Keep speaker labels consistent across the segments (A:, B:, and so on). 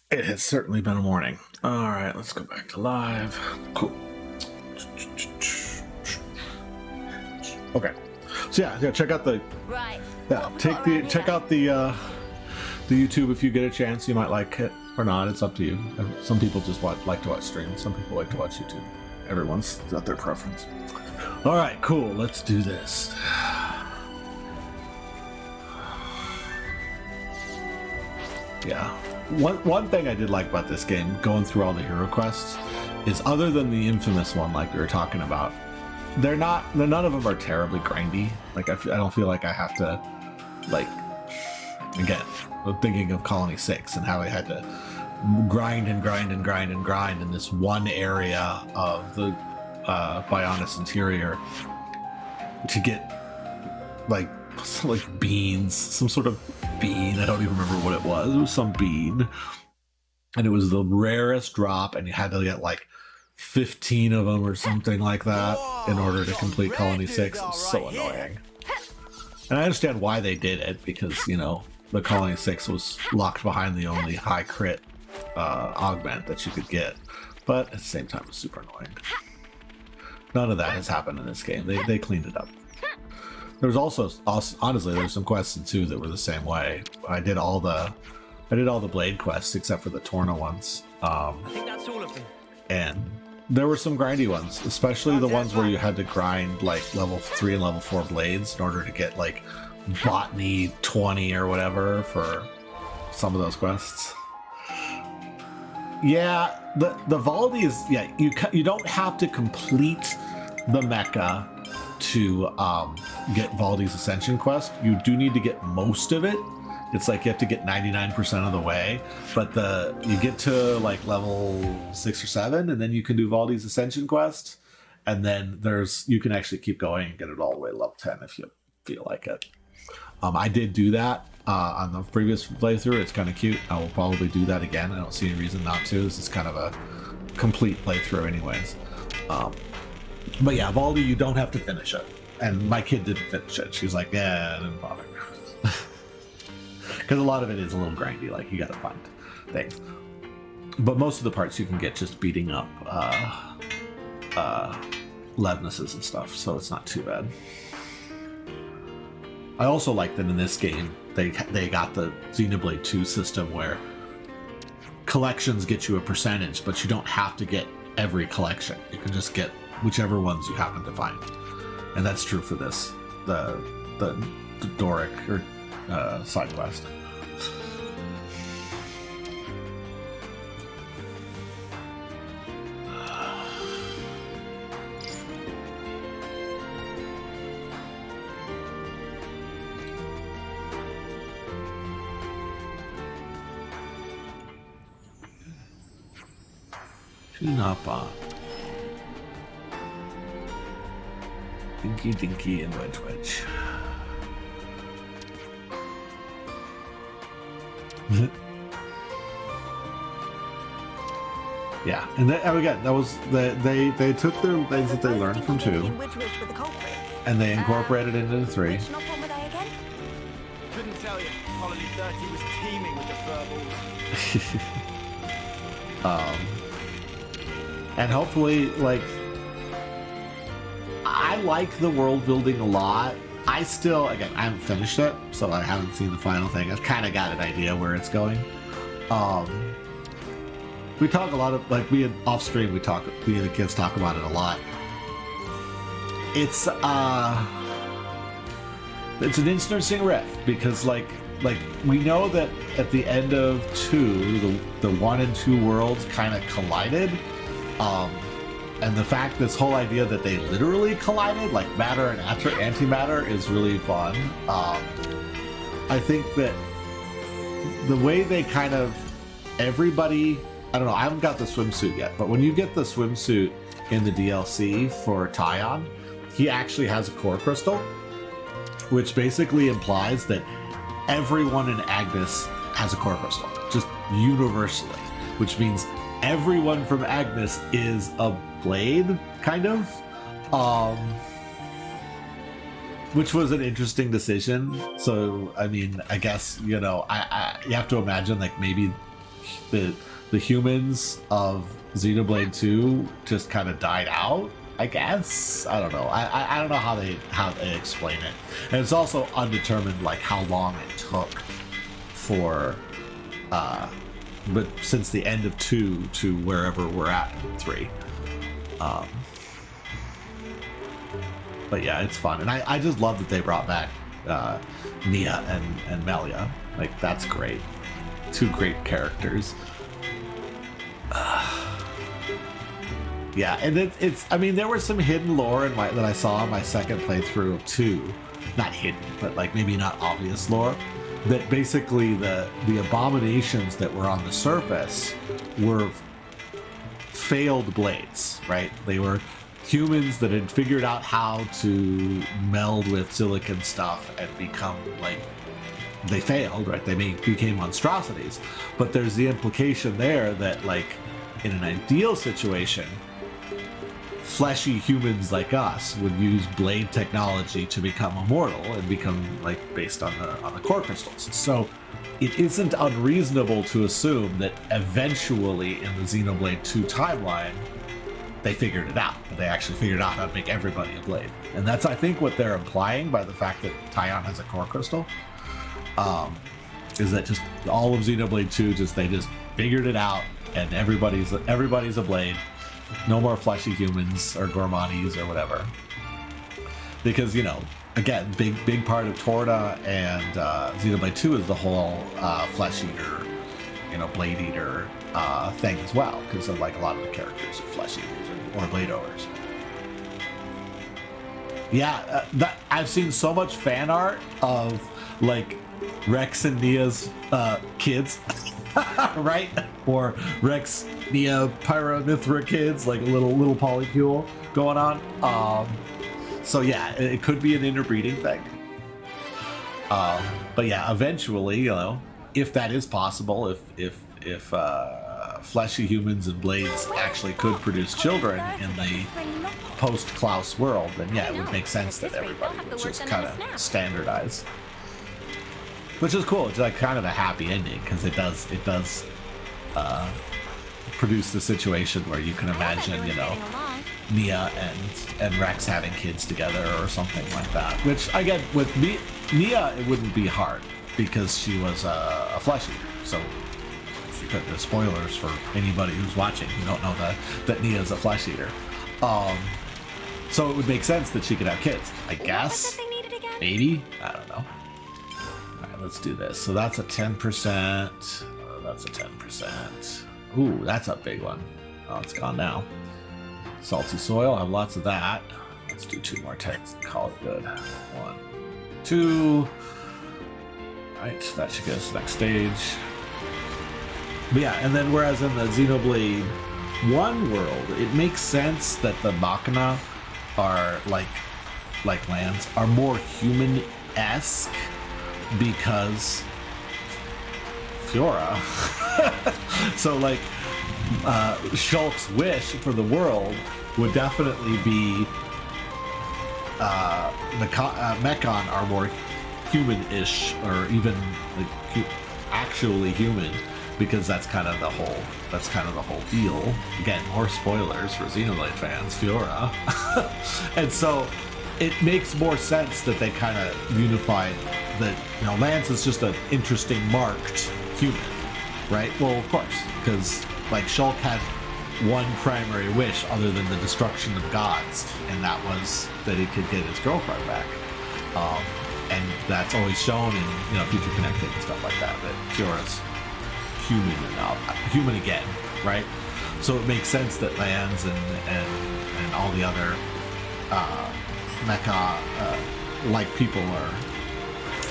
A: It has certainly been a morning. All right, let's go back to live. Cool. Okay. So yeah, check out the
B: Right.
A: check out the YouTube if you get a chance. You might like it or not. It's up to you. Some people just like to watch streams. Some people like to watch YouTube. Everyone's got their preference. All right, cool. Let's do this. Yeah. One thing I did like about this game, going through all the hero quests, is other than the infamous one like we were talking about, none of them are terribly grindy. Like I don't feel like I have to, like, again, I'm thinking of Colony 6 and how I had to grind in this one area of the Bionis interior to get like beans, some sort of bean. I don't even remember what it was. It was some bean, and it was the rarest drop, and you had to get like 15 of them or something like that in order to complete Colony 6. It was so annoying. And I understand why they did it, because, you know, the Colony 6 was locked behind the only high crit augment that you could get. But at the same time, it was super annoying. None of that has happened in this game. They cleaned it up. There was also, honestly, there's some quests in 2 that were the same way. I did all the Blade quests except for the Torna ones.
C: I think that's all of them.
A: And there were some grindy ones, especially the ones where you had to grind like level 3 and level 4 blades in order to get like Botany 20 or whatever for some of those quests. Yeah, the Valdi is, yeah, you don't have to complete the mecha to get Valdi's Ascension quest. You do need to get most of it. It's like you have to get 99% of the way, but you get to like level 6 or 7, and then you can do Valdi's Ascension quest, and then you can actually keep going and get it all the way to level 10 if you feel like it. I did do that on the previous playthrough. It's kind of cute. I will probably do that again. I don't see any reason not to. This is kind of a complete playthrough anyways. But yeah, Valdi, you don't have to finish it. And my kid didn't finish it. She was like, yeah, I didn't bother. Because a lot of it is a little grindy, like you gotta find things. But most of the parts you can get just beating up Levnesses and stuff, so it's not too bad. I also like that in this game, they got the Xenoblade 2 system where collections get you a percentage, but you don't have to get every collection. You can just get whichever ones you happen to find. And that's true for this, the Doric or side quest. Tunapa. Dinky and Wedge. Yeah, and again, that was they took the things that they learned from 2, and they incorporated it into 3.
C: Couldn't tell you. Colony 30 was teeming with the furballs.
A: And hopefully, like, I like the world building a lot. I still, again, I haven't finished it, so I haven't seen the final thing. I've kind of got an idea where it's going. We talk a lot of, like, we off stream, we and the kids talk about it a lot. It's an interesting riff, because like we know that at the end of 2, the 1 and 2 worlds kind of collided. And the fact, this whole idea that they literally collided, like matter and antimatter, is really fun. I think that the way they kind of, everybody, I don't know, I haven't got the swimsuit yet, but when you get the swimsuit in the DLC for Tyon, he actually has a core crystal, which basically implies that everyone in Agnes has a core crystal, just universally, which means everyone from Agnes is a blade, kind of, which was an interesting decision. So I mean, I guess, you know, I you have to imagine like maybe the humans of Xenoblade 2 just kind of died out, I guess. I don't know. I don't know how they explain it. And it's also undetermined like how long it took for but since the end of 2 to wherever we're at in 3. But yeah, it's fun. And I just love that they brought back Nia and Melia. Like, that's great. 2 great characters. Yeah, and it's I mean, there was some hidden lore that I saw in my second playthrough of 2. Not hidden, but like maybe not obvious lore. That basically the abominations that were on the surface were failed blades, right? They were humans that had figured out how to meld with silicon stuff and become like, they failed, right? They became monstrosities. But there's the implication there that like in an ideal situation, fleshy humans like us would use blade technology to become immortal and become like based on the core crystals. So it isn't unreasonable to assume that eventually in the Xenoblade 2 timeline they figured it out. But they actually figured out how to make everybody a blade. And that's, I think, what they're implying by the fact that Taion has a core crystal. Is that just all of Xenoblade 2 they just figured it out and everybody's a blade. No more fleshy humans or gourmandis or whatever. Because, you know, again, big part of Torda and Xenoblade 2 is the whole flesh eater, you know, blade eater thing as well. Because like a lot of the characters are flesh eaters or blade owners. Yeah, I've seen so much fan art of like Rex and Nia's kids. Right? Or Rex, Nia, Pyra, Mithra kids, like a little polycule going on. So yeah, it could be an interbreeding thing. But yeah, eventually, you know, if that is possible, if fleshy humans and blades actually could produce children in the post-Klaus world, then yeah, it would make sense that everybody would just kind of standardize. Which is cool. It's like kind of a happy ending because it does produce the situation where you can imagine, you know, Nia and Rex having kids together or something like that. Which again, with Nia, it wouldn't be hard because she was a flesh eater. So, the spoilers for anybody who's watching who don't know that Nia's a flesh eater. So it would make sense that she could have kids. I guess. Maybe. I don't know. Let's do this. So that's a 10%. That's a 10%. Ooh, that's a big one. Oh, it's gone now. Salty soil. I have lots of that. Let's do 2 more tests and call it good. 1, 2. Right, that should get us to the next stage. But yeah, and then whereas in the Xenoblade 1 world, it makes sense that the Machina are like lands are more human-esque. Because Fiora. So like Shulk's wish for the world would definitely be Mechon are more human-ish or even like actually human because that's kind of the whole deal. Again, more spoilers for Xenoblade fans, Fiora. And so it makes more sense that they kind of unified that, you know, Lance is just an interesting marked human, right? Well, of course, because like Shulk had one primary wish other than the destruction of gods, and that was that he could get his girlfriend back. And that's always shown in, you know, Future Connected and stuff like that Fiora's human again, right? So it makes sense that Lance and all the other mecha like people are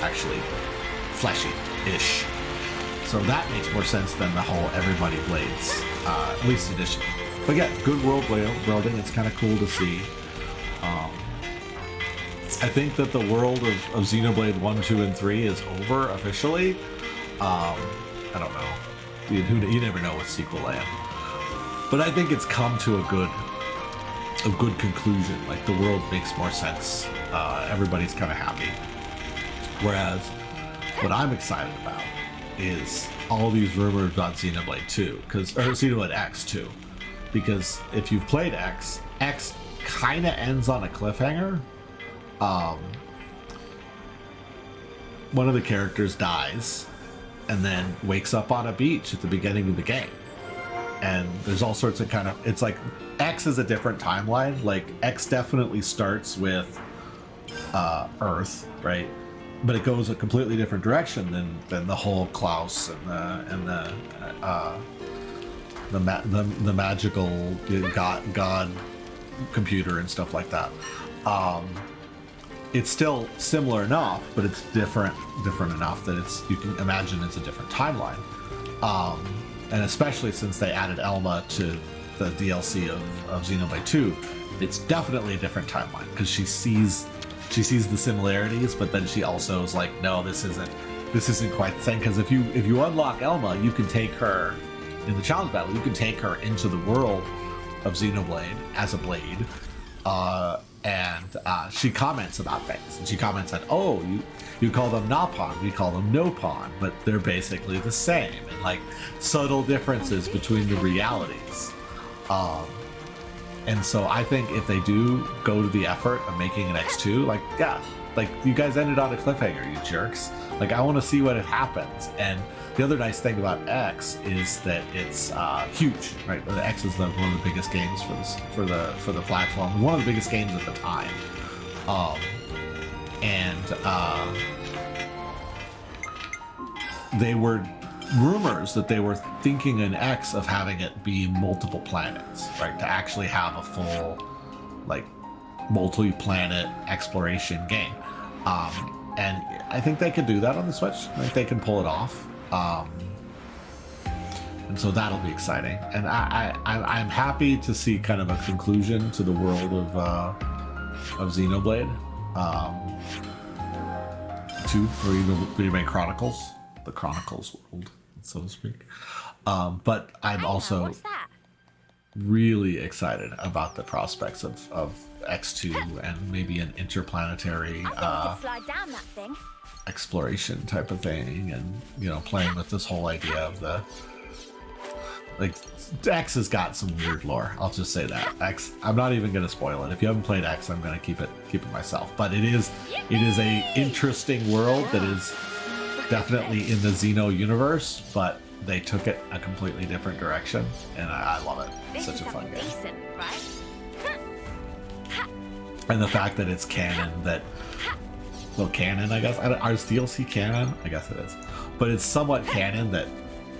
A: actually fleshy-ish. So that makes more sense than the whole everybody blades, at least initially. But yeah, good world building. It's kind of cool to see. I think that the world of Xenoblade 1, 2, and 3 is over officially. I don't know. You never know with sequel land. But I think it's come to a good conclusion. Like the world makes more sense. Everybody's kind of happy. Whereas what I'm excited about is all these rumors about Xenoblade 2, or Xenoblade X 2, because if you've played X kind of ends on a cliffhanger. One of the characters dies and then wakes up on a beach at the beginning of the game. And there's all sorts of it's like X is a different timeline. Like X definitely starts with Earth, right? But it goes a completely different direction than the whole Klaus and the magical god computer and stuff like that. It's still similar enough, but it's different enough that you can imagine it's a different timeline. And especially since they added Elma to the DLC of Xenoblade 2, it's definitely a different timeline because she sees the similarities, but then she also is like, no, this isn't quite the same. Because if you unlock Elma, you can take her in the challenge battle. You can take her into the world of Xenoblade as a blade. And she comments about things, and she comments that, oh, you call them Napon, we call them Nopon, but they're basically the same, and like subtle differences between the realities. And so I think if they do go to the effort of making an X2, like, yeah, like you guys ended on a cliffhanger, you jerks. Like I want to see what happens. And the other nice thing about X is that it's huge, right? The X is one of the biggest games for the platform, one of the biggest games at the time, they were rumors that they were thinking in X of having it be multiple planets, right? To actually have a full, like, multi-planet exploration game, and I think they could do that on the Switch. I think they can pull it off. And so that'll be exciting, and I'm happy to see kind of a conclusion to the world of Xenoblade 2, or even Remake Chronicles, the Chronicles world, so to speak. But I'm also really excited about the prospects of X2 and maybe an interplanetary exploration type of thing, and playing with this whole idea of the, like, X has got some weird lore. I'll just say that. X, I'm not even going to spoil it. If you haven't played X, I'm going to keep it myself. But it is a interesting world that is definitely in the Xeno universe, but they took it a completely different direction, and I love it. It's such a fun game. And the fact that it's canon, canon, I guess. Is DLC canon? I guess it is. But it's somewhat canon that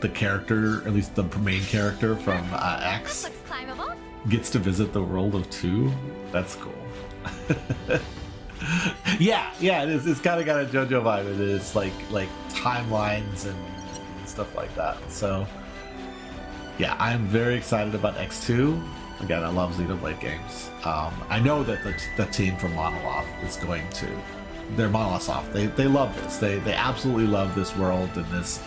A: the character, at least the main character from X, gets to visit the world of 2. That's cool. yeah, it is. It's kind of got a JoJo vibe. It is like timelines and stuff like that. So yeah, I'm very excited about X2. Again, I love Xenoblade games. I know that the team from Monolith is going to. They're Monolith. They love this. They absolutely love this world and this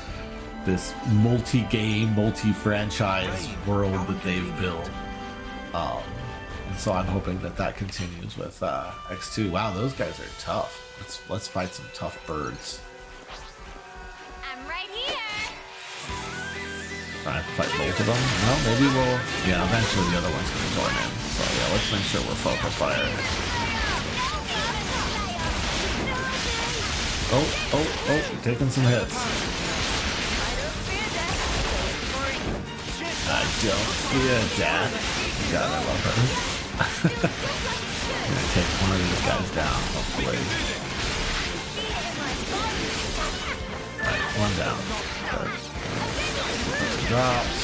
A: multi-game, multi-franchise world that they've built. And so I'm hoping that continues with X2. Wow, those guys are tough. Let's fight some tough birds.
B: I'm right here.
A: I have to fight both of them? Well, maybe we'll... Yeah, eventually the other one's going to join in. So yeah, let's make sure we're focus fire. Oh, taking some hits. I don't fear death. God, I love her. I'm gonna take one of these guys down, hopefully. Alright, one down. Drops.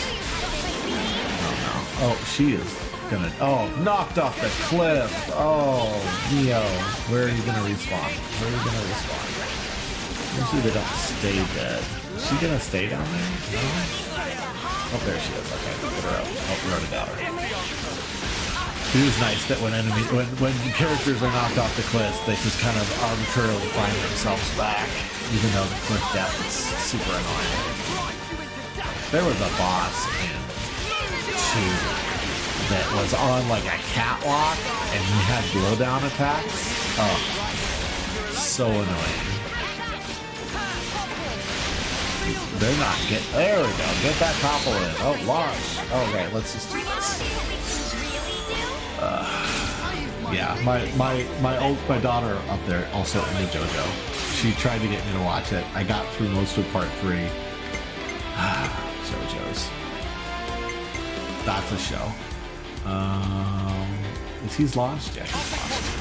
A: Oh, she is gonna... Oh, knocked off the cliff. Oh, Neo. Where are you gonna respawn? Usually they don't stay dead. Is she gonna stay down there? No? Oh, there she is. Okay, get her out. Oh, we already got her. It is nice that when characters are knocked off the cliff, they just kind of arbitrarily find themselves back, even though the cliff depth is super annoying. There was a boss in 2 that was on like a catwalk, and he had blowdown attacks. Oh, so annoying. They're not get. There we go. Get that topple in. Oh, launch. Okay, let's just do this. Yeah, my daughter up there also into JoJo. She tried to get me to watch it. I got through most of part 3. JoJo's. That's a show. Is he's launched? Yeah, he's launched.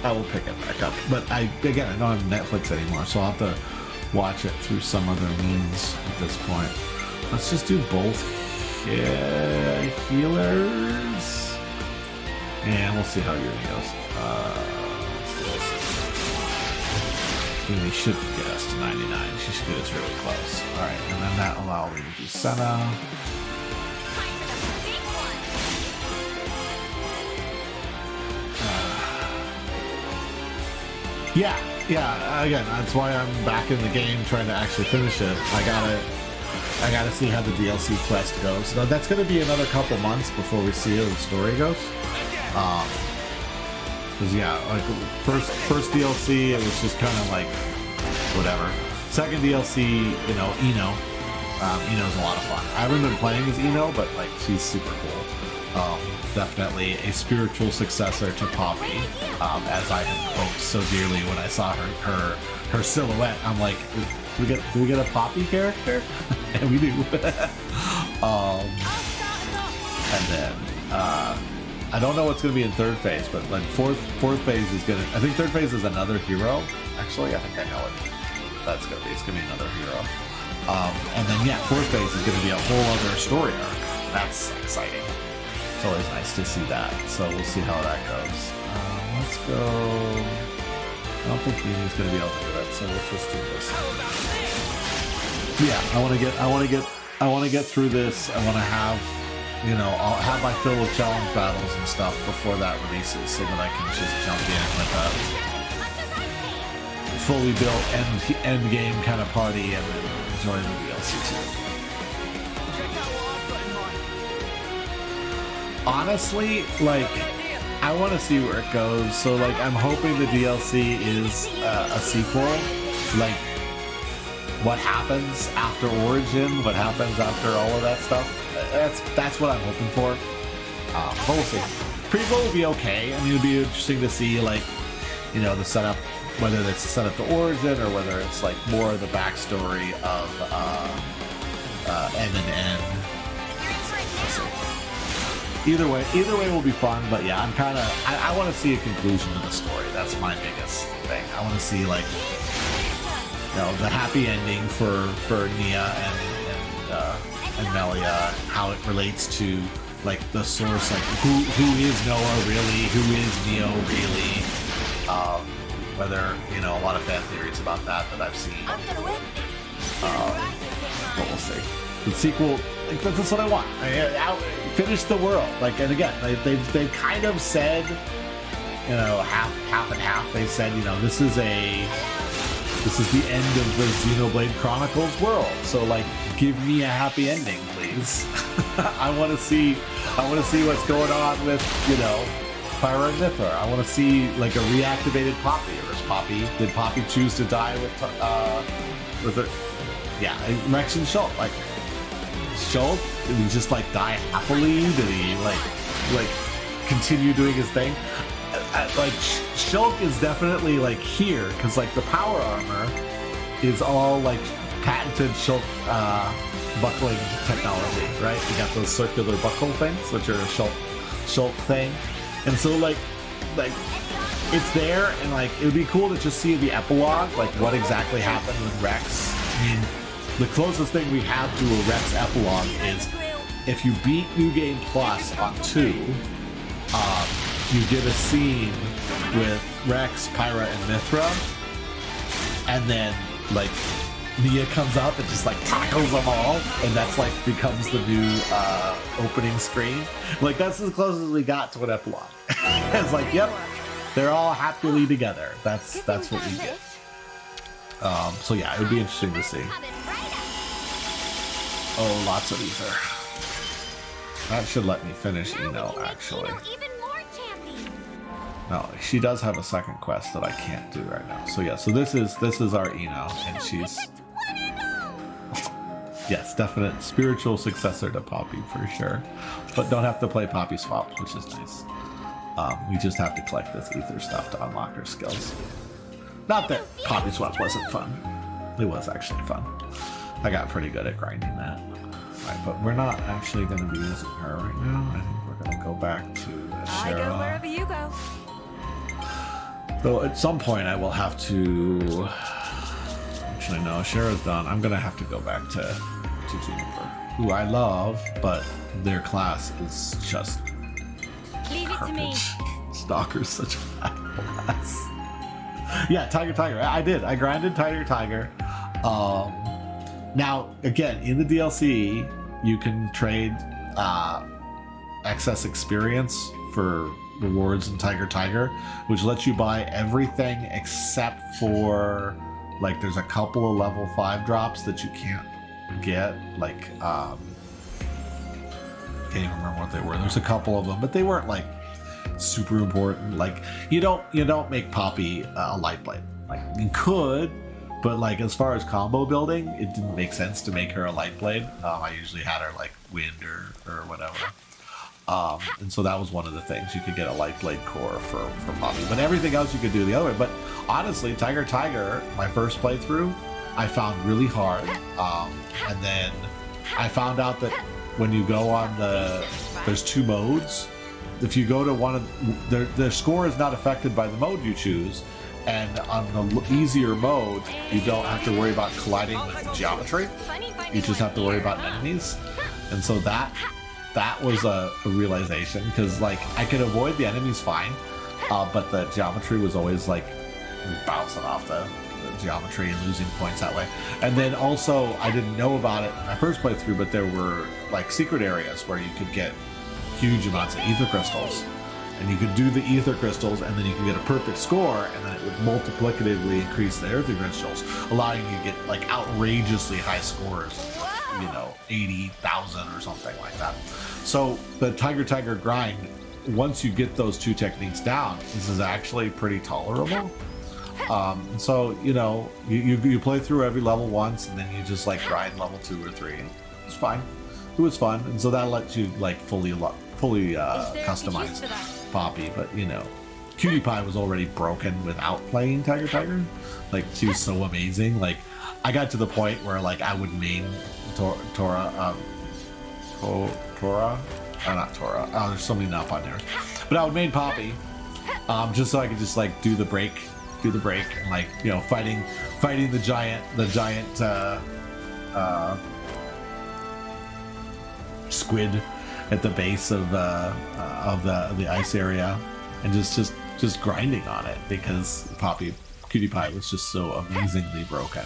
A: I will pick it back up. But I don't have Netflix anymore, so I'll have to watch it through some other means at this point. Let's just do both healers. And we'll see how Yuri goes. Yuri should get us to 99. She should get us really close. Alright, and then that allows me to do Senna. Yeah, again, that's why I'm back in the game trying to actually finish it. I gotta see how the DLC quest goes. Now, that's gonna be another couple months before we see how the story goes. Cause yeah, like first DLC, it was just kind of like whatever. Second DLC, you know, Eno. Eno's a lot of fun. I haven't been playing as Eno, but like she's super cool. Definitely a spiritual successor to Poppy, as I had hoped so dearly when I saw her silhouette. I'm like, do we get a Poppy character? And we do. And then I don't know what's gonna be in third phase, but like fourth phase is gonna. I think third phase is another hero. Actually, I think I know what that's gonna be. It's gonna be another hero. And then yeah, fourth phase is gonna be a whole other story arc. That's exciting. It's always nice to see that. So we'll see how that goes. Let's go. I don't think Yuni's gonna be able to do it, so let's just do this. Yeah, I want to get through this. I want to have, you know, I'll have my fill of challenge battles and stuff before that releases, so that I can just jump in with a fully built end game kind of party and enjoy the DLC too. Honestly, like, I want to see where it goes. So, like, I'm hoping the DLC is a sequel. Like, what happens after Origin? What happens after all of that stuff? That's what I'm hoping for. But we'll see. Prequel will be okay. I mean, it'll be interesting to see, like, you know, the setup, whether it's the setup to Origin or whether it's like more of the backstory of M and N. Either way will be fun, but yeah, I want to see a conclusion to the story. That's my biggest thing. I want to see, like, you know, the happy ending for Nia and Melia, how it relates to, like, the source, like, who is Noah really, who is Neo really, whether, you know, a lot of fan theories about that I've seen. But we'll see. The sequel, like, that's what I want. Finish the world, like, and again, they've kind of said, you know, half and half. They said, you know, this is the end of the Xenoblade Chronicles world. So, like, give me a happy ending, please. I want to see what's going on with, you know, Pyra and Mithra. I want to see, like, a reactivated Poppy. Or did Poppy choose to die with her? Yeah, Rex and Shulk, like. Shulk? Did he just, like, die happily? Did he, like continue doing his thing? Like, Shulk is definitely, like, here, because, like, the power armor is all, like, patented Shulk buckling technology, right? You got those circular buckle things, which are a Shulk thing. And so, like, it's there, and, like, it would be cool to just see the epilogue, like, what exactly happened with Rex. I mean, the closest thing we have to a Rex epilogue is if you beat New Game Plus on 2, you get a scene with Rex, Pyra, and Mithra, and then, like, Nia comes up and just, like, tackles them all, and that's, like, becomes the new opening screen. Like, that's as close as we got to an epilogue. It's like, yep, they're all happily together. That's what we get. So yeah, it would be interesting to see. Oh, lots of ether. That should let me finish Eno, actually. No, she does have a second quest that I can't do right now. So yeah, so this is our Eno, and she's yes, definite spiritual successor to Poppy for sure. But don't have to play Poppy Swap, which is nice. We just have to collect this ether stuff to unlock her skills. Not that Poppy Swap wasn't fun. It was actually fun. I got pretty good at grinding that. Right, but we're not actually going to be using her right now. I think we're going to go back to
B: I go wherever you go.
A: So at some point I will have to... Actually, no, Shara's done. I'm going to have to go back to Juniper, who I love, but their class is just
B: Leave it to me.
A: garbage. Stalker's such a bad class. Yeah, Tiger. I did. I grinded Tiger. Now, again, in the DLC, you can trade excess experience for rewards in Tiger, which lets you buy everything except for, like, there's a couple of level 5 drops that you can't get, like, can't even remember what they were. There's a couple of them, but they weren't, like, super important. Like, you don't make Poppy a light blade. Like, you could, but, like, as far as combo building, it didn't make sense to make her a light blade. I usually had her, like, wind or whatever. And so that was one of the things. You could get a light blade core for Poppy, but everything else you could do the other way. But honestly, Tiger, my first playthrough, I found really hard. And then I found out that when you go on there's 2 modes. If you go to one of the score is not affected by the mode you choose, and on the easier mode, you don't have to worry about colliding with geometry. You just have to worry about enemies, and so that was a realization, because, like, I could avoid the enemies fine, but the geometry was always, like, bouncing off the geometry and losing points that way. And then also, I didn't know about it in my first playthrough, but there were, like, secret areas where you could get huge amounts of ether crystals, and you could do the ether crystals, and then you could get a perfect score, and then it would multiplicatively increase the ether crystals, allowing you to get, like, outrageously high scores, 80,000 or something like that. So the Tiger grind, once you get those 2 techniques down, this is actually pretty tolerable. So you play through every level once, and then you just, like, grind level 2 or 3. It's fine. It was fun, and so that lets you, like, fully customize Poppy. But Cutie Pie was already broken without playing Tiger. Like, she was so amazing. Like, I got to the point where, like, I would main Tora. Not Tora. Oh, there's so many not on there. But I would main Poppy, just so I could just, like, do the break, and, like, fighting the giant squid at the base of the ice area, and just grinding on it, because Cutie Pie was just so amazingly broken.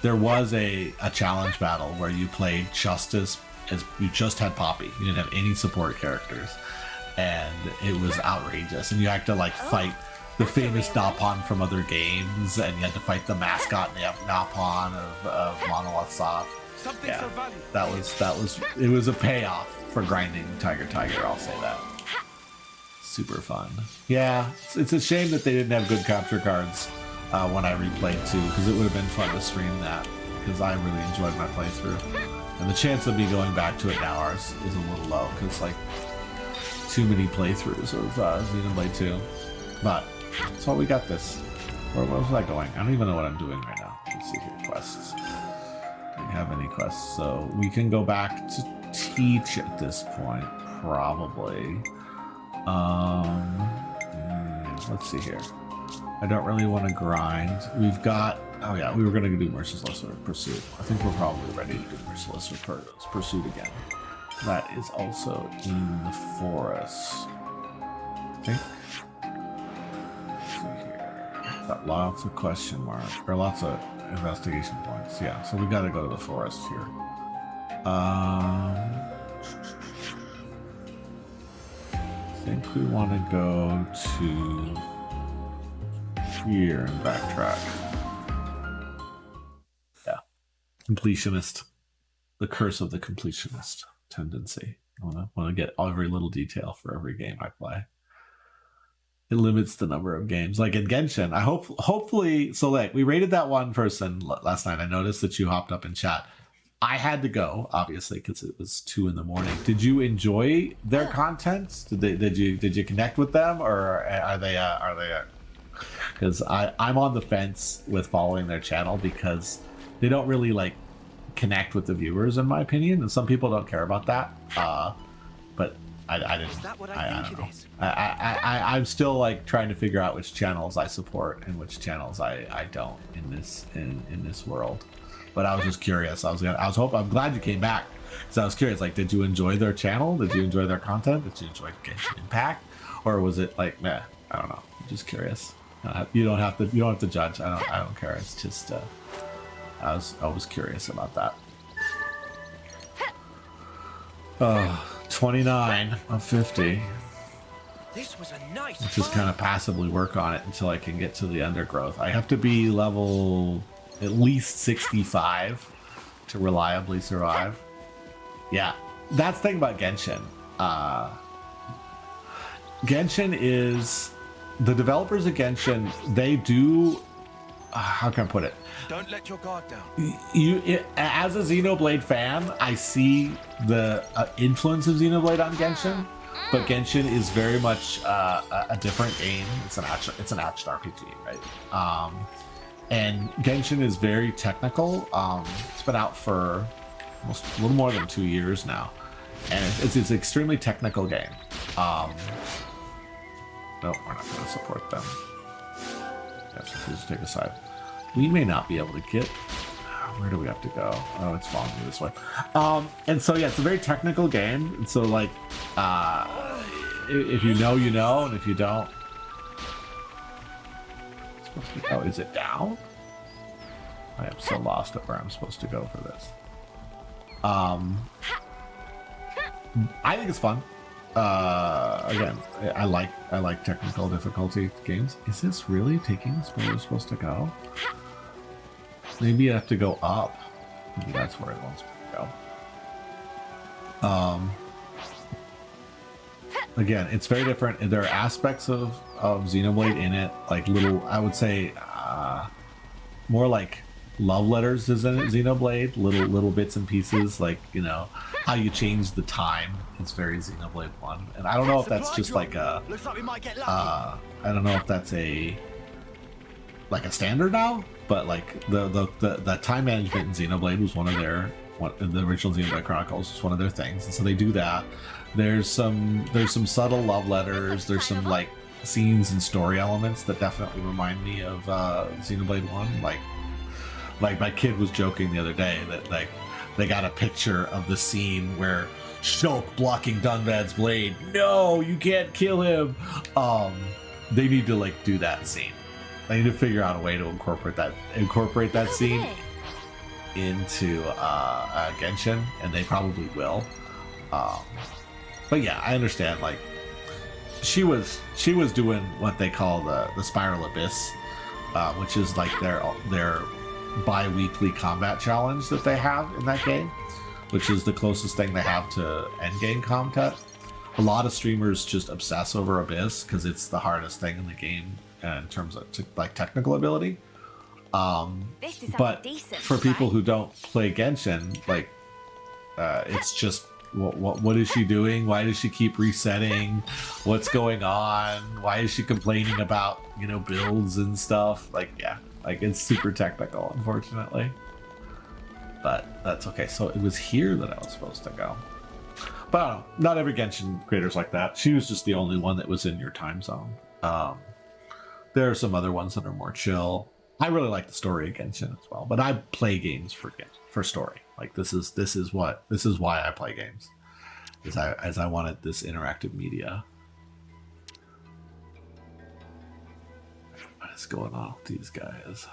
A: There was a challenge battle where you played just as you just had Poppy. You didn't have any support characters, and it was outrageous. And you had to, like, fight the famous Napon from other games, and you had to fight the mascot Napon of Monolith Soft. Yeah, it was a payoff for grinding Tiger. I'll say that. Super fun. Yeah, it's a shame that they didn't have good capture cards when I replayed too, because it would have been fun to stream that, because I really enjoyed my playthrough. And the chance of me going back to it now is a little low, because, like, too many playthroughs of Xenoblade 2. But so we got this. Where was I going? I don't even know what I'm doing right now. Let's see here. Quests. Do we have any quests? So we can go back to teach at this point, probably. Let's see here. I don't really want to grind. We've got... Oh yeah, we were going to do Merciless Pursuit. I think we're probably ready to do Merciless Pursuit again. That is also in the forest, I think. Let's see here. Got lots of question marks, or lots of investigation points. Yeah, so we got to go to the forest here. I think we want to go to here and backtrack. Yeah. Completionist. The curse of the completionist tendency. I want to get every little detail for every game I play. It limits the number of games. Like in Genshin, I hopefully. So like we rated that one person last night. I noticed that you hopped up in chat. I had to go, obviously, because it was 2 a.m. Did you enjoy their content? Did you connect with them, or are they? Because I'm on the fence with following their channel because they don't really like connect with the viewers, in my opinion, and some people don't care about that. But I didn't.
C: Is that what
A: I
C: think
A: don't
C: it
A: know.
C: is?
A: I'm still like trying to figure out which channels I support and which channels I don't in this world. But I was just curious. I'm glad you came back because I was curious. Like, did you enjoy their channel? Did you enjoy their content? Did you enjoy Genshin Impact, or was it like, meh? I don't know. I'm just curious. You don't have to judge. I don't care. It's just I was curious about that. 29 of 50.
C: This was a nice.
A: Just kind of passively work on it until I can get to the undergrowth. I have to be level at least 65 to reliably survive. Yeah, that's the thing about Genshin. Genshin is the developers of Genshin. They do. How can I put it?
C: Don't let your guard down.
A: As a Xenoblade fan, I see the influence of Xenoblade on Genshin, but Genshin is very much a different game. It's an action RPG, right? And Genshin is very technical. It's been out for almost a little more than 2 years now, and it's an extremely technical game. No, we're not going to support them. Yes, please take a side. We may not be able to get. Where do we have to go? Oh, it's following me this way. And so yeah, it's a very technical game. And so like, if you know, you know, and if you don't, it's supposed to go. Is it down? I am so lost at where I'm supposed to go for this. I think it's fun. Again, I like technical difficulty games. Is this really taking us where we're supposed to go? Maybe you have to go up. Maybe that's where it wants me to go. Again, it's very different. There are aspects of Xenoblade in it, like little, I would say, more like love letters is in it, Xenoblade, little bits and pieces, like, you know, how you change the time. It's very Xenoblade 1. And I don't know if that's just like a,
C: Looks like we might get lucky.
A: I don't know if that's a standard now, but like the time management in Xenoblade was the original Xenoblade Chronicles was one of their things, and so they do that. There's some subtle love letters. There's some like scenes and story elements that definitely remind me of Xenoblade 1. Like my kid was joking the other day that like they got a picture of the scene where Shulk blocking Dunbad's blade. No, you can't kill him. They need to like do that scene. They need to figure out a way to incorporate that scene into Genshin, and they probably will. But yeah, I understand. Like she was doing what they call the Spiral Abyss, which is like their bi-weekly combat challenge that they have in that game, which is the closest thing they have to endgame content. A lot of streamers just obsess over Abyss because it's the hardest thing in the game in terms of like technical ability. But for people who don't play Genshin, like it's just what is she doing? Why does she keep resetting? What's going on? Why is she complaining about, you know, builds and stuff? Like, yeah, like it's super technical, unfortunately. But that's okay. So it was here that I was supposed to go. But I don't know, not every Genshin creator's like that. She was just the only one that was in your time zone. There are some other ones that are more chill. I really like the story of Genshin as well, but I play games for story. Like this is why I play games. As I wanted this interactive media. What is going on with these guys?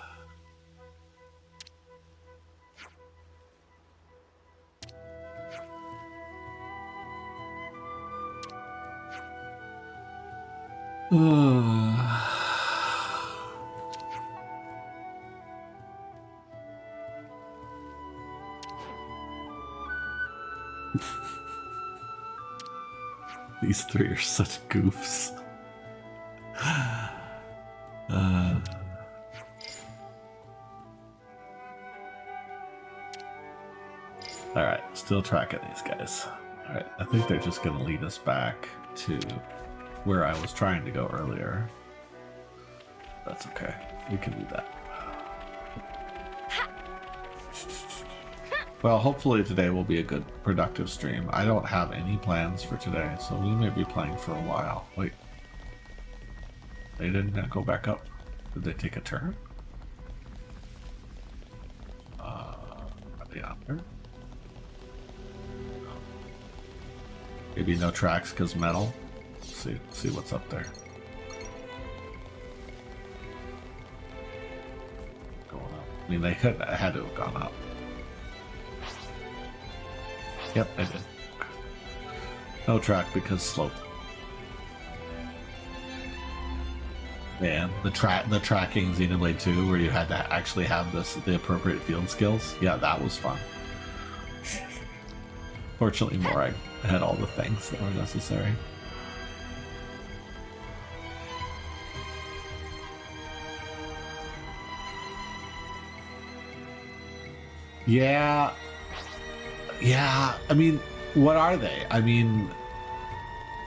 A: These three are such goofs. All right, still tracking these guys. All right, I think they're just going to lead us back to where I was trying to go earlier. That's okay. We can do that. Well, hopefully today will be a good, productive stream. I don't have any plans for today, so we may be playing for a while. Wait. They didn't go back up. Did they take a turn? Are they on there? Maybe no tracks because metal. See what's up there. Going up. I mean, they could had to have gone up. Yep, I did. No track because slope. Man, the tracking Xenoblade 2 where you had to actually have the appropriate field skills. Yeah, that was fun. Fortunately, Morag had all the things that were necessary. Yeah. I mean, what are they? I mean,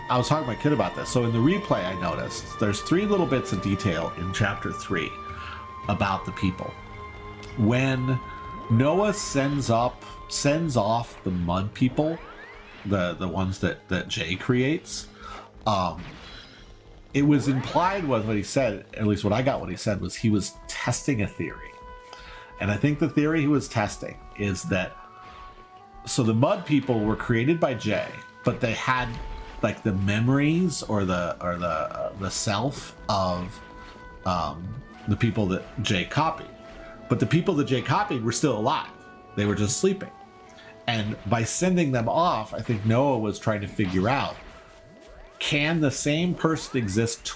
A: I was talking to my kid about this. So in the replay, I noticed there's 3 little bits of detail in chapter 3 about the people. When Noah sends off the mud people, the ones that Jay creates, it was implied was what he said, at least what I got what he said was he was testing a theory. And I think the theory he was testing is that so the mud people were created by Jay, but they had like the memories or the self of the people that Jay copied. But the people that Jay copied were still alive. They were just sleeping. And by sending them off, I think Noah was trying to figure out, can the same person exist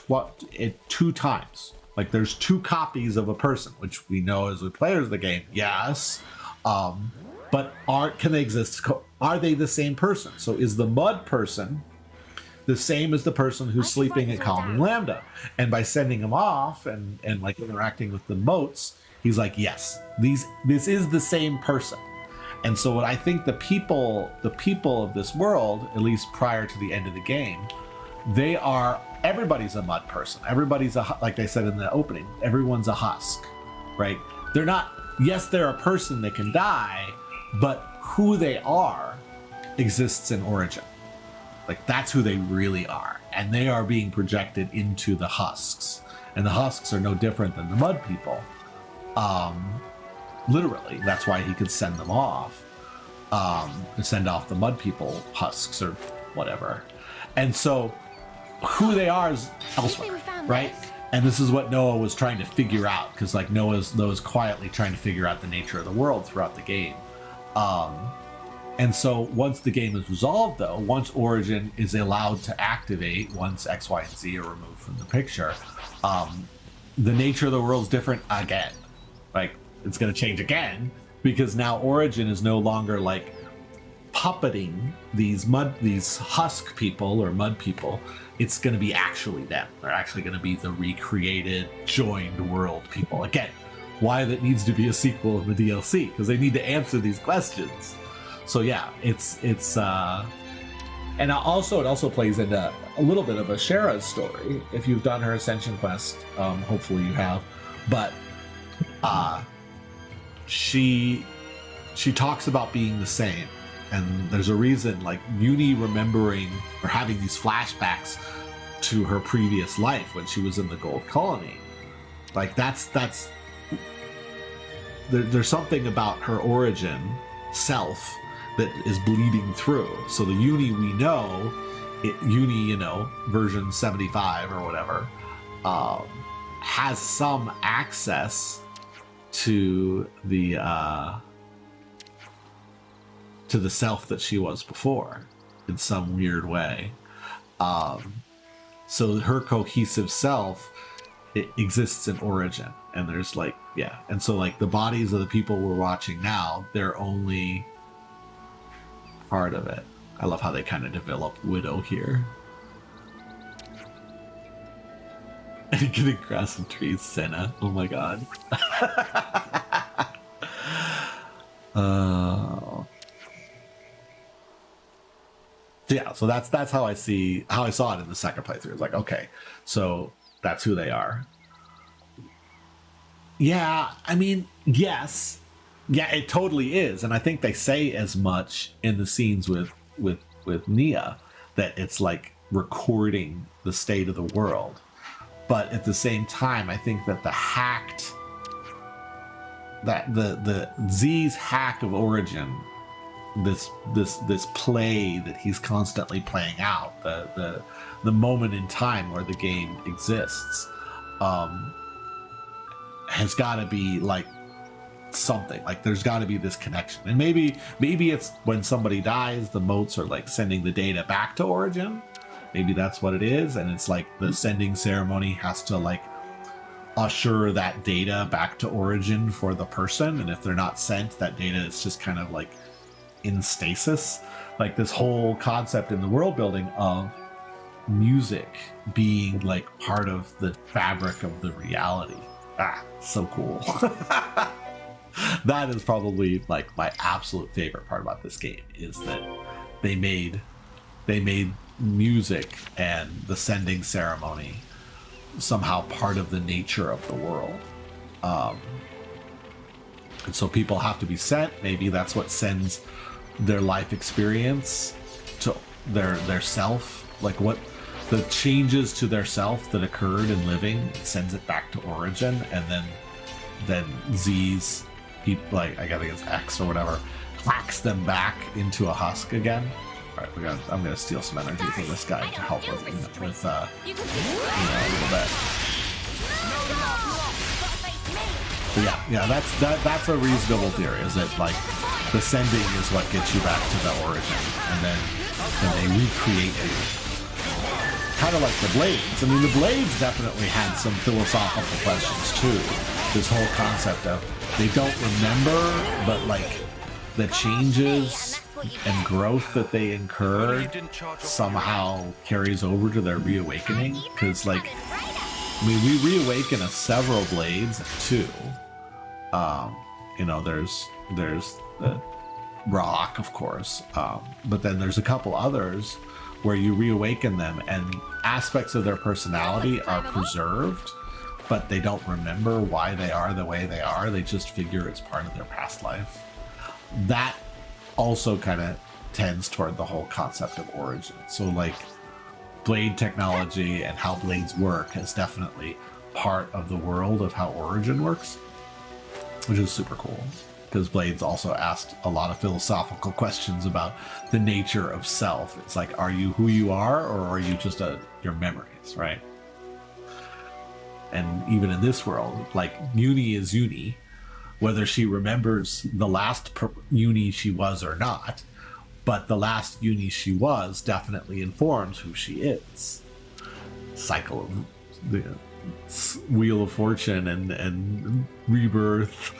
A: 2 times? Like there's 2 copies of a person, which we know as the players of the game, yes. But can they exist? Are they the same person? So is the mud person the same as the person who's sleeping at Colony Lambda? And by sending him off and like interacting with the motes, he's like, yes, this is the same person. And so what I think the people of this world, at least prior to the end of the game, everybody's a mud person. Everybody's like they said in the opening, everyone's a husk, right? They're not, yes, they're a person that can die, but who they are exists in origin. Like that's who they really are. And they are being projected into the husks. And the husks are no different than the mud people. Literally, that's why he could send them off. Send off the mud people husks or whatever. And so who they are is elsewhere, right? And this is what Noah was trying to figure out, because like Noah's quietly trying to figure out the nature of the world throughout the game. And so once the game is resolved, though, once Origin is allowed to activate, once X, Y, and Z are removed from the picture, the nature of the world is different again. Like, it's going to change again, because now Origin is no longer, like, puppeting these husk people or mud people. It's going to be actually them. They're actually going to be the recreated, joined world people. Again, why that needs to be a sequel in the DLC, because they need to answer these questions. So yeah, it's and also it also plays into a little bit of a Shara's story. If you've done her Ascension quest, hopefully you have, but she talks about being the same, and there's a reason, like Uni remembering or having these flashbacks to her previous life when she was in the Gold Colony. Like there's something about her origin self that is bleeding through. So the Uni we know, version 75 or whatever, has some access to the self that she was before in some weird way. So her cohesive self, it exists in Origin, and there's like, yeah. And so like the bodies of the people we're watching now, they're only part of it. I love how they kind of develop Widow here. And getting grass and trees, Senna. Oh my god. So that's how I saw it in the second playthrough. It's like, okay, so that's who they are. Yeah, I mean, yes. Yeah, it totally is. And I think they say as much in the scenes with Nia, that it's like recording the state of the world. But at the same time, I think that the Z's hack of origin, this play that he's constantly playing out, the moment in time where the game exists, has got to be like something. Like there's got to be this connection, and maybe it's when somebody dies, the motes are like sending the data back to origin. Maybe that's what it is, and it's like the sending ceremony has to like usher that data back to origin for the person, and if they're not sent, that data is just kind of like in stasis. Like this whole concept in the world building of music being like part of the fabric of the reality. So cool. That is probably like my absolute favorite part about this game, is that they made music and the sending ceremony somehow part of the nature of the world. And so people have to be sent. Maybe that's what sends their life experience to their self, like what the changes to their self that occurred in living, sends it back to origin, and then Z's people, like I think it's X or whatever, clacks them back into a husk again. All right, I'm gonna steal some energy from this guy to help with a little bit. But yeah, that's a reasonable theory. Is that like the sending is what gets you back to the origin, and then they recreate you. Kind of like the Blades. I mean, the Blades definitely had some philosophical questions too. This whole concept of they don't remember, but like the changes and growth that they incurred somehow carries over to their reawakening. Because like, I mean, we reawaken several Blades too. There's the Rock, of course, but then there's a couple others where you reawaken them and aspects of their personality are preserved, but they don't remember why they are the way they are. They just figure it's part of their past life. That also kind of tends toward the whole concept of origin. So like blade technology and how blades work is definitely part of the world of how origin works, which is super cool. Because Blades also asked a lot of philosophical questions about the nature of self. It's like, are you who you are, or are you just your memories, right? And even in this world, like Uni is Uni, whether she remembers the last Uni she was or not, but the last Uni she was definitely informs who she is. Cycle of the Wheel of Fortune and rebirth.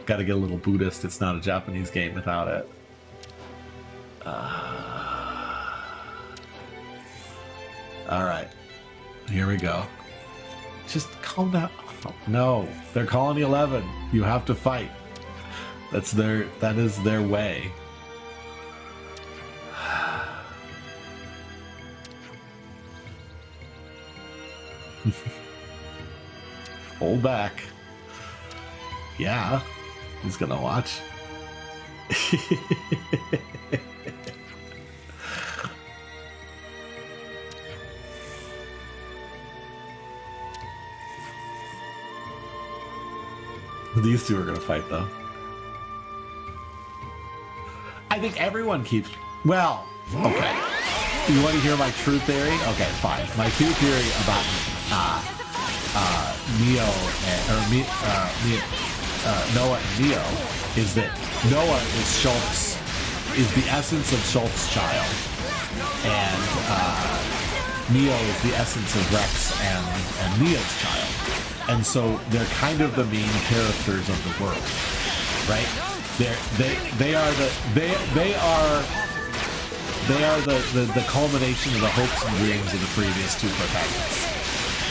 A: Got to get a little Buddhist. It's not a Japanese game without it. All right, here we go. Just calm down. Oh, no, they're Colony 11. You have to fight. That is their way. Hold back. Yeah. He's gonna watch. These two are gonna fight though. I think everyone keeps. Well, okay. You want to hear my true theory? Okay, fine. My true theory about Noah and Neo is that Noah is the essence of Schultz's child, and Neo is the essence of Rex and Neo's child, and so they're kind of the main characters of the world, right? They are the culmination of the hopes and dreams of the previous two protagonists.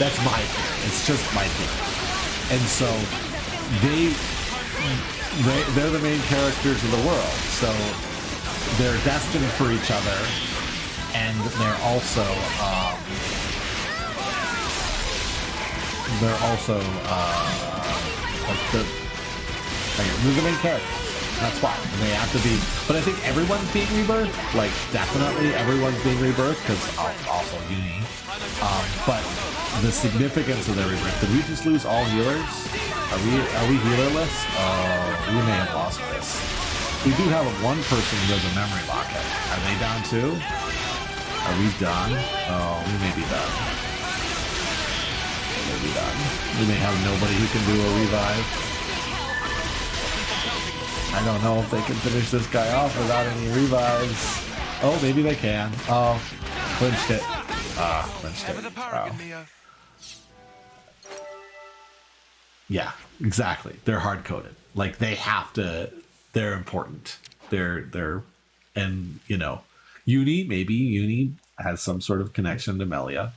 A: That's my theory. It's just my theory, and so they're the main characters of the world. So they're destined for each other, and they're also like they're the main characters. That's why they have to be. But I think everyone's being rebirthed. Like definitely everyone's being rebirthed because also Uni. But the significance of their rebirth. Did we just lose all healers? Are we healerless? We may have lost this. We do have one person who does a memory locket. Are they down too? Are we done? Oh, we may be done. We may be done. We may have nobody who can do a revive. I don't know if they can finish this guy off without any revives. Oh, maybe they can. Oh, clinched it. Clinched it. Wow. Yeah, exactly. They're hard-coded. Like, they have to... They're important. And, you know, Uni has some sort of connection to Melia.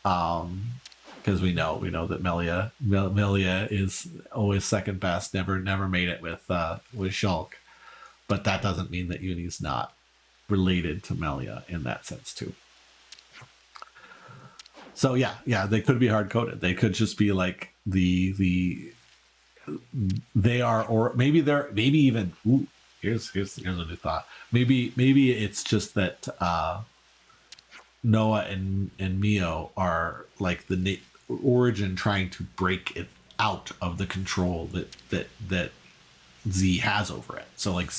A: Because we know that Melia is always second best, never made it with Shulk. But that doesn't mean that Uni's not related to Melia in that sense too. So yeah, they could be hard-coded. They could just be like they are, or maybe even here's a new thought. Maybe it's just that Noah and Mio are like the Origin trying to break it out of the control that Z has over it. So like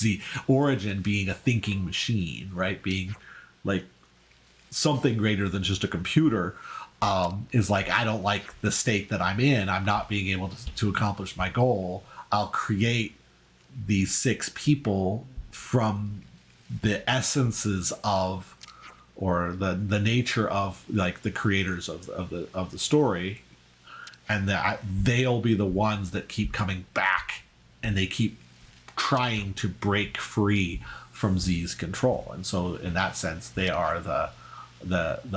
A: Origin being a thinking machine, right? Being like something greater than just a computer, is like, I don't like the state that I'm in. I'm not being able to accomplish my goal. I'll create these 6 people from the essences of, or the nature of, like the creators of the story, and that they'll be the ones that keep coming back, and they keep trying to break free from Z's control. And so in that sense, they are the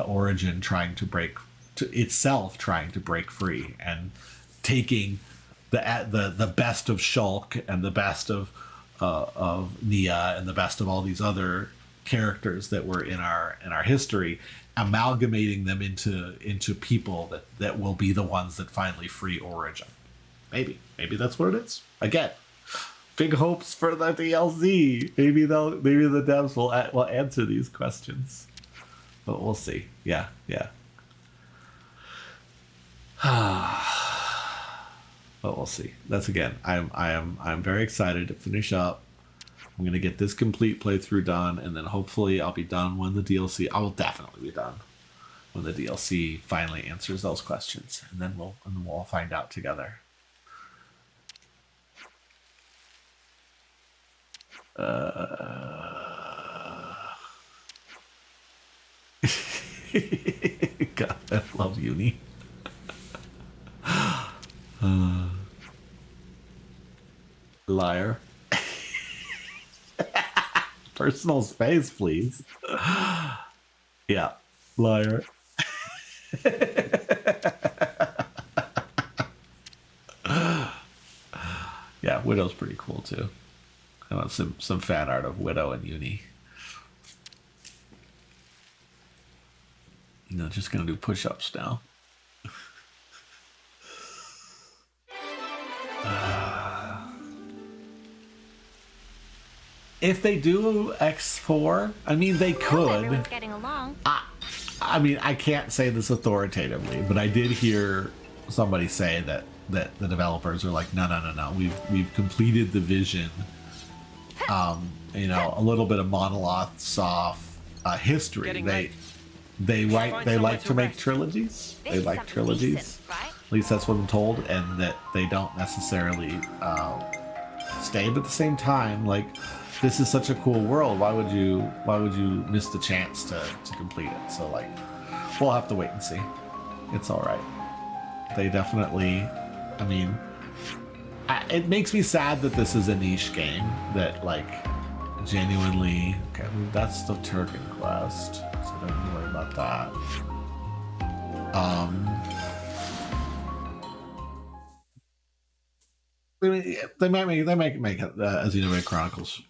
A: Origin trying to break free, and taking the best of Shulk and the best of Nia and the best of all these other characters that were in our history, amalgamating them into people that will be the ones that finally free Origin. Maybe that's what it is. Again, big hopes for the DLC. Maybe the devs will answer these questions, but we'll see. Yeah. But we'll see. That's, again, I'm very excited to finish up. I'm gonna get this complete playthrough done, and then hopefully I'll be done when the DLC. I will definitely be done when the DLC finally answers those questions, and then we'll all find out together. God, I love Uni. Liar. Personal space, please. Yeah, liar. Yeah, Widow's pretty cool too. I want some fan art of Widow and Uni. You know, just gonna do push-ups now. If they do X4, I mean, they could.
B: Everyone's getting along.
A: I mean, I can't say this authoritatively, but I did hear somebody say that the developers are like, no. We've completed the vision. You know, a little bit of Monolith's history. They like to make trilogies. They like trilogies.
B: Decent, right?
A: At least that's what I'm told, and that they don't necessarily stay. But at the same time, like, this is such a cool world. Why would you miss the chance to complete it? So, like, we'll have to wait and see. It's all right. They definitely. I mean, it makes me sad that this is a niche game that, like, genuinely. Okay, I mean, that's the Turkin quest, so don't worry about that. I mean, they might make a Xenoblade Chronicles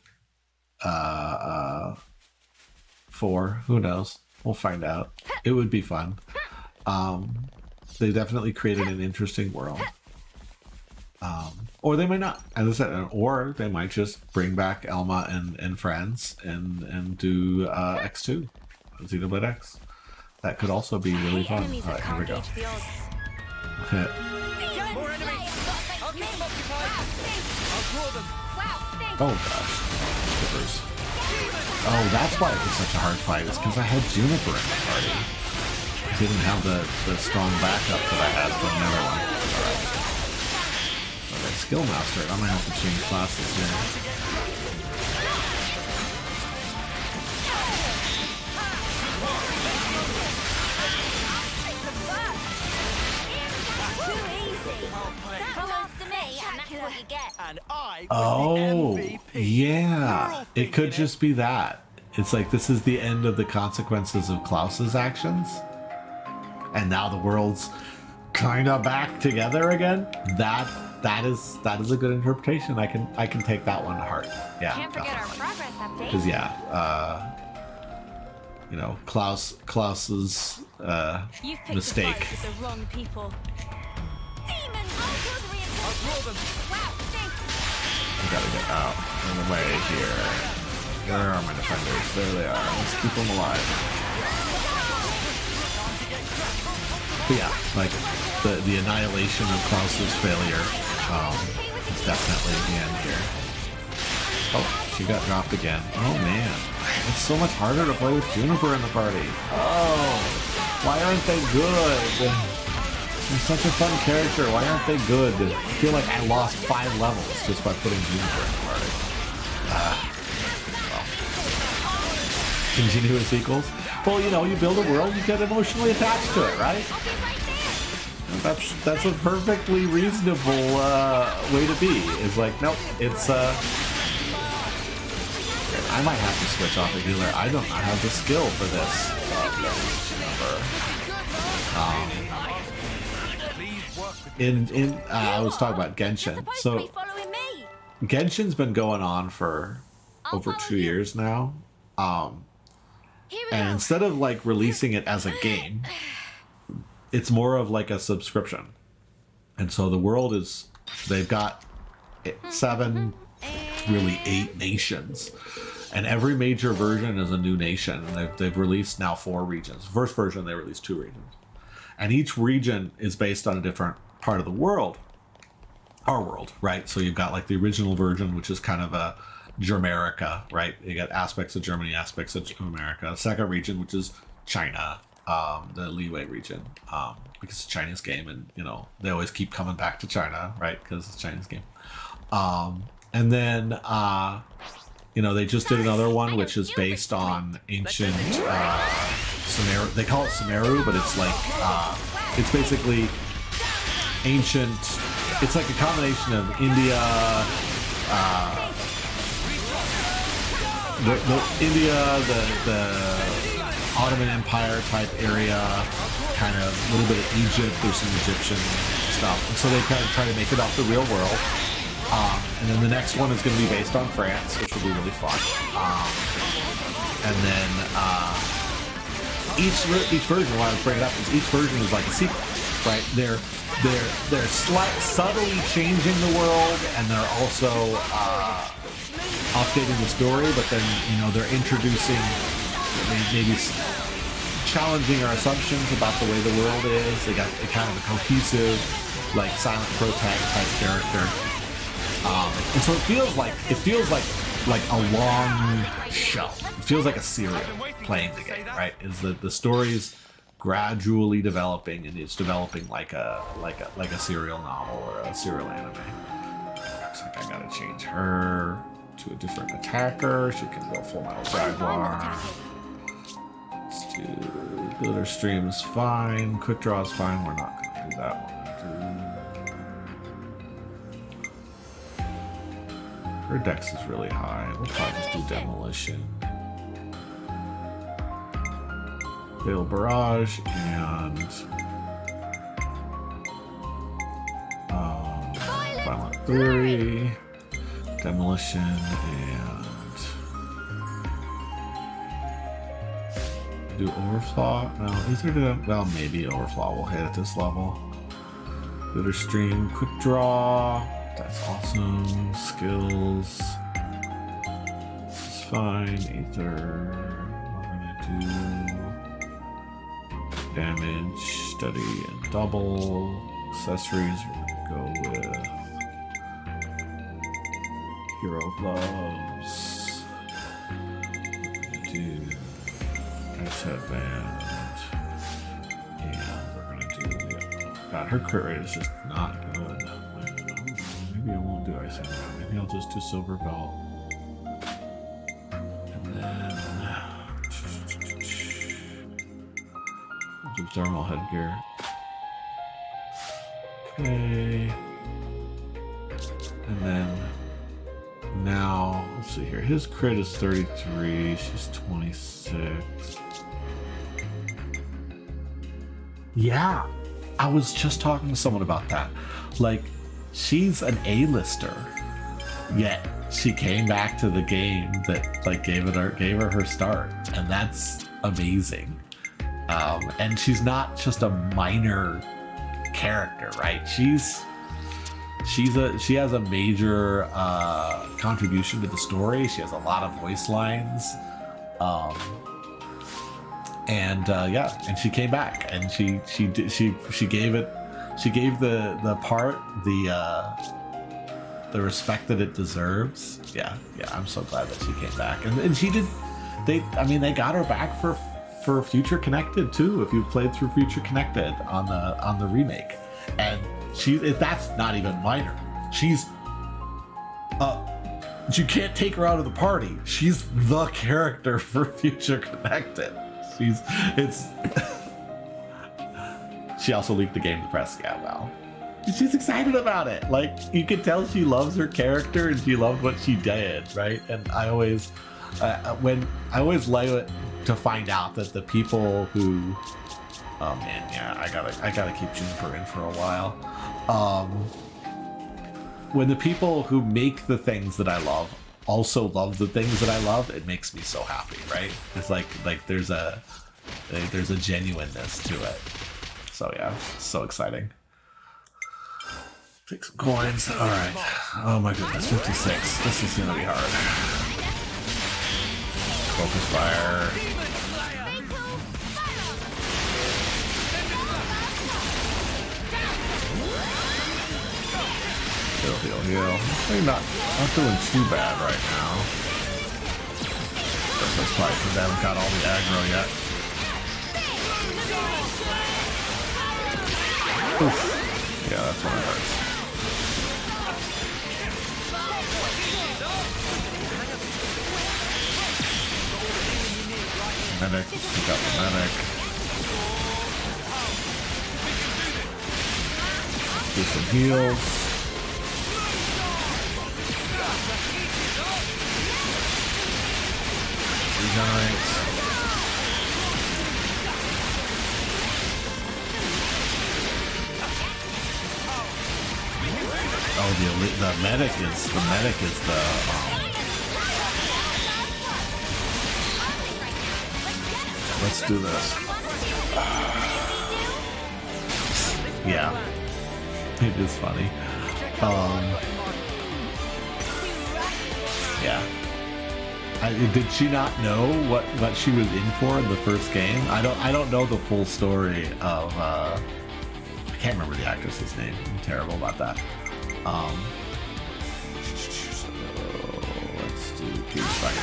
A: 4. Who knows? We'll find out. It would be fun. They definitely created an interesting world. Or they might not, as I said, or they might just bring back Elma and friends and do X2, Xenoblade X. That could also be really fun.
B: Enemies
A: All right,
B: that
A: here we
B: can't
A: go.
B: gauge the odds.
A: Okay.
C: More enemies. I'll keep them occupied. I'll draw them.
A: Oh gosh. Shivers. Oh, that's why it was such a hard fight. It's because I had Juniper in the party. I didn't have the strong backup that I had from the other one. Alright. Okay, skill master. I might have to change classes here.
C: And I was
A: Oh,
C: the MVP. We're
A: yeah.
C: all
A: It
C: thinking
A: could just be that. It's like this is the end of the consequences of Klaus's actions. And now the world's kind of back together again. That is a good interpretation. I can take that one to heart. Yeah.
B: Can't forget our progress update.
A: Because you know, Klaus's
B: You've picked
A: mistake.
B: a fight with the wrong people.
C: I'll draw them.
A: I gotta get out of the way here. Where are my defenders? There they are. Let's keep them alive. But yeah, like the annihilation of Klaus's failure is definitely the end here. Oh, she got dropped again. Oh man, it's so much harder to play with Juniper in the party. Oh, why aren't they good? They're such a fun character. Why aren't they good? I feel like I lost 5 levels just by putting Juniper in the party. Well. Continuous equals. Well, you know, you build a world, you get emotionally attached to it, right? That's a perfectly reasonable way to be. It's like, nope, it's I might have to switch off a healer. I don't have the skill for this. I was talking about Genshin. So Genshin's been going on for over 2 years now. And instead of like releasing it as a game, it's more of like a subscription. And so the world is, they've got 7, really 8 nations. And every major version is a new nation. And they've released now 4 regions. First version, they released 2 regions. And each region is based on a different part of the world. Our world, right? So you've got like the original version, which is kind of a Germerica, right? You got aspects of Germany, aspects of America. Second region, which is China, the Leeway region, because it's a Chinese game, and you know they always keep coming back to China, right? Because it's a Chinese game. And then you know they just did another one, which is based on ancient Sumeru. They call it Sumeru, but it's like it's basically ancient. It's like a combination of India. The Ottoman Empire type area, kind of a little bit of Egypt. There's some Egyptian stuff, and so they kind of try to make it off the real world. And then the next one is going to be based on France, which will be really fun. And then each version, why I was bringing it up, is each version is like a sequel, right? They're subtly changing the world, and they're also updating the story, but then, you know, they're introducing, maybe challenging our assumptions about the way the world is. They got kind of a cohesive, like Silent Protag type character, and so it feels like a long show. It feels like a serial playing the game, right? Is that the story's gradually developing, and it's developing like a serial novel or a serial anime. Looks like I gotta change her to a different attacker. She can go Full Metal Jaguar. Let's do Glitter Stream is fine. Quick Draw is fine. We're not gonna do that one. Her dex is really high. We'll probably just do Demolition. Fatal Barrage and Violent Fury, Demolition, and do Overflaw? No, either do, well, maybe Overflaw will hit at this level. Glitter Stream, Quick Draw. That's awesome. Skills. This is fine. Ether. We're gonna do damage, steady, and double. Accessories, we're gonna go with Hero Gloves. We're gonna do Ice Headband. And we're gonna do the. God, her crit rate is just not good. Maybe I won't do Ice Headband. Maybe I'll just do Silver Belt. And then. Do Thermal Headgear. Okay. And then. Now, let's see here. His crit is 33. She's 26. Yeah. I was just talking to someone about that. Like, she's an A-lister. Yet she came back to the game that like gave her her start. And that's amazing. And she's not just a minor character, right? She has a major contribution to the story. She has a lot of voice lines, and she came back and she gave the part the respect that it deserves. Yeah, I'm so glad that she came back, and she did. They got her back for Future Connected too. If you've played through Future Connected on the remake, and that's not even minor. She's you can't take her out of the party. She's the character for Future Connected. She also leaked the game to the press. Yeah, well, she's excited about it. Like, you can tell she loves her character and she loved what she did, right? And I always like it to find out that the people who oh man, yeah, I gotta keep Juniper in for a while. When the people who make the things that I love also love the things that I love, it makes me so happy, right? It's like there's a genuineness to it. So yeah, it's so exciting. Take some coins. All right. Oh my goodness, 56. This is gonna be hard. Focus fire. Heal. I'm not doing too bad right now. That's probably because I haven't got all the aggro yet. Oof. Yeah, that's when it hurts. Medic, pick up the medic. Do some heals. Regenerate. Oh, the medic is the let's do this. Yeah, it is funny. Yeah. Did she not know what she was in for in the first game? I don't know the full story of I can't remember the actress's name. I'm terrible about that. So let's do Peter's back.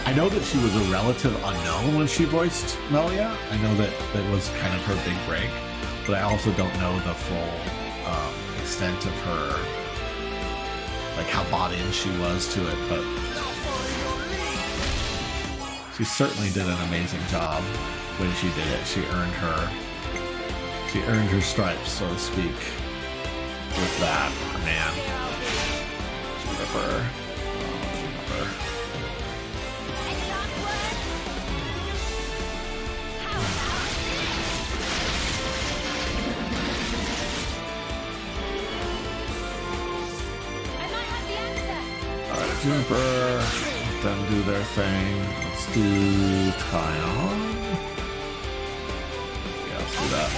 A: I know that she was a relative unknown when she voiced Melia. I know that was kind of her big break, but I also don't know the full extent of her, like how bought in she was to it, but she certainly did an amazing job when she did it. She earned her stripes, so to speak, with that. Man, Juniper. Juniper. let them do their thing. Let's do Tyon. Yeah, let's do that.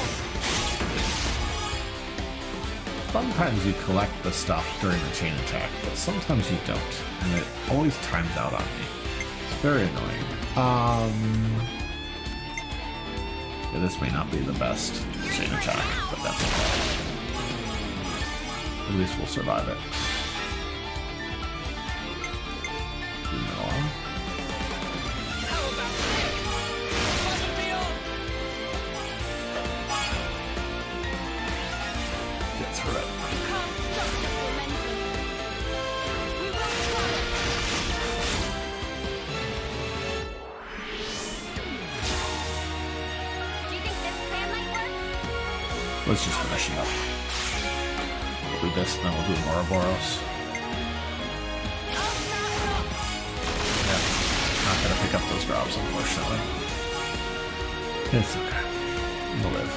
A: Sometimes you collect the stuff during the chain attack, but sometimes you don't, and it always times out on me. It's very annoying. Yeah, this may not be the best chain attack, but that's okay. At least we'll survive it. Get through it. Let's just finish it up. We'll do this, and then we'll do Ouroboros. Yeah, not gonna pick up those drops, unfortunately. It's okay. We'll live.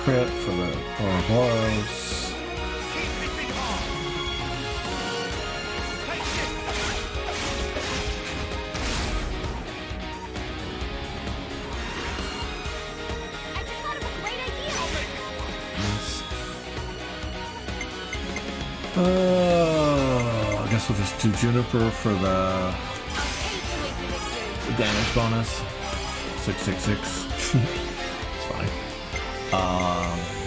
A: Crit for the Ouroboros. I guess we'll just do Juniper for the damage bonus. 666. It's fine.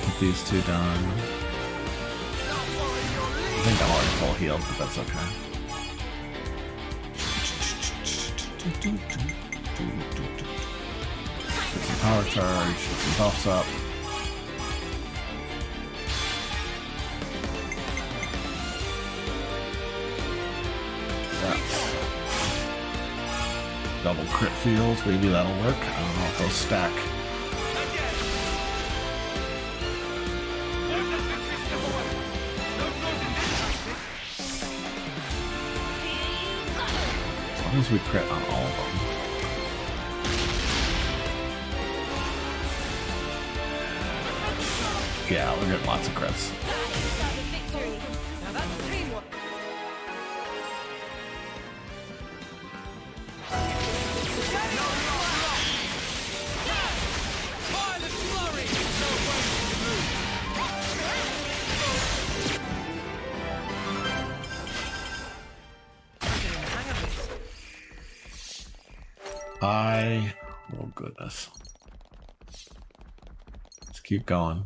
A: Get these two done. I think I'm already full healed, but that's okay. Get some power charge, get some buffs up. Double crit fields, maybe that'll work. I don't know if they'll stack. As long as we crit on all of them. Yeah, we're getting lots of crits. Oh goodness. Let's keep going.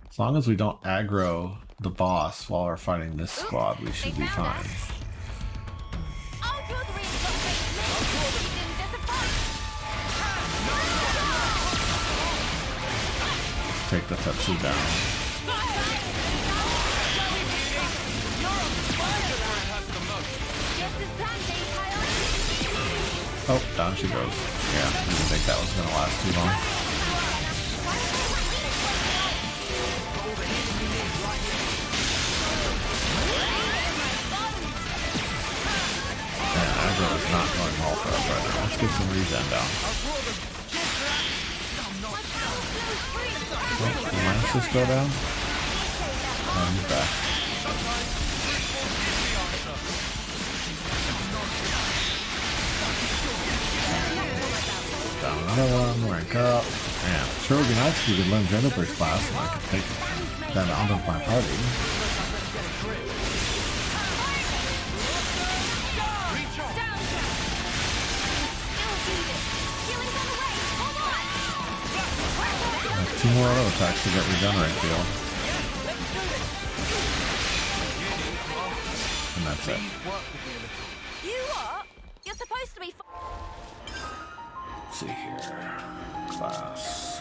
A: As long as we don't aggro the boss while we're fighting this squad, we should be fine. Let's take the Tetsu down. Oh, down she goes. Yeah, I didn't think that was going to last too long. Yeah, aggro is not going well for us right now. Let's get some regen down. Oh, the Lances go down? Oh, he's back. Down another one, rank up. Man, sure would be nice if we could learn Jennifer's class and I could take that out of my party. Two more auto attacks to get regenerate field. And that's it.
B: You what? You're supposed to be.
A: Let's see here. Class.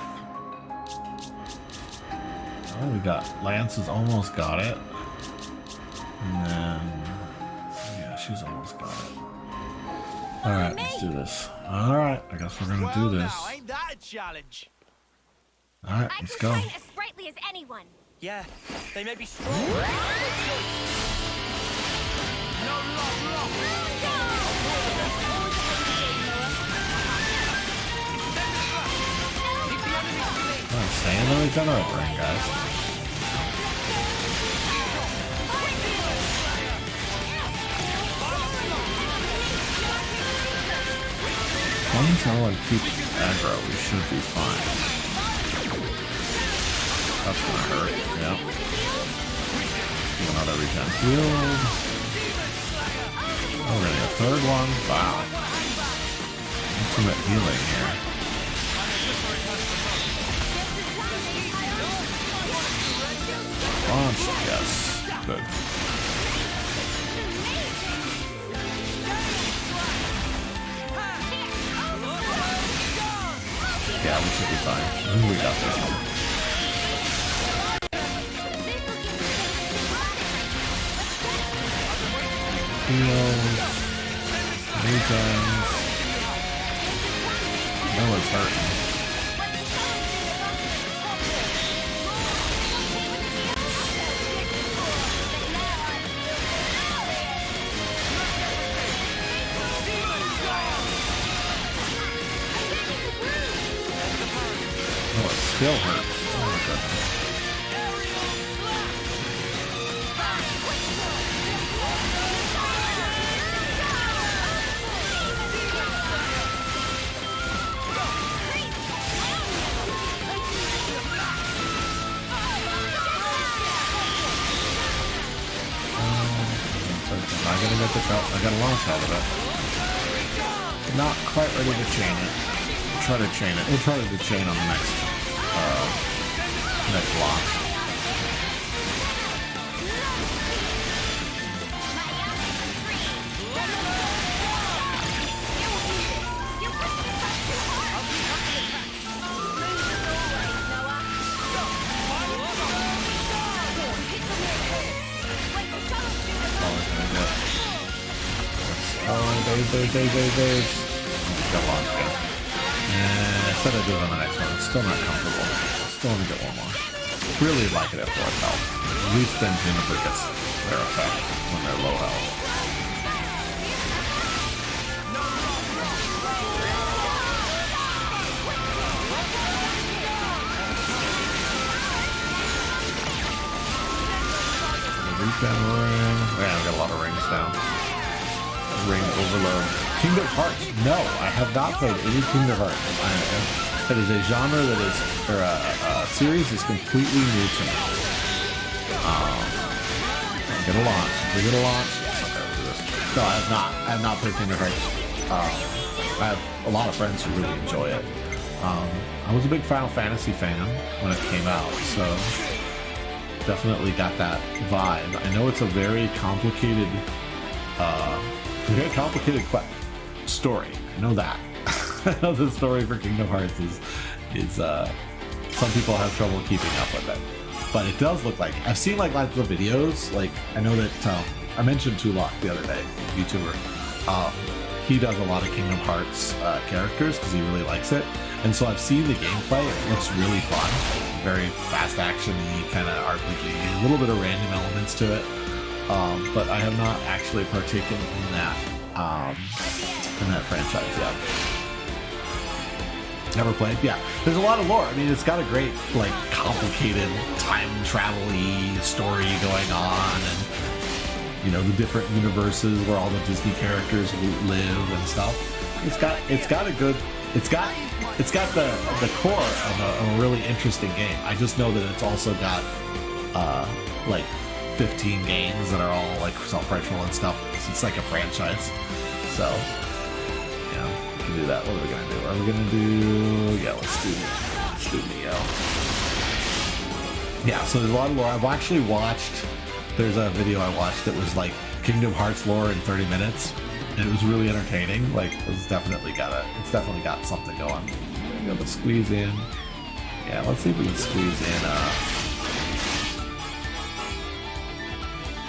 A: Oh, we got Lance's almost got it. And then yeah, she's almost got it. Alright, let's do this. Alright, I guess we're gonna do this.
C: Now, ain't that a challenge?
A: Alright,
B: I
A: let's
B: could
A: go.
B: train as sprightly as anyone.
C: Yeah, they may be strong. No
A: Stay in the regenerate ring, guys. someone keeps aggro, we should be fine. That's gonna hurt, yep. Do another regen field. Oh, we're gonna get a third one. Wow. Ultimate healing here. Launch, yes. Good. Yeah, we should be fine. We got this one. Heals. Regens. No one's hurting. Oh, it still hurts. Oh my goodness. I gotta get the belt. I gotta launch out of it. Not quite ready to chain it. Try to chain it. We'll try to chain on the next launch. Days. Got launch again. I said I'd do it on the next one. It's still not comfortable. Still want to get one more. Really like it at 4th health. At least then Juniper gets their effect when they're low health. Recon ring. Yeah, we got a lot of rings down. Ring overload. Kingdom Hearts. No, I have not played any Kingdom Hearts. That is a genre that is, or a series is completely new to me. Get a launch. We get a launch. Yes, okay, we'll do this. No, I have not played Kingdom Hearts. I have a lot of friends who really enjoy it. I was a big Final Fantasy fan when it came out, so definitely got that vibe. I know it's a very complicated story. I know that. I know the story for Kingdom Hearts is some people have trouble keeping up with it. But it does look like, I've seen like lots of videos, like I know that I mentioned Tulok the other day, YouTuber. He does a lot of Kingdom Hearts characters because he really likes it. And so I've seen the gameplay, it looks really fun. Very fast action-y, kind of RPG, a little bit of random elements to it. But I have not actually partaken in that franchise yet. Never played? Yeah. There's a lot of lore. I mean, it's got a great, like, complicated time travel-y story going on, and, you know, the different universes where all the Disney characters live and stuff. It's got the core of a really interesting game. I just know that it's also got, like, 15 games that are all like self-retro and stuff. It's like a franchise. So, yeah, we can do that. What are we gonna do? Are we gonna do? Yeah, let's do Neo. Yeah, so there's a lot of lore. I've actually watched. There's a video I watched that was like Kingdom Hearts lore in 30 minutes, and it was really entertaining. Like, it's definitely got something going. We're gonna be able to squeeze in. Yeah, let's see if we can squeeze in.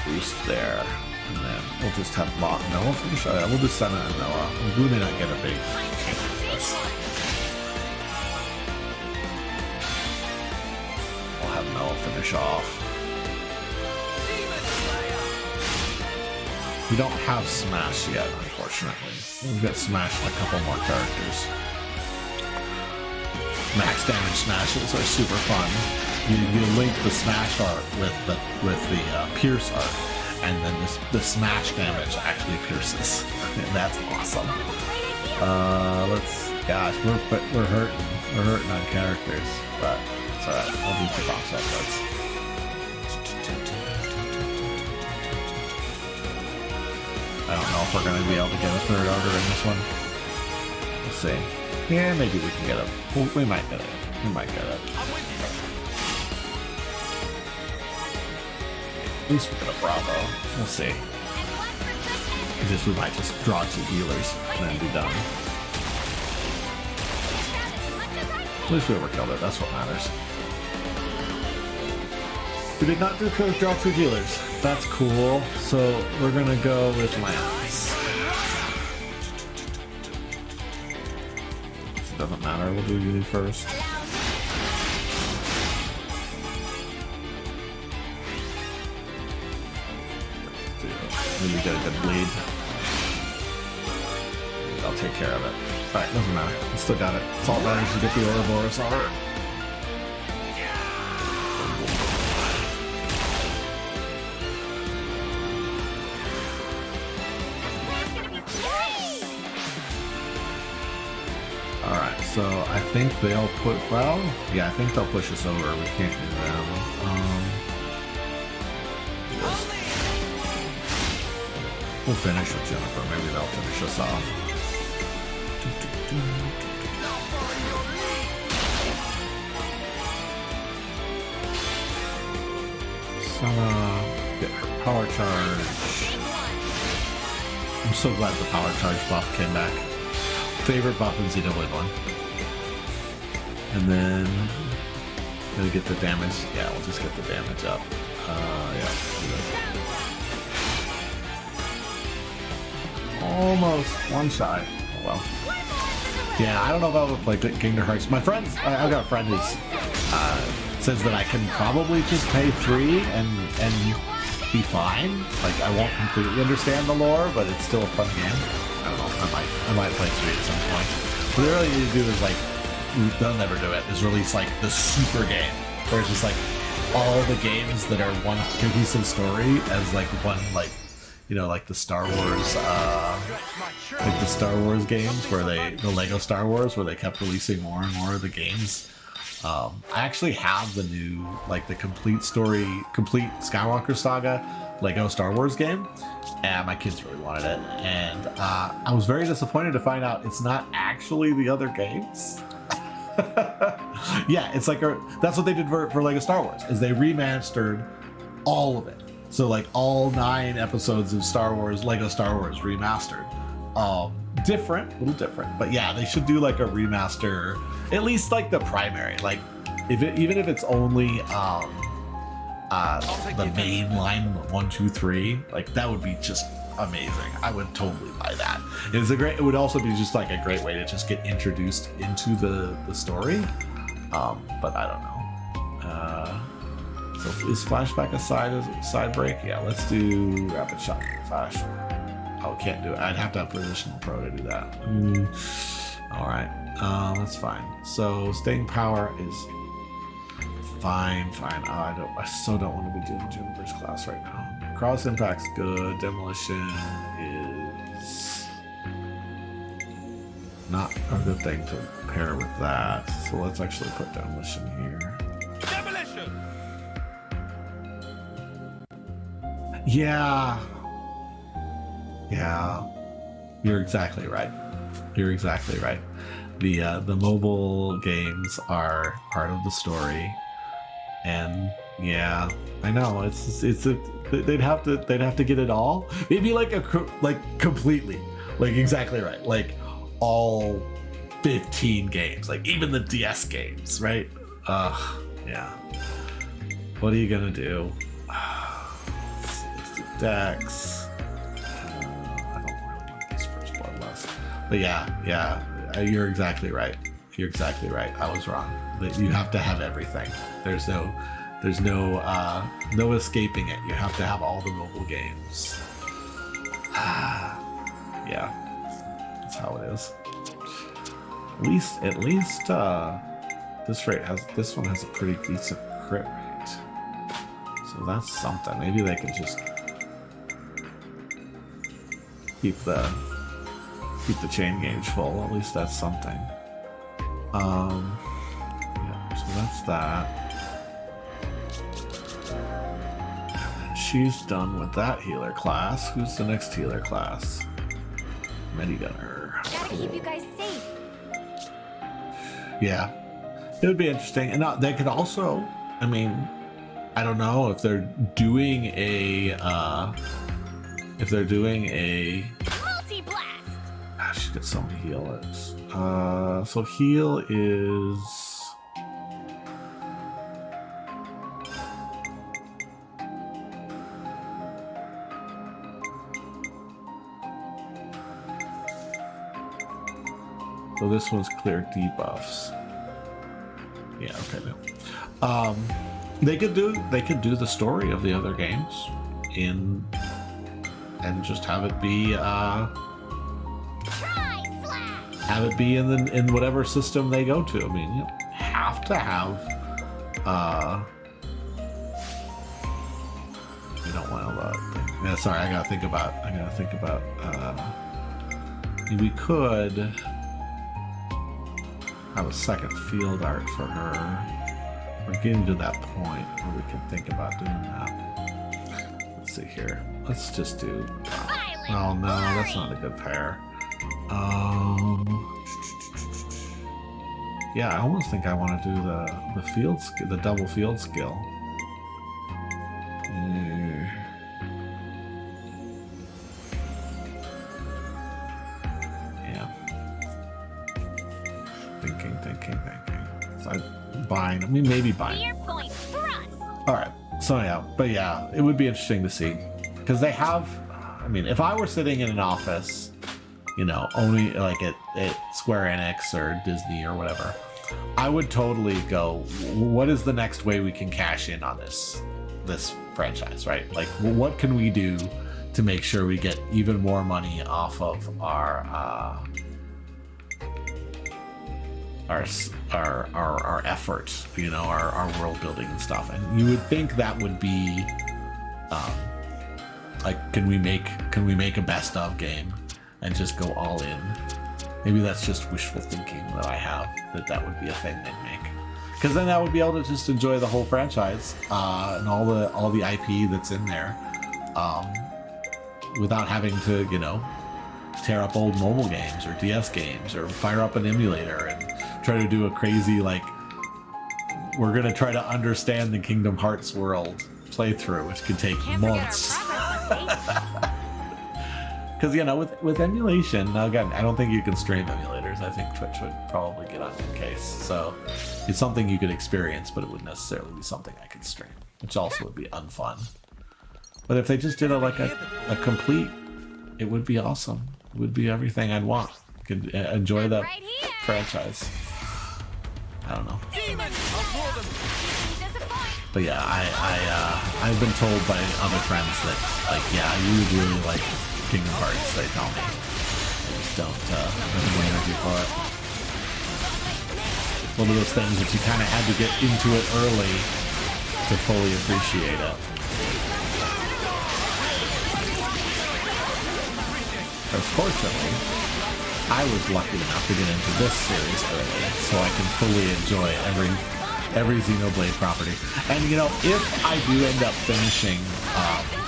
A: Boost there, and then we'll just have Noah finish. We'll just send it to Noah. We may not get a big chance of this. We'll have Noah finish off. We don't have Smash yet, unfortunately. We've got Smash and a couple more characters. Max damage smashes are super fun. You link the Smash art with the Pierce art, and then the Smash damage actually pierces, and that's awesome. Let's Gosh, we're hurting on characters, but it's alright. I'll do the box offsets. I don't know if we're gonna be able to get a third order in this one. We'll see. Yeah, maybe we can get it. Well, we might get it. We might get it. At least we get a Bravo. We'll see. We might just draw 2 healers and then be done. At least we overkilled it. That's what matters. We did not draw 2 healers. That's cool. So we're gonna go with Lance. Doesn't matter. We'll do Uni first. Maybe get a good bleed. I'll take care of it. Alright, doesn't matter. We still got it. It's all that matters to get the Ouroboros over. Alright, so I think they'll put, well, yeah, I think they'll push us over. We can't do them. We'll finish with Jennifer. Maybe they'll finish us off. Sana, get her power charge. I'm so glad the power charge buff came back. Favorite buff in Xenoblade 1. And then gonna get the damage. Yeah, we'll just get the damage up. Yeah. Almost one shy. Oh well. Yeah, I don't know if I would play Kingdom Hearts. My friends, I've got a friend who says that I can probably just pay 3 and be fine. Like I won't completely understand the lore, but it's still a fun game. I don't know. I might play 3 at some point. What they really need to do is like, they'll never do it. Is release like the super game, where it's just like all the games that are one cohesive story as like one like. You know, like the Star Wars, like the Star Wars games where the Lego Star Wars where they kept releasing more and more of the games. I actually have the new, like the complete Skywalker Saga Lego Star Wars game, and my kids really wanted it. And I was very disappointed to find out it's not actually the other games. Yeah, it's like that's what they did for Lego Star Wars, is they remastered all of it. So like all 9 episodes of Lego Star Wars remastered. Different, a little different, but yeah, they should do like a remaster, at least like the primary, like even if it's only the main line 1, 2, 3, like that would be just amazing. I would totally buy that. It would also be just like a great way to just get introduced into the story. But I don't know. So is flashback a side break? Yeah, let's do rapid shot flash. Oh, can't do it. I'd have to have positional pro to do that. All right, that's fine. So staying power is fine. Oh, I so don't want to be doing Juniper's class right now. Cross impact's good. Demolition is not a good thing to pair with that. So let's actually put demolition here. Yeah, you're exactly right. The mobile games are part of the story, and yeah, I know they'd have to get it all. Maybe like completely, like exactly right, like all 15 games, like even the DS games, right? Yeah. What are you gonna do? Dex. I don't really want this first bloodlust. But yeah, you're exactly right. I was wrong. That you have to have everything. There's no escaping it. You have to have all the mobile games. Yeah, that's how it is. At least this one has a pretty decent crit rate. So that's something. Maybe they could just keep the chain gauge full. At least that's something. Yeah, so that's that. And she's done with that healer class. Who's the next healer class? Medigunner.
B: Gotta keep you guys safe.
A: Yeah, it would be interesting. And they could also, I mean, I don't know if they're doing a,
B: Multi-blast!
A: she gets so many healers. So heal is, so this one's clear debuffs. Yeah, okay. No. They could do the story of the other games and just have it be in whatever system they go to. I mean, you don't have to have you don't want to yeah, sorry, I gotta think about we could have a second field art for her. We're getting to that point where we can think about doing that. Let's see here. Let's just do. Oh no, that's not a good pair. Yeah, I almost think I want to do the double field skill. Yeah. Thinking. So maybe buying. All right. So yeah, but yeah, it would be interesting to see because they have. I mean, if I were sitting in an office, you know, only like at Square Enix or Disney or whatever, I would totally go, what is the next way we can cash in on this franchise, right? Like, what can we do to make sure we get even more money off of our efforts, you know, our world building and stuff. And you would think that would be like, can we make a best of game and just go all in? Maybe that's just wishful thinking that I have, that would be a thing they'd make. Because then I would be able to just enjoy the whole franchise and all the IP that's in there, without having to, you know, tear up old mobile games or DS games or fire up an emulator and try to do a crazy, like, we're gonna try to understand the Kingdom Hearts world playthrough, which could take months. Because, you know, with emulation, now again, I don't think you can stream emulators. I think Twitch would probably get on your case. So it's something you could experience, but it wouldn't necessarily be something I could stream, which also would be unfun. But if they just did a complete, it would be awesome. It would be everything I'd want. Could enjoy the franchise. I don't know. But yeah, I've been told by other friends that, like, yeah, you would really like Kingdom Hearts, they tell me. I just don't have the energy for it. One of those things that you kind of had to get into it early to fully appreciate it. Because fortunately, I was lucky enough to get into this series early, so I can fully enjoy every Xenoblade property. And, you know, if I do end up finishing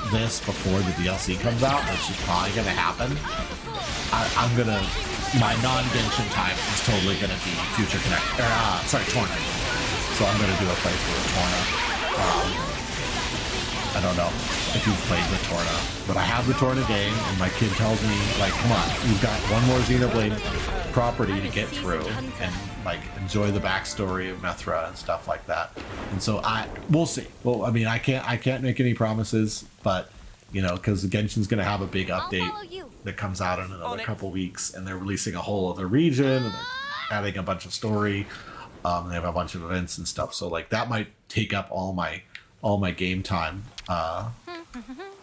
A: this before the DLC comes out, which is probably going to happen, I'm going to, my non-Genshin time is totally going to be Future Connect, Torna. So I'm going to do a playthrough of Torna. I don't know if you've played the Torna, but I have the Torna game, and my kid tells me, like, come on, you've got one more Xenoblade property to get through, and, like, enjoy the backstory of Mithra and stuff like that. And so we'll see. Well, I mean, I can't make any promises, but, you know, because Genshin's going to have a big update that comes out in another couple weeks, and they're releasing a whole other region, and they're adding a bunch of story. They have a bunch of events and stuff, so, like, that might take up all my game time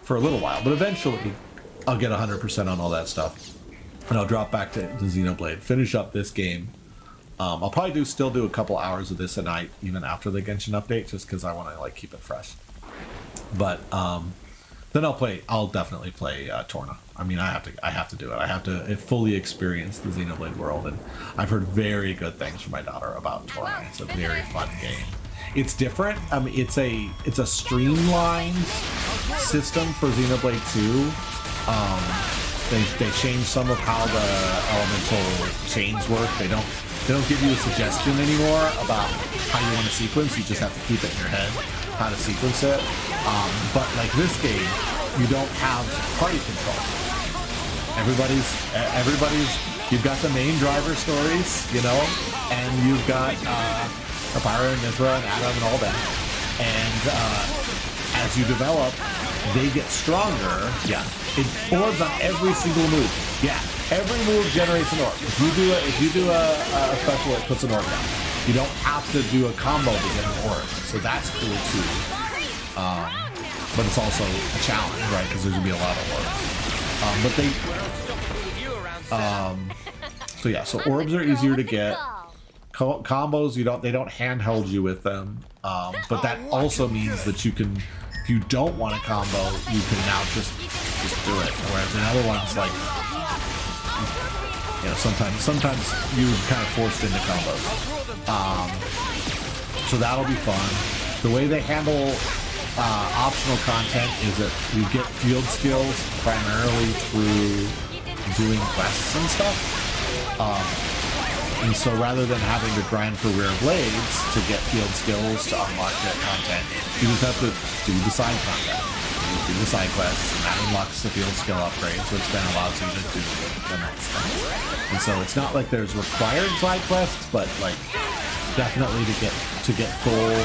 A: for a little while, but eventually I'll get 100% on all that stuff, and I'll drop back to Xenoblade, finish up this game. I'll probably still do a couple hours of this a night, even after the Genshin update, just because I want to, like, keep it fresh. But then I'll definitely play Torna. I mean, I have to do it. I have to fully experience the Xenoblade world, and I've heard very good things from my daughter about Torna. It's a very fun game. It's different. I mean, it's a streamlined system for Xenoblade 2. They changed some of how the elemental chains work. They don't give you a suggestion anymore about how you want to sequence. You just have to keep it in your head how to sequence it. But like this game, you don't have party control. Everybody's you've got the main driver stories, you know, and you've got Papyra and Mithra and Adam and all that. And as you develop, they get stronger. Yeah, it orbs on every single move. Yeah, every move generates an orb. If you do a special, it puts an orb down. You don't have to do a combo to get an orb, so that's cool too. But it's also a challenge, right? Because there's gonna be a lot of orbs. So yeah, so orbs are easier to get. Combos, they don't handheld you with them. But that also means that you can, if you don't want a combo, you can now just do it. Whereas in other ones, like, you know, sometimes you're kind of forced into combos. So that'll be fun. The way they handle optional content is that you get field skills primarily through doing quests and stuff. And so rather than having to grind for rare blades to get field skills to unlock that content, you just have to do the side content. You do the side quests, and that unlocks the field skill upgrades, which then allows you to do the next thing. And so it's not like there's required side quests, but like definitely to get full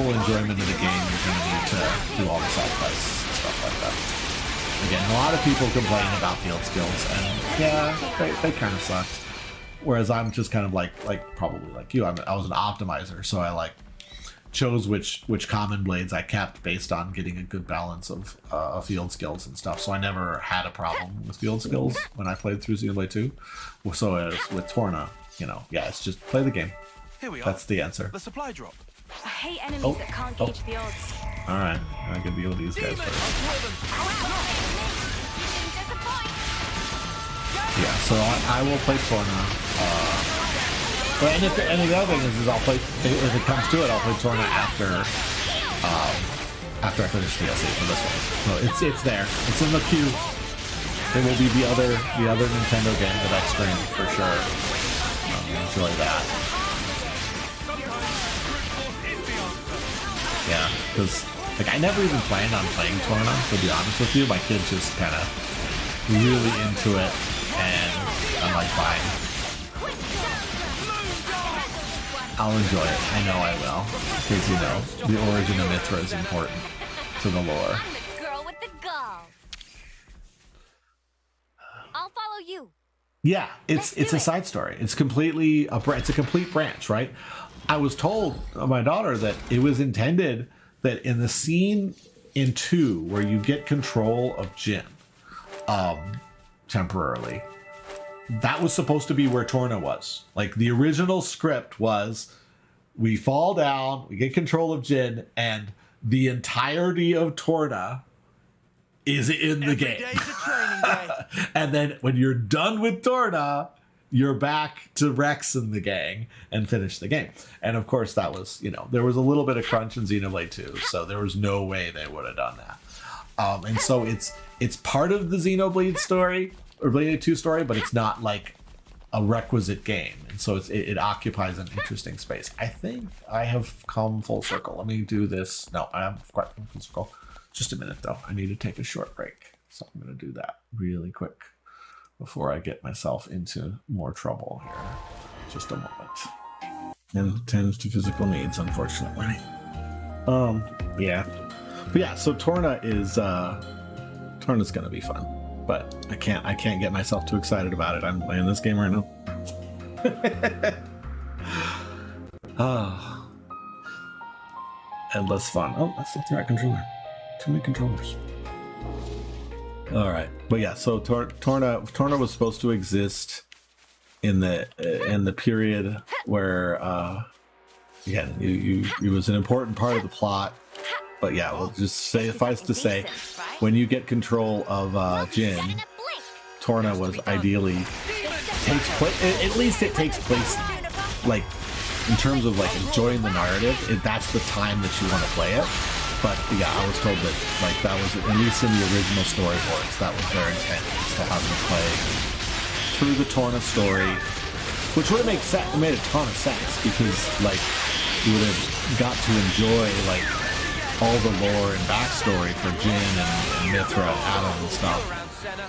A: enjoyment of the game, you're going to need to do all the side quests and stuff like that. Again, a lot of people complain about field skills, and yeah, they kind of suck. Whereas I'm just kind of like probably like you, I was an optimizer, so I like chose which common blades I kept based on getting a good balance of field skills and stuff. So I never had a problem with field skills when I played through Xenoblade 2. So as with Torna, you know, yeah, it's just play the game.
C: Here we are.
A: That's the answer.
C: The supply drop.
B: I hate enemies that can't gauge the odds.
A: All right, I can deal with these guys first. Yeah, so I will play Torna. And the other thing is I'll play, if it comes to it, I'll play Torna after I finish the DLC for this one. So it's there. It's in the queue. It will be the other Nintendo game that I stream for sure. Enjoy that. Yeah, because like I never even planned on playing Torna, to be honest with you. My kid's just kind of really into it. And I'm like, fine. I'll enjoy it. I know I will. Because, you know, the origin of Mithra is important to the lore.
B: I'm the girl with the gall. I'll follow you.
A: Yeah, it's a side story. It's completely it's a complete branch, right? I was told by my daughter that it was intended that in the scene in 2 where you get control of Jin, temporarily, that was supposed to be where Torna was. Like the original script was, we fall down, we get control of Jin, and the entirety of Torna is in the game. And then when you're done with Torna, you're back to Rex and the gang and finish the game. And of course that was, you know, there was a little bit of crunch in Xenoblade 2, so there was no way they would have done that. And so it's part of the Xenoblade story, or Xenoblade 2 story, but it's not like a requisite game. And so it occupies an interesting space. I think I have come full circle. Let me do this. No, I haven't quite come full circle. Just a minute though. I need to take a short break. So I'm going to do that really quick before I get myself into more trouble here. Just a moment. And it tends to physical needs, unfortunately. Yeah. But yeah, so Torna's gonna be fun, but I can't get myself too excited about it. I'm playing this game right now. Endless fun. Oh, that's the right controller. Too many controllers. All right, but yeah, so Torna was supposed to exist in the period where again, it was an important part of the plot. But yeah, we'll just say, suffice to say, when you get control of Jin, Torna was ideally takes place. At least it takes place like in terms of like enjoying the narrative. That's the time that you want to play it. But yeah, I was told that like that was at least in the original storyboards, that was their intent, is to have you play through the Torna story, which would have made sense. It made a ton of sense because like you would have got to enjoy like all the lore and backstory for Jin and Mithra and Adam and stuff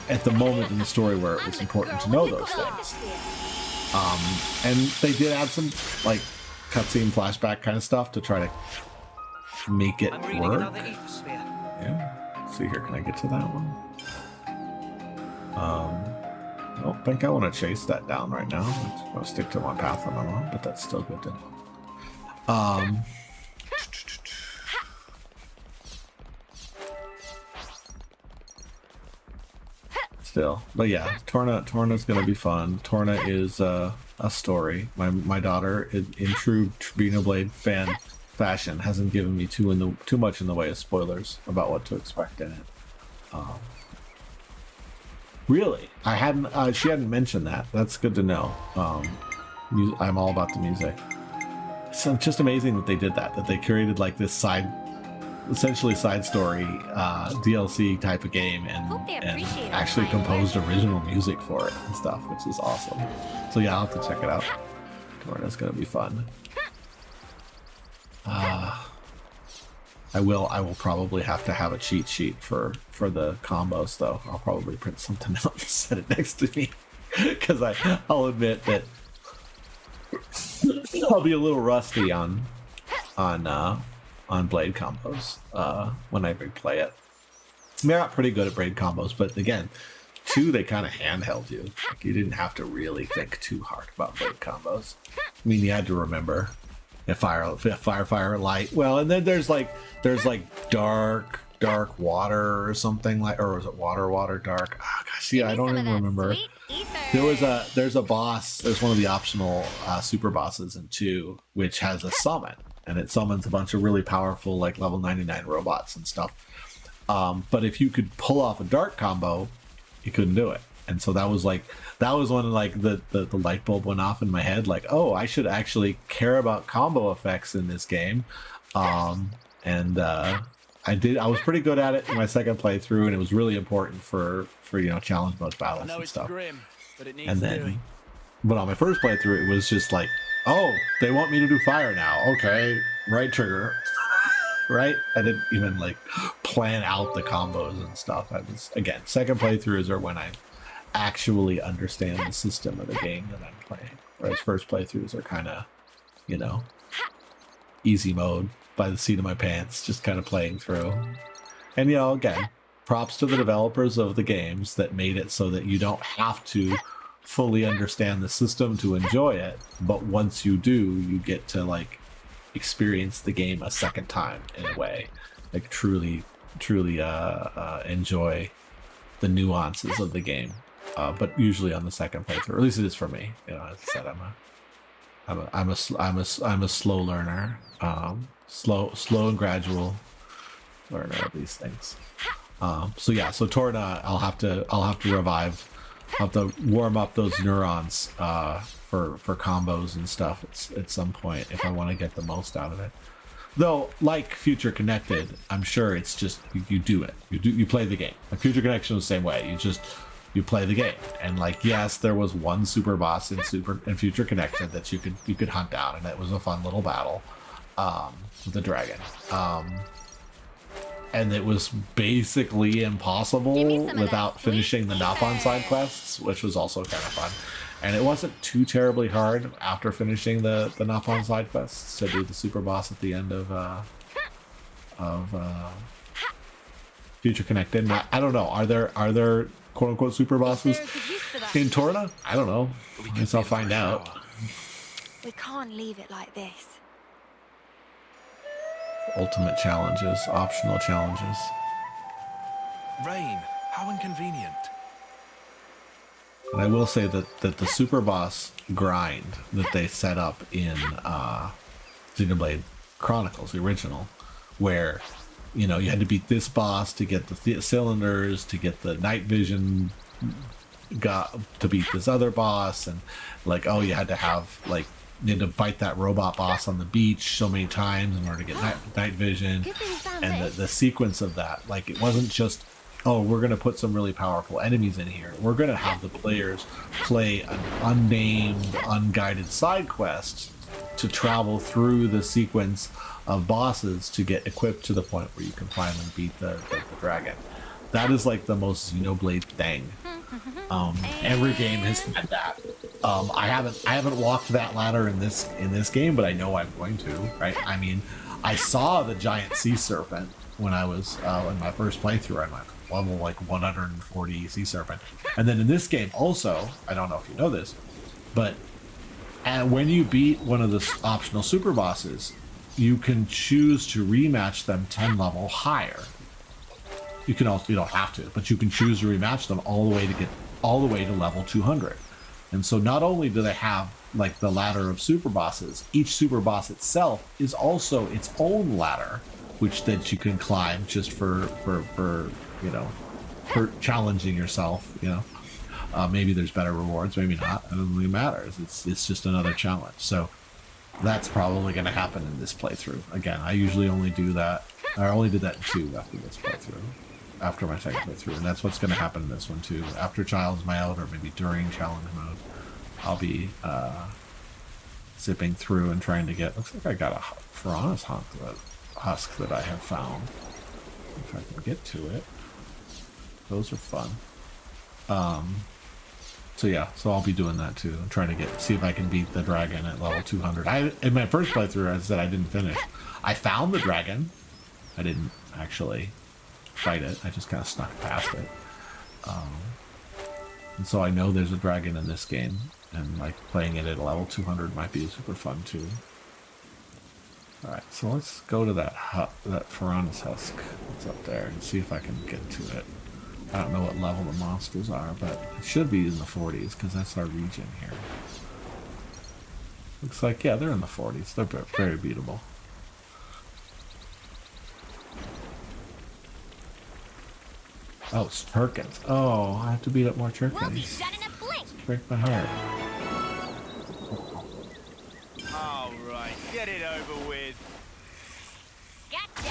A: at the moment in the story where it was important to know those things. And they did add some like cutscene flashback kind of stuff to try to make it work. Yeah. Let's see here, can I get to that one? I don't think I want to chase that down right now. I'll stick to my path that I'm on, but that's still good to know. Still, but yeah, Torna's gonna be fun. Torna is a story. My daughter, in true Xenoblade fan fashion, hasn't given me too much in the way of spoilers about what to expect in it. Really, I hadn't. She hadn't mentioned that. That's good to know. I'm all about the music. It's just amazing that they did that. That they curated like this essentially side story DLC type of game and actually composed original music for it and stuff, which is awesome. So yeah, I'll have to check it out. Torna's gonna be fun. I will probably have to have a cheat sheet for the combos though. I'll probably print something out and set it next to me because I'll admit that I'll be a little rusty on blade combos when I replay it. They're not pretty good at blade combos, but again, 2 they kind of handheld you. Like, you didn't have to really think too hard about blade combos. I mean, you had to remember if fire, light. Well, and then there's like dark water or something like, or was it water, dark? Oh, gosh, see, I don't even remember. There's a boss. There's one of the optional super bosses in 2, which has a summon, and it summons a bunch of really powerful like level 99 robots and stuff. But if you could pull off a dark combo, you couldn't do it. And so that was when like the light bulb went off in my head, like, oh, I should actually care about combo effects in this game. I was pretty good at it in my second playthrough, and it was really important for challenge mode battles and stuff.
C: Grim, but it needs doing.
A: But on my first playthrough, it was just like, oh, they want me to do fire now. Okay, right trigger. Right? I didn't even like plan out the combos and stuff. I was, again, second playthroughs are when I actually understand the system of the game that I'm playing. Whereas first playthroughs are kind of, easy mode by the seat of my pants, just kind of playing through. And again, props to the developers of the games that made it so that you don't have to fully understand the system to enjoy it, but once you do, you get to like experience the game a second time in a way, like truly enjoy the nuances of the game. But usually on the second playthrough, or at least it is for me. As I said, I'm a slow learner, slow and gradual learner of these things. So Torna, I'll have to revive. I'll have to warm up those neurons for combos and stuff at some point if I want to get the most out of it. Though, like Future Connected, I'm sure it's just you do it. You play the game. Like Future Connection was the same way. You play the game, and like, yes, there was one super boss in Future Connection that you could hunt down, and it was a fun little battle with the dragon. And it was basically impossible without finishing the Napon side quests, which was also kind of fun. And it wasn't too terribly hard after finishing the Napon side quests to do the super boss at the end of Future Connected. I don't know. Are there quote unquote super bosses in Torna? I don't know. I guess I'll find out.
B: We can't leave it like this.
A: Ultimate challenges, optional challenges.
D: Rain, how inconvenient.
A: And I will say that the super boss grind that they set up in Xenoblade Chronicles, the original, where you know, you had to beat this boss to get the cylinders, to get the night vision, got to beat this other boss, and like, oh, you had to have like, you had to fight that robot boss on the beach so many times in order to get night vision. And the sequence of that, like, it wasn't just, oh, we're going to put some really powerful enemies in here. We're going to have the players play an unnamed, unguided side quest to travel through the sequence of bosses to get equipped to the point where you can finally beat the dragon. That is like the most Xenoblade thing. Every game has had that. I haven't walked that ladder in this game, but I know I'm going to. Right? I mean, I saw the giant sea serpent when I was in my first playthrough. I'm like level like 140 sea serpent, and then in this game also, I don't know if you know this, but when you beat one of the optional super bosses, you can choose to rematch them 10 level higher. You can also, you don't have to, but you can choose to rematch them all the way to level 200. And so not only do they have like the ladder of super bosses, each super boss itself is also its own ladder, which that you can climb just for you know, for challenging yourself. You know, maybe there's better rewards, maybe not. It doesn't really matter. It's just another challenge. So that's probably going to happen in this playthrough. Again, I usually only do that. I only did that in 2 after this playthrough. After my second playthrough, and that's what's going to happen in this one too. After Child's Mode, or maybe during challenge mode, I'll be zipping through and trying to get. Looks like I got a Piranha's husk that I have found. If I can get to it, those are fun. So yeah, so I'll be doing that too. I'm trying to see if I can beat the dragon at level 200. In my first playthrough, I said I didn't finish. I found the dragon. I didn't actually fight it. I just kind of snuck past it. And so I know there's a dragon in this game, and like playing it at level 200 might be super fun too. Alright, so let's go to that Piranha's husk that's up there and see if I can get to it. I don't know what level the monsters are, but it should be in the 40s because that's our region here. Looks like, yeah, they're in the 40s. They're very beatable. Oh, it's Turkins. Oh, I have to beat up more Turkins. Break my heart.
C: All right, get it over with.
B: Gotcha.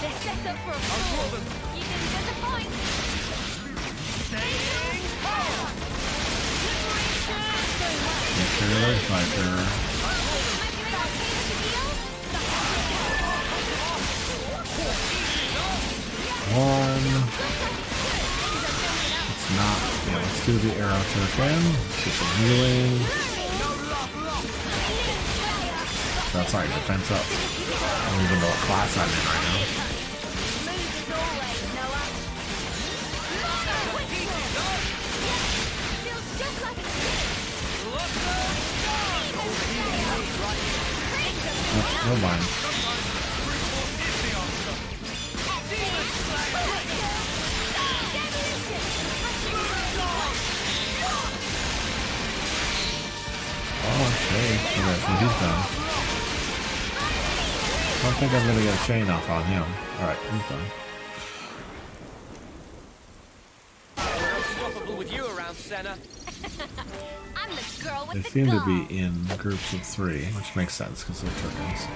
B: They're set up for a fall. You didn't disappoint.
A: Material Fighter. One. It's not. Yeah, let's do the arrow Turkin. Get some healing. That's alright, defense up. I don't even know what class I'm in right now. Oh, no mind. Oh, okay. Alright, so he's done. I don't think I'm gonna get a chain off on him. Alright, he's done.
C: Unstoppable with you around, Senna.
B: I'm the girl with
A: They
B: the
A: seem to
B: gun.
A: be in groups of 3, which makes sense because they're Turkins.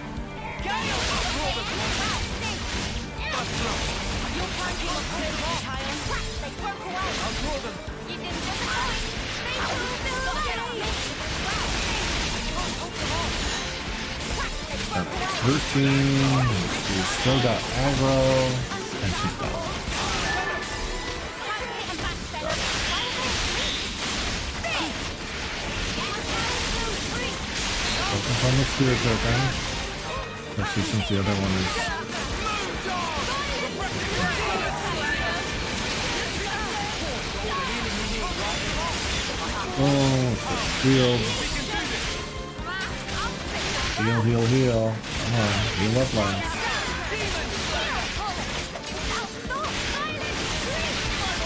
A: That's 13. She's still got aggro, and she's done. Focus on the spirit token, especially since the other one is. Oh, shield. Heal, heal, heal. Come on, heal up lines.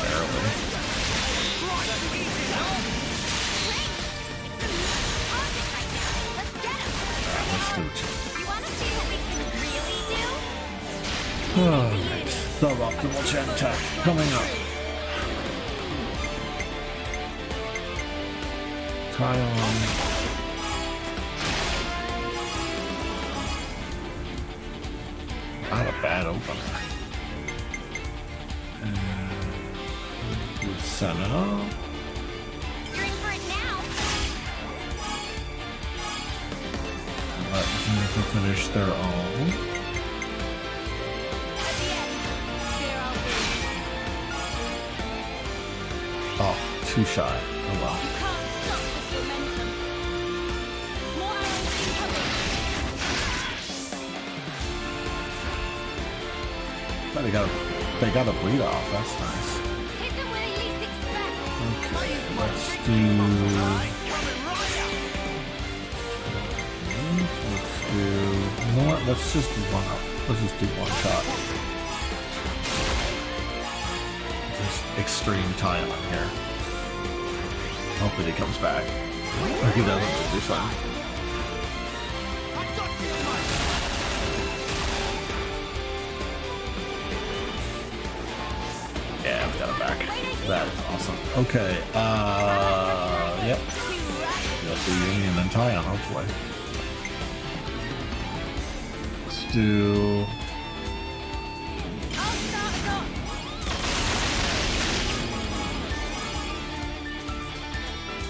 A: Barely. Alright, let's do it. Alright, suboptimal chain attack coming up. Tile. Not a bad opener. Senna.
B: You're in for it now.
A: Let Jennifer finish their own.
B: At the end, here I'll be.
A: Oh, too shy. Oh well.
B: You can't stop this momentum. More arrows incoming.
A: But they got a bleed off. That's nice.
B: Hit them where they least expect.
A: Okay, let's do. Let's do. You know what? Let's just do one up. Let's just do one shot. Just extreme tie on here. Hopefully he comes back. If he doesn't, it'll be fine. Yeah, we got him back. That is awesome. Okay, yep. You'll do Uni and then Tyon, hopefully. Let's do.
B: I'll start us off.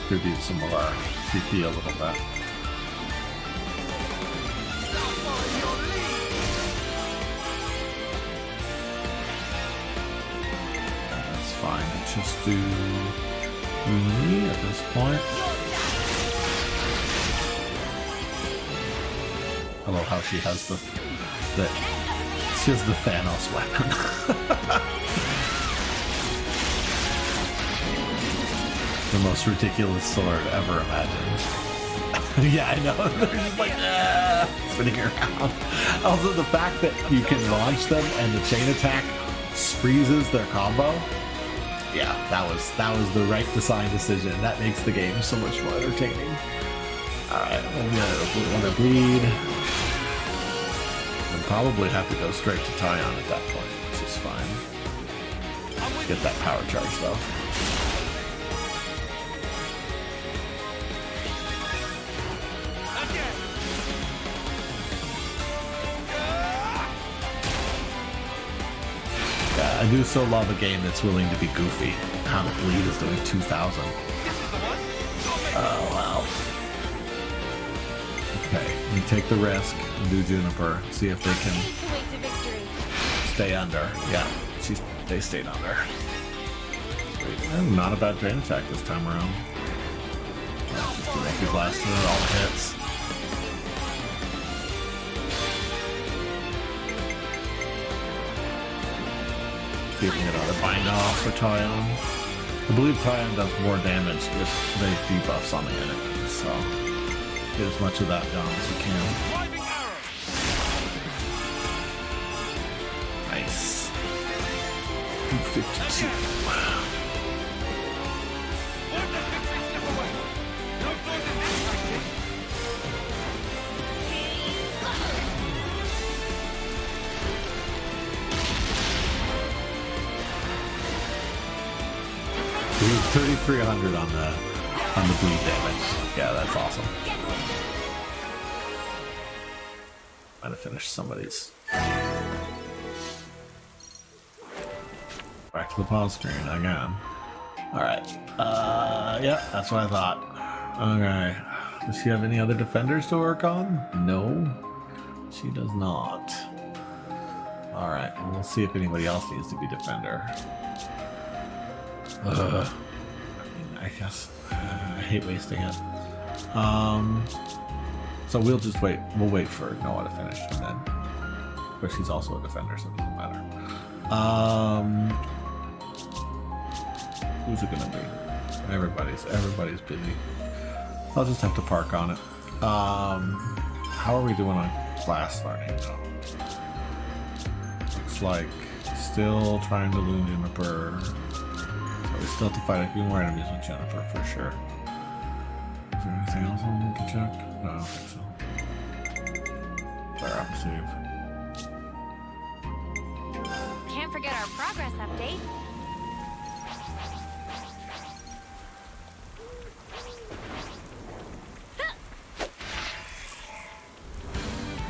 A: Tribute some of our TP a little bit. That's fine. Just do Uni at this point. I love how she has the she has the Thanos weapon. The most ridiculous sword ever imagined. Yeah, I know. They're just like spinning around. Also, the fact that you can launch them and the chain attack freezes their combo. Yeah, that was the right design decision. That makes the game so much more entertaining. All right, we'll get another bleed. We'll probably have to go straight to Tyon at that point, which is fine. Get that power charge though. I do so love a game that's willing to be goofy. How the bleed is doing 2,000. Oh, wow. Okay, we take the risk and do Juniper. See if they can
B: Need to wait to victory.
A: stay under. Yeah, they stayed under. Sweet. Not a bad drain attack this time around. Just directly blasting it, all the hits. See if we can get another bind off for Tyon. I believe Tyon does more damage if they debuffs on the enemy, so get as much of that done as we can. Nice. 252. Wow. 3,300 on the bleed damage. Yeah, that's awesome. Might have finished somebody's. Back to the pause screen again. Alright. Yeah, that's what I thought. Okay. Does she have any other defenders to work on? No, she does not. Alright, well, we'll see if anybody else needs to be defender. I mean, I guess I hate wasting it. So we'll just wait. We'll wait for Noah to finish, and then, of course, he's also a defender, so it doesn't matter. Who's it gonna be? Everybody's busy. I'll just have to park on it. How are we doing on class learning? Looks like still trying to lose Juniper. We still have to fight a few more enemies with Jennifer for sure. Is there anything else I need to check? No, I don't think so. Fire up save.
B: get our progress update.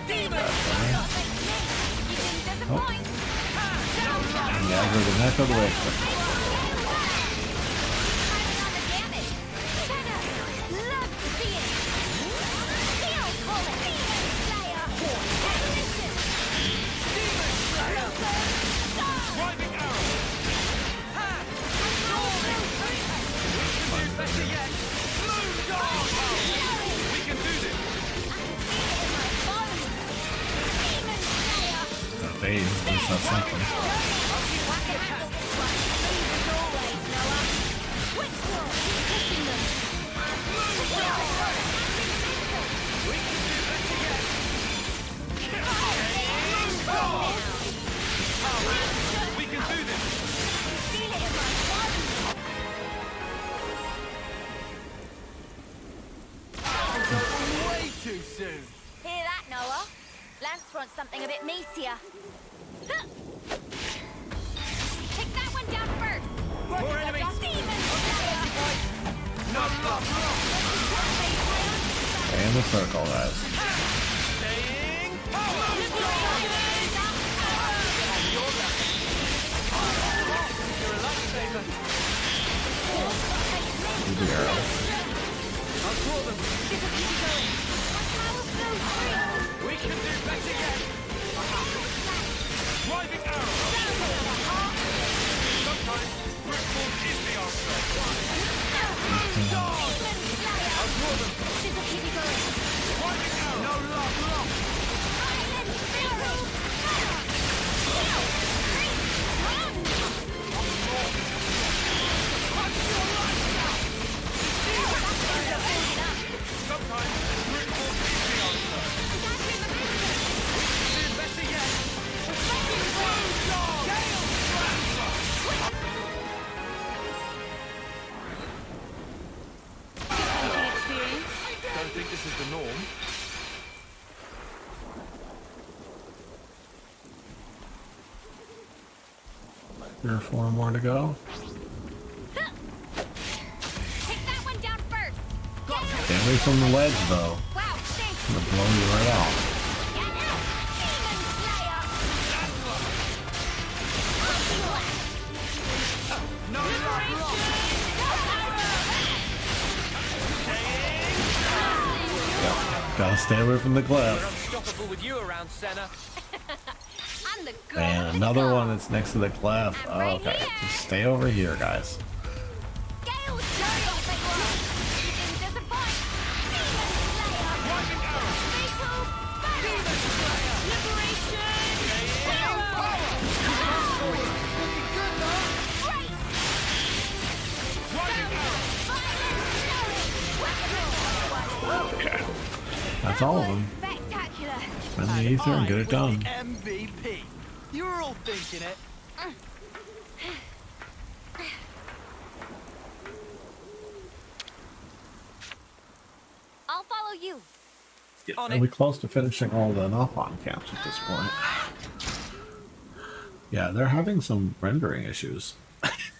C: Demon!
B: You didn't disappoint.
A: Yeah, for the neck of the way.
B: Piling on the damage. Senna, love to see it. Steel bullet. Demon Slayer. Demolition.
C: Demon Slayer!
B: Stop.
C: Driving arrow! Ha! We can do better yet! Moon dog! We can do this!
B: Demon Slayer.
A: They just have something.
B: I can handle this one. Smooth as always, Noah. Switch wall. Pushing them.
C: We can do better yet! We can do this!
B: Feel it in my bones.
C: Way too soon!
B: Hear that, Noah? Lance wants something a bit meatier. Huh. Take that one down first.
C: More enemies!
B: Demon Slayer.
C: No love!
A: Stay in the circle, guys.
C: Staying power! You're a lifesaver!
A: Do the arrow.
C: I'll draw them! We can do better yet! Driving arrow! Sometimes brute force is the answer! I'll draw them! Driving arrow! No love lost! Sometimes brute force is the answer! Do better yet! Don't think this is the norm.
A: There are 4 more to go.
B: Take that one down first.
A: Stay away from the ledge, though.
B: Wow, thanks.
A: I'm gonna blow you right off.
B: Demon Slayer.
C: No love lost!
A: Gotta stay away from the
C: We're
A: cliff.
C: unstoppable with you around, Senna.
B: I'm the girl
A: And
B: with the
A: another
B: gun.
A: one that's next to the cliff.
B: I'm
A: Oh,
B: right
A: okay.
B: here.
A: Just stay over here, guys.
B: Gale's Fury off at once. You didn't disappoint. Demon Slayer. Fatal Battle.
C: Demon Slayer!
B: Liberation. Great.
C: Driving arrow!
A: Okay. That's all of them.
B: Spectacular.
A: Spend the ether and get it done.
C: MVP. You were all thinking it.
B: I'll follow you.
C: On
A: Are we close to finishing all the knock-on camps at this point? Yeah, they're having some rendering issues.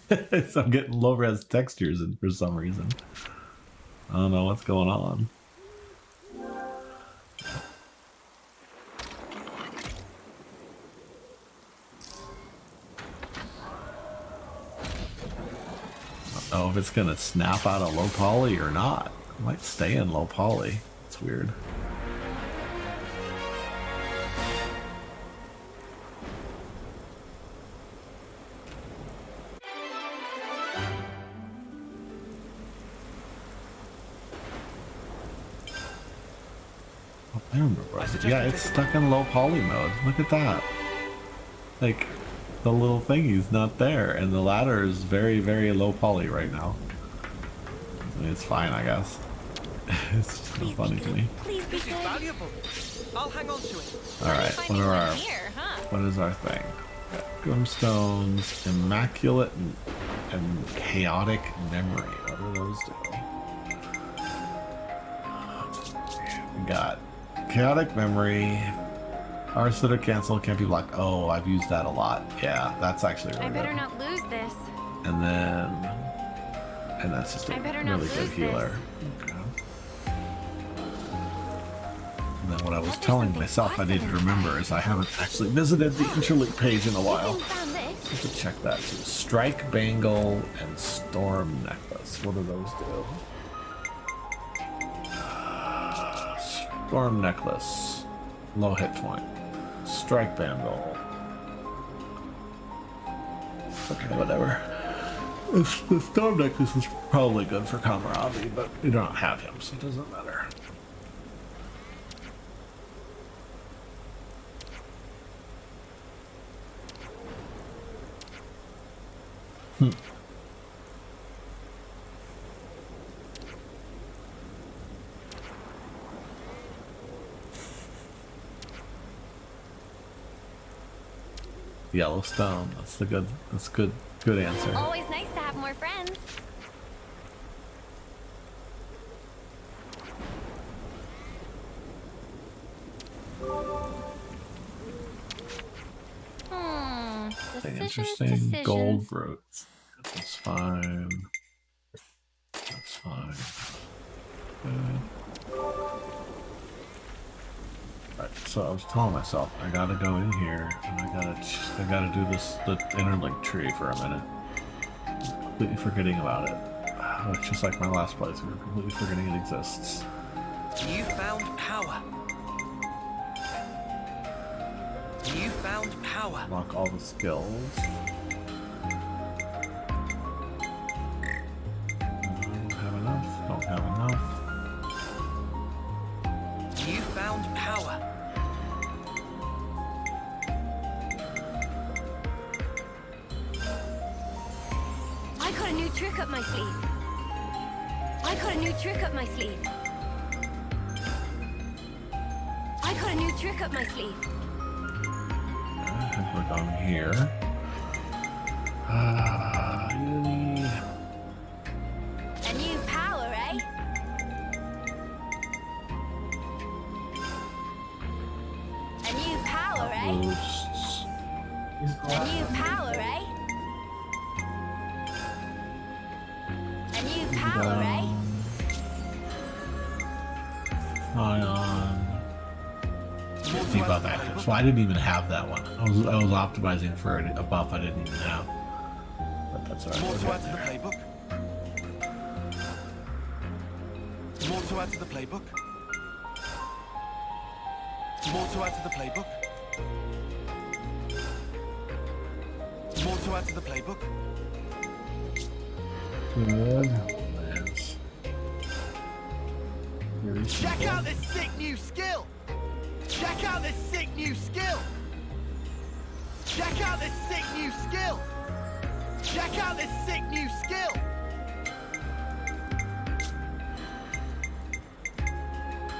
A: So I'm getting low-res textures in for some reason. I don't know what's going on. I don't know if it's gonna snap out of low poly or not. It might stay in low poly. It's weird. I remember. Yeah, it's stuck in low poly mode. Look at that. Like, the little thingy's not there, and the ladder is very, very low poly right now. I mean, it's fine, I guess. It's just so funny to me.
B: Please be
C: This is
B: good.
C: valuable. I'll hang on to it.
A: Alright, what are our...
B: Here, huh?
A: What is our thing? Grimstones, Immaculate, and Chaotic Memory. What do those do? We got Chaotic Memory, Ours that are canceled can't be blocked. Oh, I've used that a lot. Yeah, that's actually really
B: I better
A: good.
B: not lose this.
A: And that's just a
B: I better not
A: really good
B: lose
A: healer.
B: this.
A: Okay. And then what I was
B: What is
A: telling
B: something
A: myself I
B: awesome
A: need to remember is I haven't actually visited the interlude page in a while.
B: You found this.
A: I have to check that too. Strike, Bangle, and Storm Necklace. What do those do? Storm Necklace. Low hit point. Strike Bangle. Okay, whatever. The Storm Necklace is probably good for Kamaravi, but we don't have him, so it doesn't matter. Yellowstone. That's good answer.
B: Always nice to have more friends.
A: Something
B: Decisions,
A: interesting.
B: decisions.
A: Gold roots. That's fine. That's fine. Good. Alright, so I was telling myself I gotta go in here and I gotta do the interlink tree for a minute. Completely forgetting about it. It's just like my last playthrough, completely forgetting it exists.
C: You found power. You found power.
A: Unlock all the skills. Don't have enough. Don't have enough.
C: You found power.
B: I got a new trick up my sleeve. I got a new trick up my sleeve. I got a new trick up my sleeve.
A: I think we're going here. Uni.
B: A new power, eh? A new power, eh?
A: Boosts.
B: A new power, eh? A new power, eh?
A: Ion. Debuff active. So I didn't even have that one. I was optimizing for a buff I didn't even have. But that's alright.
D: More
A: We're
D: to add
A: getting
D: to the
A: there.
D: playbook. More to add to the playbook. More to add to the playbook. More to add to the playbook.
A: Good. Lands. Very
C: Check
A: simple.
C: out this sick new skill. Check out this sick new skill. Check out this sick new skill. Check out this sick new skill.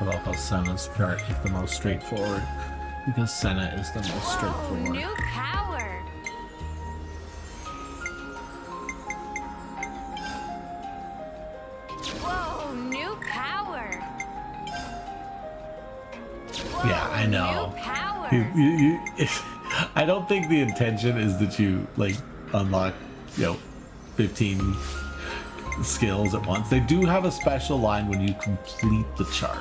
A: I love how Senna's chart is the most straightforward. Because Senna is the most
B: Whoa,
A: straightforward.
B: new power. Whoa, new power. Whoa,
A: Yeah, I know.
B: New power.
A: I don't think the intention is that you like unlock, 15 skills at once. They do have a special line when you complete the chart.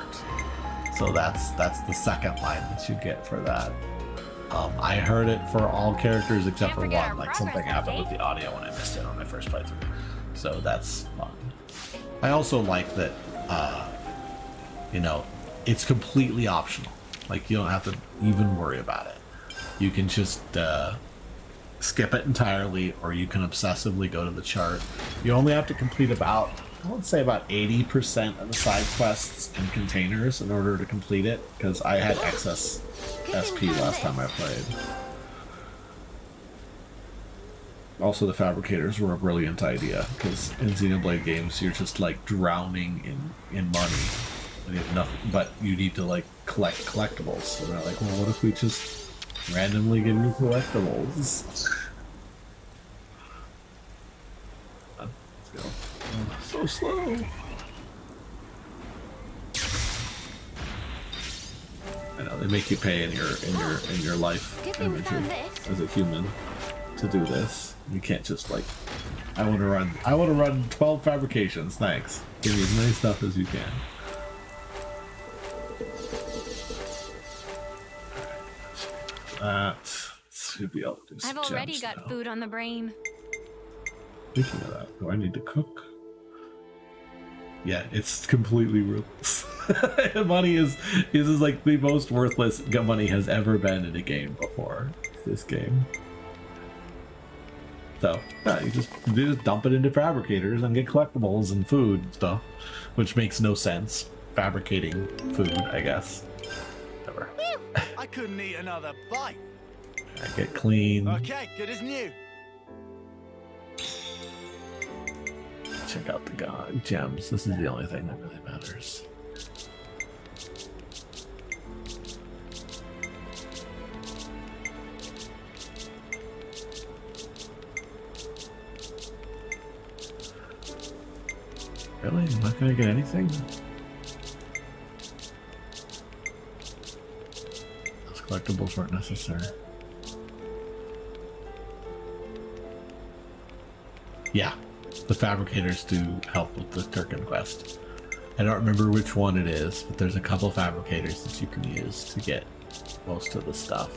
A: So that's the second line that you get for that. I heard it for all characters except
B: Can't
A: for
B: forget
A: one.
B: our
A: Like something
B: progress
A: happened
B: update.
A: with the audio when I missed it on my first playthrough. So that's fun. I also like that it's completely optional. Like you don't have to even worry about it. You can just skip it entirely, or you can obsessively go to the chart. You only have to complete about 80% of the side quests and containers in order to complete it, because I had excess SP last time I played. Also, the fabricators were a brilliant idea, because in Xenoblade games you're just like drowning in money. And you have nothing, but you need to like collect collectibles. So they're like, well, what if we just randomly give you collectibles? Let's go. Oh, so slow. I know. know, they make you pay in your life
B: Good thing we
A: energy
B: found this.
A: as a human to do this. You can't just like, I want to run 12 fabrications. Thanks. Give me as many stuff as you can. That should be able to do some
B: I've already
A: gems
B: got
A: now.
B: food on the brain.
A: Speaking of that, do I need to cook? Yeah, it's completely ruthless. Money is like the most worthless money has ever been in a game before. This game. So yeah, you just dump it into fabricators and get collectibles and food and stuff, which makes no sense. Fabricating food, I guess. Whatever.
C: I couldn't eat another bite.
A: I get clean.
C: Okay, good as new.
A: Check out the gems. This is the only thing that really matters. Really? I'm not gonna get anything? Those collectibles weren't necessary. Yeah, the fabricators do help with the Turkin quest. I don't remember which one it is, but there's a couple fabricators that you can use to get most of the stuff.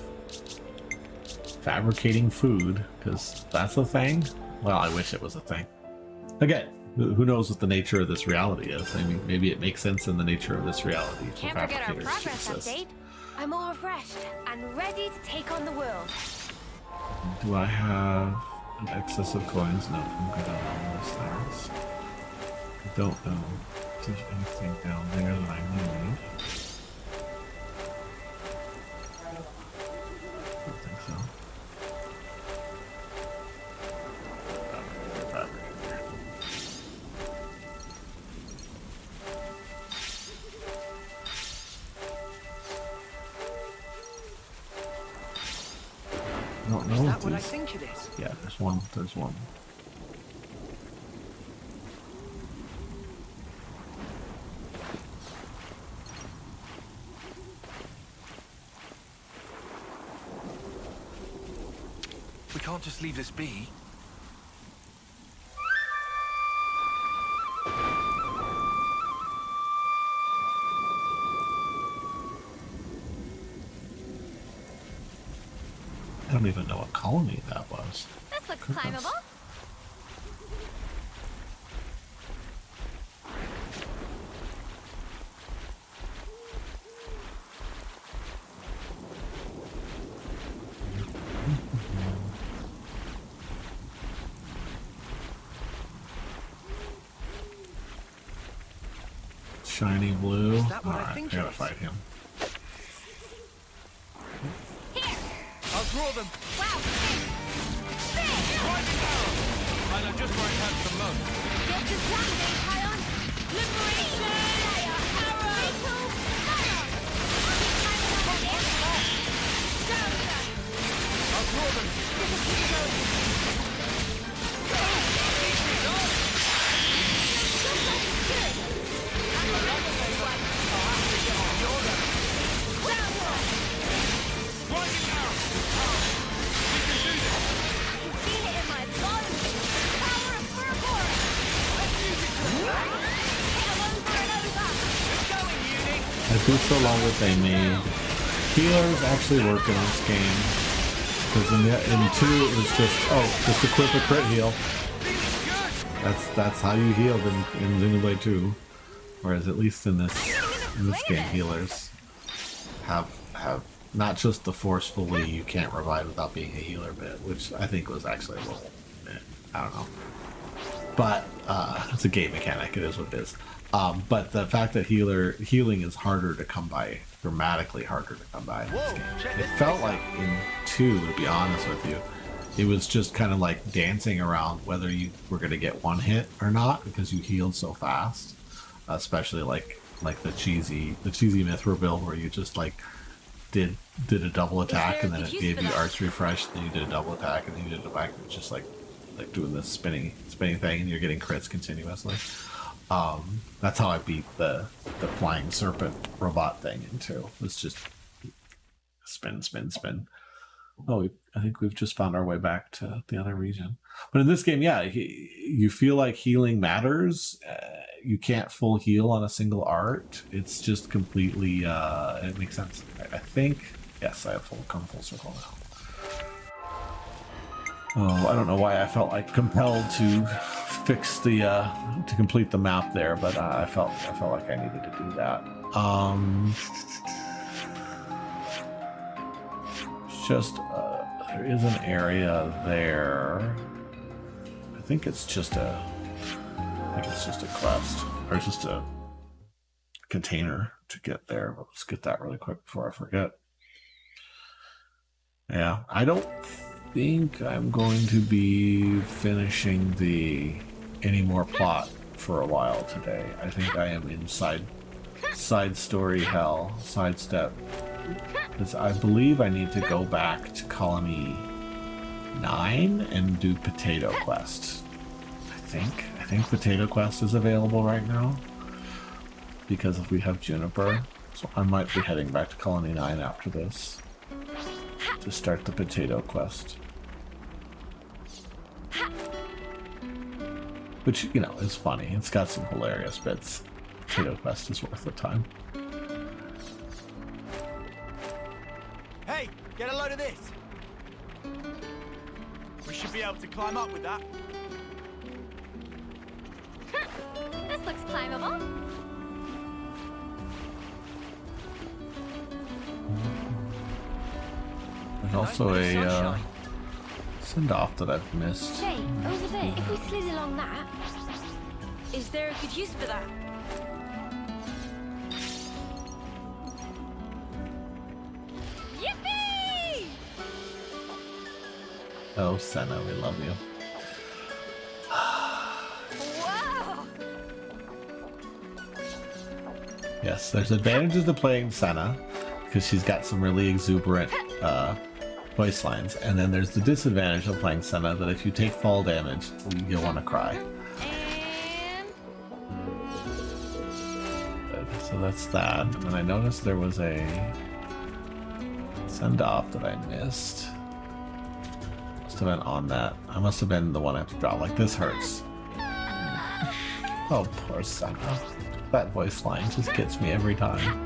A: Fabricating food, because that's a thing? Well, I wish it was a thing. Again, who knows what the nature of this reality is? I mean, maybe it makes sense in the nature of this reality. For
B: Can't forget our
A: fabricators to
B: progress
A: exist.
B: update. I'm all refreshed and ready to take on the world.
A: Do I have an excess of coins? No, I'm good on all the stars. I don't know if there's anything down there that I need. I don't think so. I don't know
C: Is
A: what
C: that what I
A: these-
C: think it is?
A: Yeah, there's one. There's one.
D: We can't just leave this be.
A: I don't even know what colony that was.
B: This looks climbable.
A: Shiny blue.
C: Is that what I
A: Alright, I
C: think
A: gotta
C: it is?
A: fight him.
B: Here!
C: I'll draw them.
B: Wow!
D: Right down! I know just where it hurts the most.
B: Get this one, Kion! Liberation! Fire! Arrow! Fire!
C: I'll draw them.
D: Right down!
B: Feel it in my bones! Power of Furborg! Let's use it to hit 'em over and over!
C: It's going, Uni.
A: I do so love that they made healers actually work in this game. Because in 2 it was just equip a crit heal. That's how you healed in Xenoblade 2. Whereas at least in this game, healers have not just the forcefully you can't revive without being a healer bit, which I think was actually a little, I don't know. But it's a game mechanic. It is what it is. But the fact that healing is harder to come by, dramatically harder to come by in this
C: Whoa,
A: game.
C: check
A: It
C: this
A: felt
C: place
A: like in 2, to be honest with you, it was just kind of like dancing around whether you were going to get one hit or not because you healed so fast. Especially like the cheesy Mithril build where you just like did a double attack and then it gave you arts refresh, then you did a double attack and then you did a back. It's just like doing this spinning thing and you're getting crits continuously. That's how I beat the flying serpent robot thing in 2. It's just Spin, spin, spin. Oh, I think we've just found our way back to the other region. But in this game, yeah, you feel like healing matters. You can't full heal on a single art. It's just completely, it makes sense. I think, yes, I have come full circle now. Oh, I don't know why I felt like compelled to fix the, to complete the map there, but I felt like I needed to do that. Just there is an area there. I think it's just a quest, or just a container to get there. But let's get that really quick before I forget. Yeah, I don't think I'm going to be finishing any more plot for a while today. I think I am in side story hell, sidestep. Because I believe I need to go back to Colony 9 and do Potato Quest. I think Potato Quest is available right now. Because if we have Juniper. So I might be heading back to Colony 9 after this. To start the Potato Quest. Which, you know, is funny. It's got some hilarious bits. Potato Quest is worth the time.
C: Hey, get a load of this. We should be able to climb up with that.
B: This looks climbable.
A: There's also a send-off that I've missed.
B: Jay, over there, if we slid along that.
E: Is there a good use for that?
B: Yippee!
A: Oh, Senna, we love you.
B: Whoa!
A: Yes, there's advantages to playing Senna, because she's got some really exuberant voice lines, and then there's the disadvantage of playing Senna that if you take fall damage, you'll want to cry.
B: And
A: So that's that. And then I noticed there was a send-off that I missed. Must have been on that. I must have been the one I have to draw. Like, this hurts. Oh, poor Senna. That voice line just gets me every time.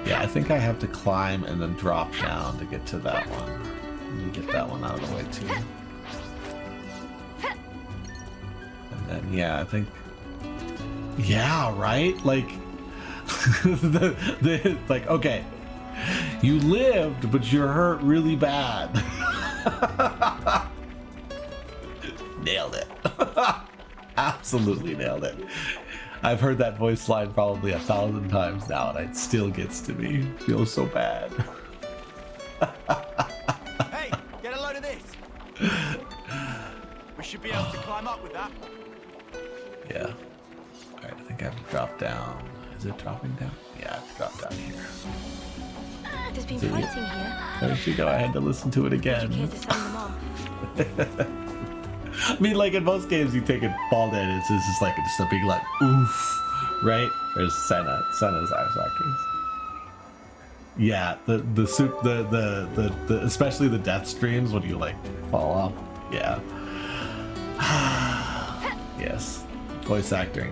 A: Yeah, I think I have to climb and then drop down to get to that one. Let me get that one out of the way too. And then, yeah, I think... Yeah, right? Like... like, okay. You lived, but you're hurt really bad. Nailed it. Absolutely nailed it. I've heard that voice line probably 1,000 times now, and it still gets to me. It feels so bad.
C: Hey, get a load of this. We should be able to climb up with that.
A: Yeah. Alright, I think I have to drop down. Is it dropping down? Yeah, I have to drop down here.
E: There's been
A: See,
E: fighting here.
A: there she go. I had to listen to it
E: Would you care
A: again.
E: to send them off?
A: I mean, like in most games, you take a fall damage, it's just like a big like oof, right? There's Senna's eyes actors. Yeah, the especially the death streams when you like fall off. Yeah. Yes, voice acting,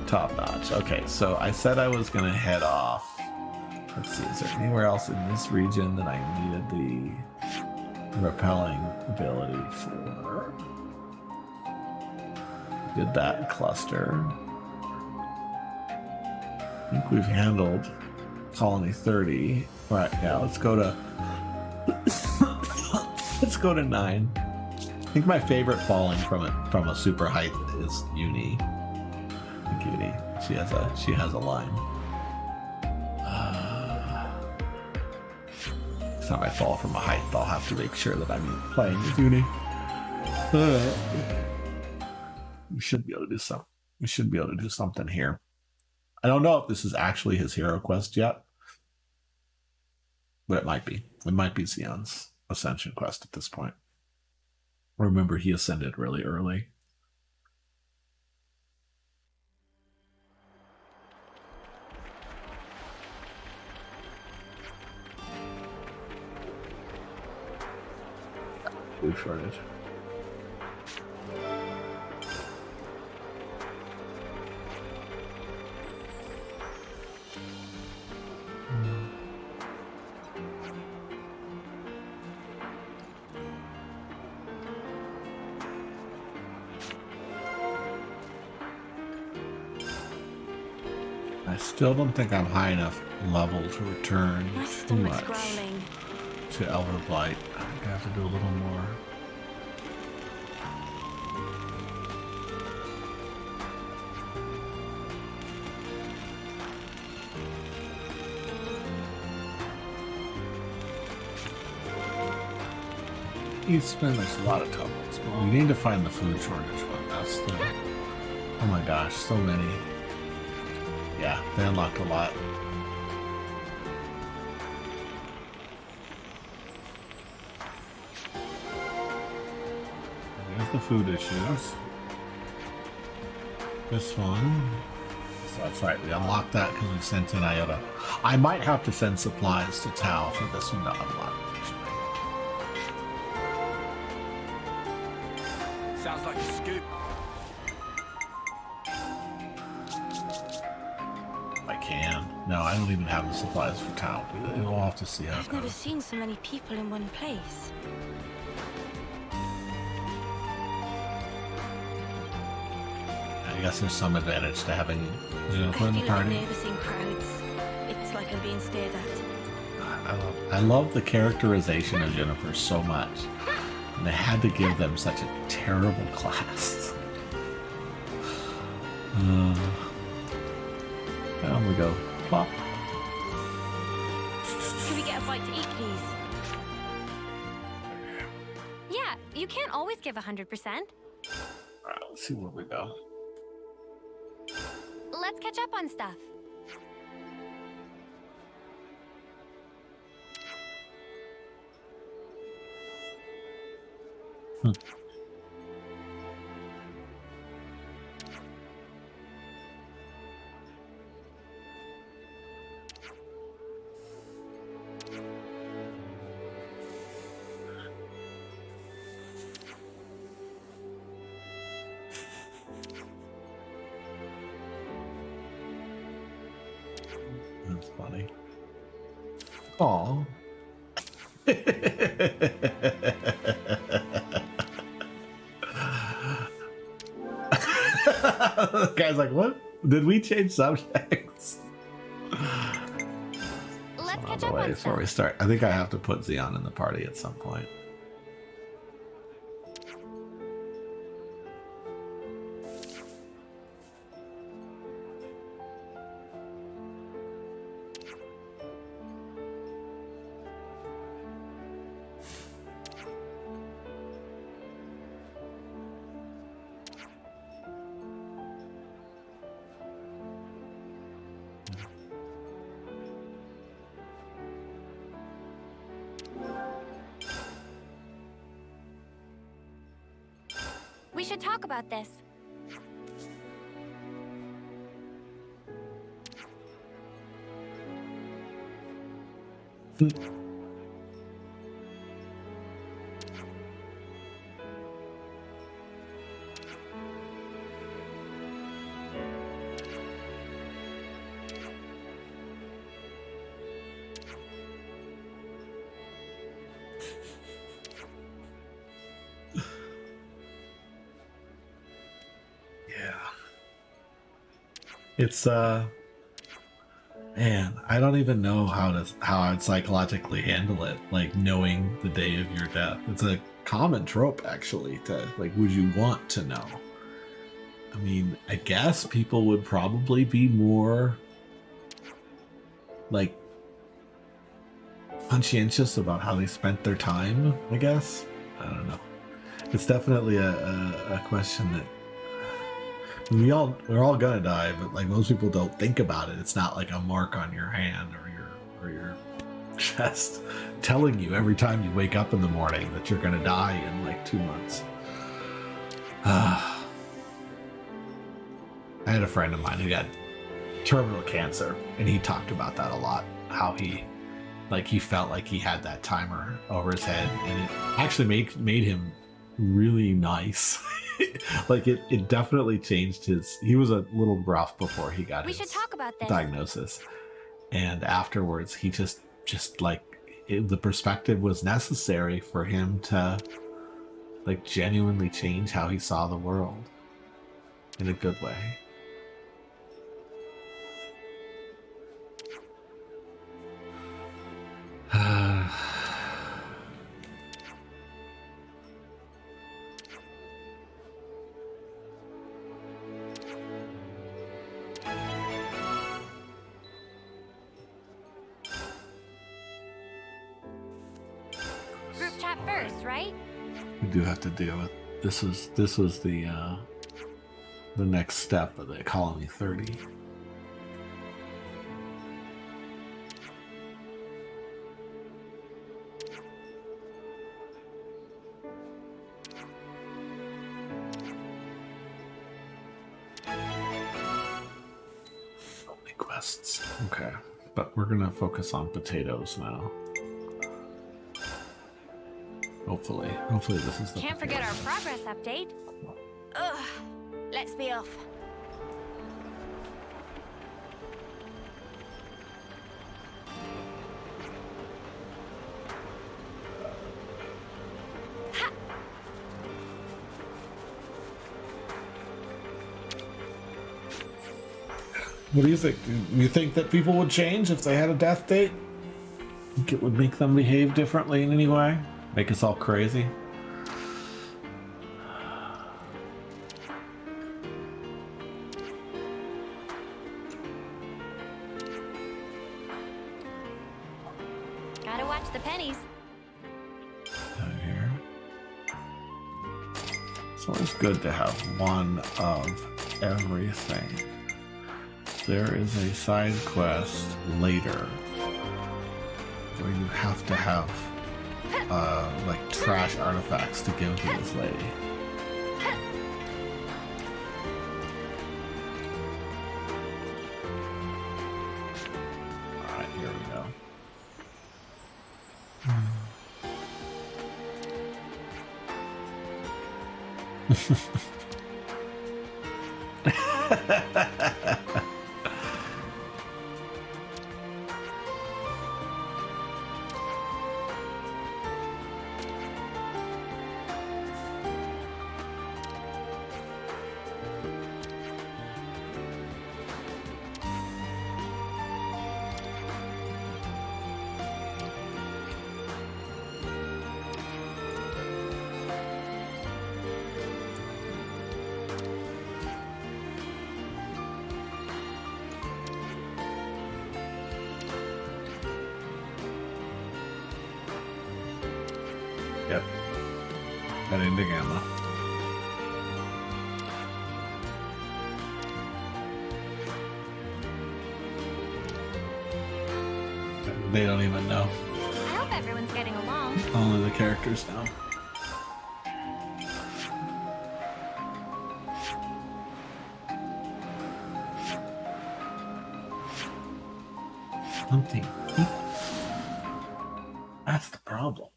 A: top notch. Okay, so I said I was gonna head off. Let's see, is there anywhere else in this region that I needed the repelling ability for? Did that cluster. I think we've handled Colony 30. All right, yeah, let's go to let's go to 9. I think my favorite falling from a super height is Uni. I think Uni. She has a line. Next time I fall from a height, I'll have to make sure that I'm playing with Uni. We should be able to do something. We should be able to do something here. I don't know if this is actually his hero quest yet, but it might be. It might be Xion's ascension quest at this point. Remember, he ascended really early. food shortage. I still don't think I'm high enough level to return
E: My
A: too
E: stomach's
A: much
E: growling.
A: to Elderblight. I think I have to do a little more. You spend there's a lot of tokens, but we need to find the food shortage one. That's the. Oh my gosh, so many. Yeah, they unlocked a lot. There's the food issues. This one. So that's right, we unlocked that because we sent in Iota. I might have to send supplies to Tau for this one to unlock.
D: Sounds like a scoop.
A: I can. No, I don't even have the supplies for Tau. We'll have to see how it
E: I've never
A: goes.
E: seen so many people in one place.
A: I guess there's some advantage to having
E: I
A: Juniper in the
E: feel like
A: party.
E: nervous in crowds. It's like I'm being stared at.
A: I love the characterization of Juniper so much. And they had to give them such a terrible class. Down we go. Plop.
E: Can we get a bite to eat, please?
B: Yeah, you can't always give 100%.
A: Alright, let's see where we go.
B: Let's catch up on stuff.
A: That's funny. Aw. The guy's like, what? Did we change subjects?
B: Let's
A: On
B: catch
A: the
B: up
A: way
B: on
A: before we
B: stuff.
A: start. I think I have to put Xeon in the party at some point.
B: We should talk about this.
A: Yeah. It's man, I don't even know how I'd psychologically handle it, like knowing the day of your death. It's a common trope actually to like, would you want to know? I mean, I guess people would probably be more like conscientious about how they spent their time, I guess. I don't know. It's definitely a question that we're all gonna die, but like most people don't think about it. It's not like a mark on your hand or your chest telling you every time you wake up in the morning that you're gonna die in like 2 months. I had a friend of mine who had terminal cancer, and he talked about that a lot. How he Like he felt like he had that timer over his head, and it actually made him really nice. Like it definitely changed his. He was a little rough before he got
B: We
A: his
B: should talk about this.
A: diagnosis, and afterwards he just like the perspective was necessary for him to like genuinely change how he saw the world in a good way.
B: Group chat first, right?
A: We do have to deal with this. Was the next step of the Colony 30. Only quests. Okay, but we're gonna focus on potatoes now. Hopefully this is the.
B: Can't forget our progress update. Ugh. Let's be off.
A: What do you think? Do you think that people would change if they had a death date? Think it would make them behave differently in any way? Make us all crazy?
B: Gotta watch the pennies.
A: Down here. It's always good to have one of everything. There is a side quest later where you have to have like trash artifacts to give to this lady. Alright, here we go. Yep. Heading to Gamma. They don't even know.
B: I hope everyone's getting along.
A: Only the characters know. Something. That's the problem.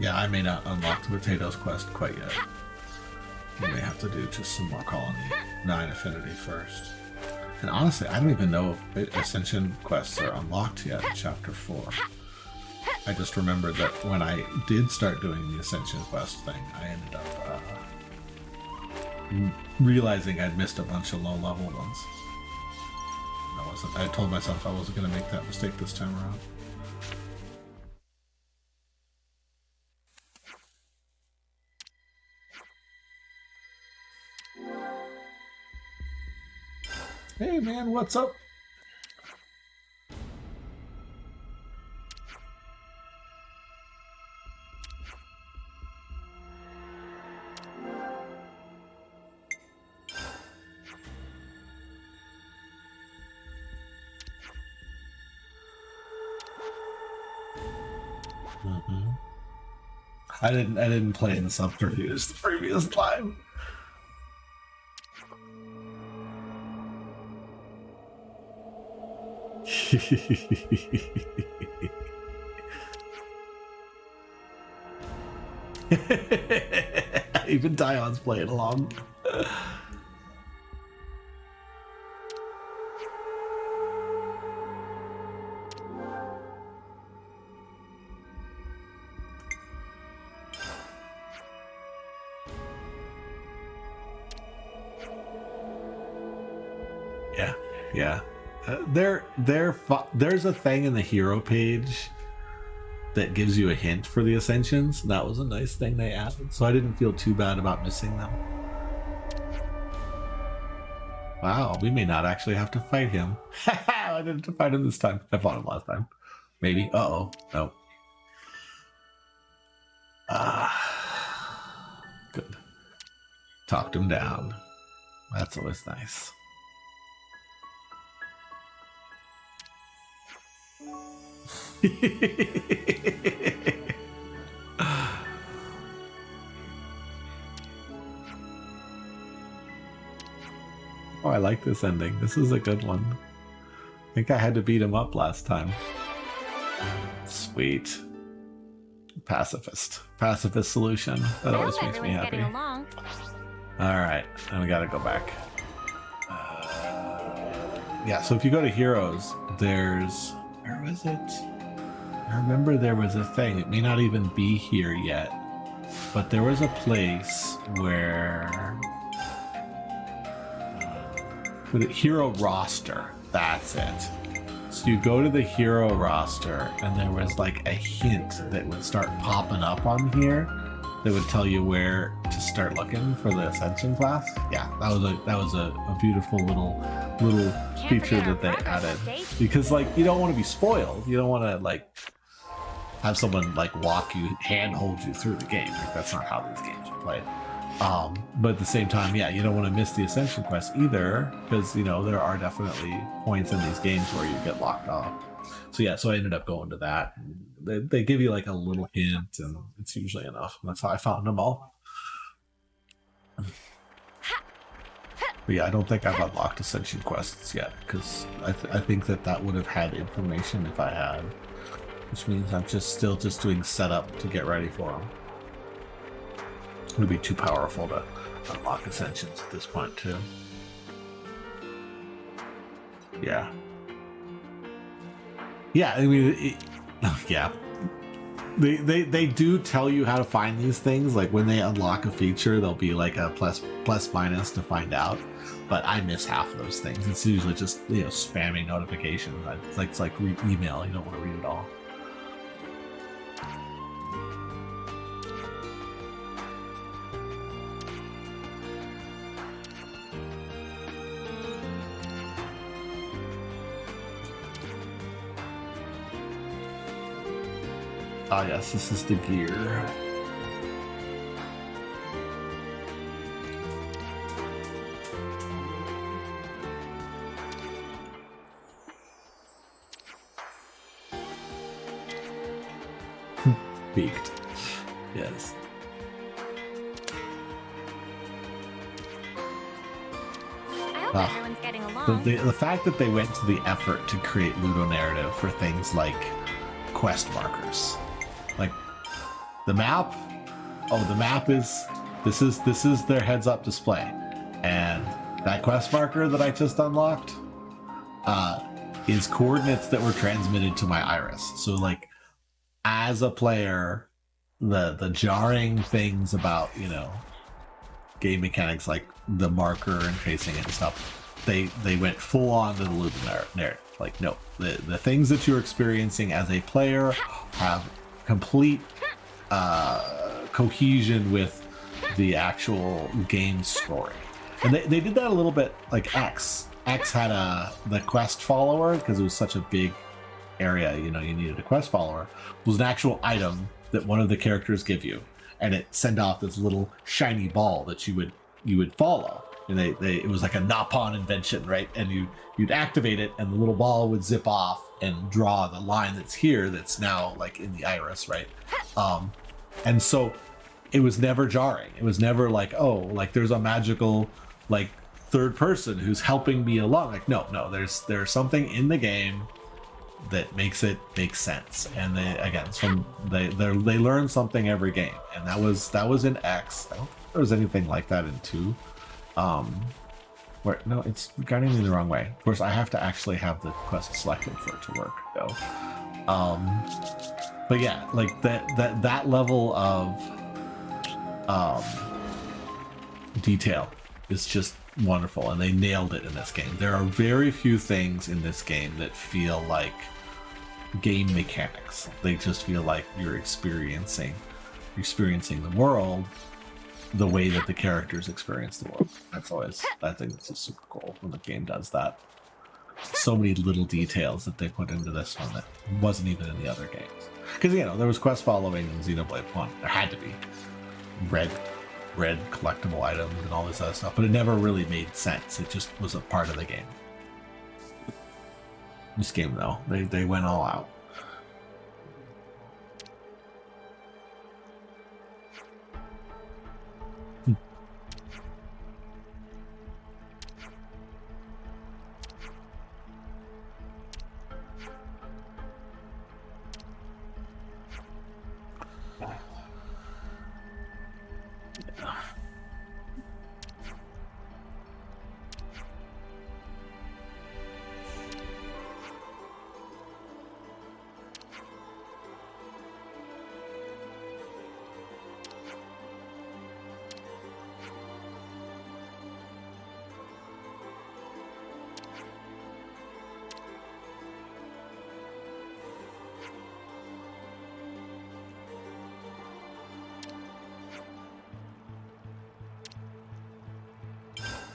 A: Yeah, I may not unlock the Potatoes quest quite yet. We may have to do just some more Colony 9 Affinity first. And honestly, I don't even know if Ascension quests are unlocked yet in Chapter 4. I just remembered that when I did start doing the Ascension quest thing, I ended up realizing I'd missed a bunch of low-level ones. I told myself I wasn't going to make that mistake this time around. Hey man, what's up? I didn't play in the subterfuge the previous time. Even Dion's playing along. Yeah. There's a thing in the hero page that gives you a hint for the ascensions. That was a nice thing they added, so I didn't feel too bad about missing them. Wow, we may not actually have to fight him. I didn't have to fight him this time. I fought him last time. Maybe. Uh-oh. No. Good. Talked him down. That's always nice. Oh, I like this ending. This is a good one. I think I had to beat him up last time. Sweet. Pacifist solution. That always makes me happy. Alright, then we gotta go back. Yeah, so if you go to Heroes, there's... Where was it? I remember there was a thing. It may not even be here yet, but there was a place where... for the hero roster. That's it. So you go to the hero roster, and there was like a hint that would start popping up on here that would tell you where to start looking for the Ascension class. Yeah, that was a beautiful little feature that they added, because like you don't want to be spoiled. You don't want to like have someone like handhold you through the game. Like, that's not how these games are played. But at the same time, yeah, you don't want to miss the Ascension quest either, because you know there are definitely points in these games where you get locked off. So yeah, so I ended up going to that. They give you like a little hint, and it's usually enough. And that's how I found them all. But yeah, I don't think I've unlocked Ascension quests yet, because I think that would have had information if I had, which means I'm still doing setup to get ready for them. It would be too powerful to unlock Ascensions at this point too. Yeah. Yeah, I mean, yeah. They do tell you how to find these things. Like when they unlock a feature, there'll be like a plus minus to find out. But I miss half of those things. It's usually just, you know, spamming notifications. It's like email. You don't want to read it all. Ah, yes, this is the gear. Peaked. Yes.
B: I hope everyone's getting along.
A: The fact that they went to the effort to create ludonarrative for things like quest markers. Like the map, the map is this is their heads up display, and that quest marker that I just unlocked is coordinates that were transmitted to my iris. So like as a player, the jarring things about, you know, game mechanics like the marker and tracing and stuff, they went full on to the ludonarrative. Like no, the things that you're experiencing as a player have complete cohesion with the game story. And they did that a little bit like X. X had the quest follower, because it was such a big area, you know, you needed a quest follower. It was an actual item that one of the characters give you, and it sent off this little shiny ball that you would follow. And it was like a Napon invention, right? And you'd activate it, and the little ball would zip off and draw the line that's here, that's now like in the iris, right? And so it was never jarring. It was never like, oh, like there's a magical like third person who's helping me along. Like no, there's something in the game that makes it make sense. And they again, they learn something every game, and that was in X. I don't think there was anything like that in 2. Where no, it's guiding me the wrong way. Of course, I have to actually have the quest selected for it to work, though. But yeah, like that level of detail is just wonderful, and they nailed it in this game. There are very few things in this game that feel like game mechanics. They just feel like you're experiencing the world the way that the characters experience the world. I think it's just super cool when the game does that. So many little details that they put into this one that wasn't even in the other games. Because, you know, there was quest following in Xenoblade 1. There had to be. Red collectible items and all this other stuff. But it never really made sense. It just was a part of the game. This game, though, they went all out.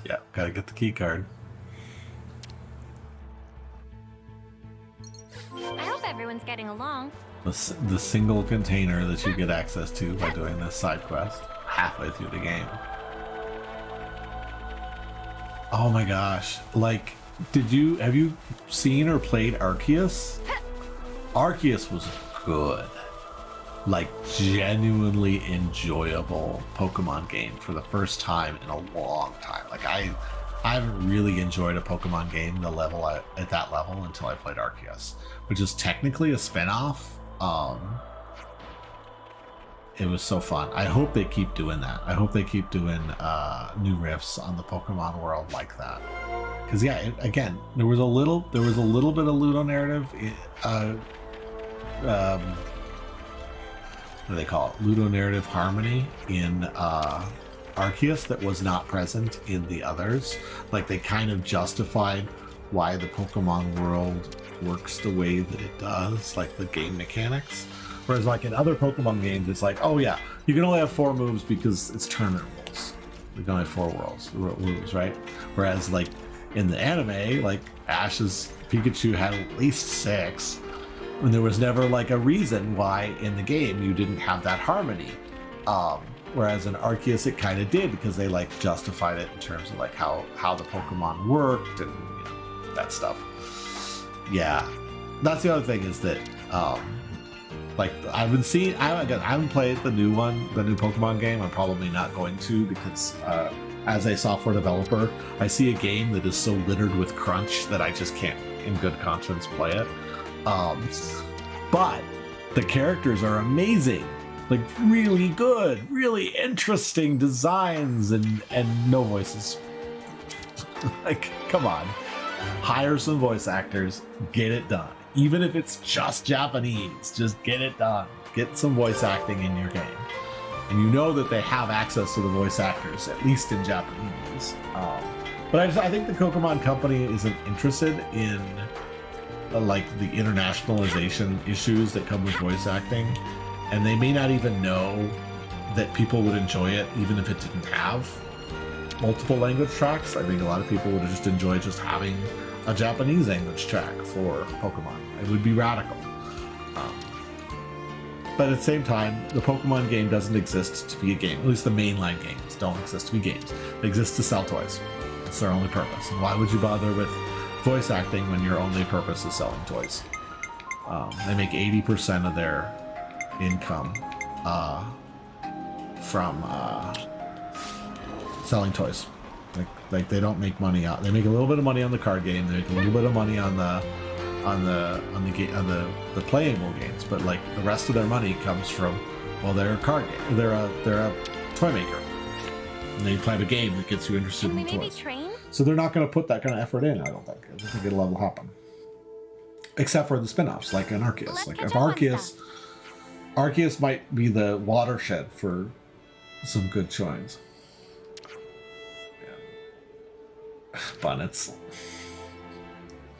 A: Yeah, gotta get the key card.
B: I hope everyone's getting along.
A: The single container that you get access to by doing this side quest halfway through the game. Oh my gosh. Like, have you seen or played Arceus? Arceus was good. Like, genuinely enjoyable Pokemon game for the first time in a long time. Like, I haven't really enjoyed a Pokemon game at that level until I played Arceus, which is technically a spin-off. It was so fun. I hope they keep doing that. I hope they keep doing new riffs on the Pokemon world like that. Because yeah, again, there was a little bit of ludonarrative. What do they call it? Ludonarrative harmony in Arceus that was not present in the others. Like, they kind of justified why the Pokemon world works the way that it does, like the game mechanics. Whereas like in other Pokemon games, it's like, oh yeah, you can only have 4 moves because it's tournament rules. You can only have 4 moves, right? Whereas like in the anime, like Ash's Pikachu had at least 6. And there was never like a reason why in the game you didn't have that harmony. Whereas in Arceus it kind of did, because they like justified it in terms of like how the Pokemon worked and, you know, that stuff. Yeah, that's the other thing, is that like I haven't played the new Pokemon game. I'm probably not going to, because as a software developer, I see a game that is so littered with crunch that I just can't in good conscience play it. But the characters are amazing, like really good, really interesting designs, and no voices. Like, come on, hire some voice actors, get it done. Even if it's just Japanese, just get it done. Get some voice acting in your game. And you know that they have access to the voice actors, at least in Japanese. But I think the Pokemon Company isn't interested in like the internationalization issues that come with voice acting, and they may not even know that people would enjoy it even if it didn't have multiple language tracks. I think a lot of people would just enjoy just having a Japanese language track for Pokemon. It would be radical. But at the same time, the Pokemon game doesn't exist to be a game. At least the mainline games don't exist to be games. They exist to sell toys. That's their only purpose. And why would you bother with voice acting when your only purpose is selling toys? They make 80% of their income from selling toys. Like they don't make money out. They make a little bit of money on the card game. They make a little bit of money on the the playable games, but like the rest of their money comes from, well, they're a card game. They're a toy maker. And they play a game that gets you interested
B: Can we
A: in
B: maybe
A: toys.
B: train?
A: So they're not going to put that kind of effort in. I don't think it'll ever happen. Except for the spin-offs, like an Arceus.
B: Let's
A: Like
B: catch
A: if
B: up on
A: Arceus might be the watershed for some good showings. Yeah. Bonnets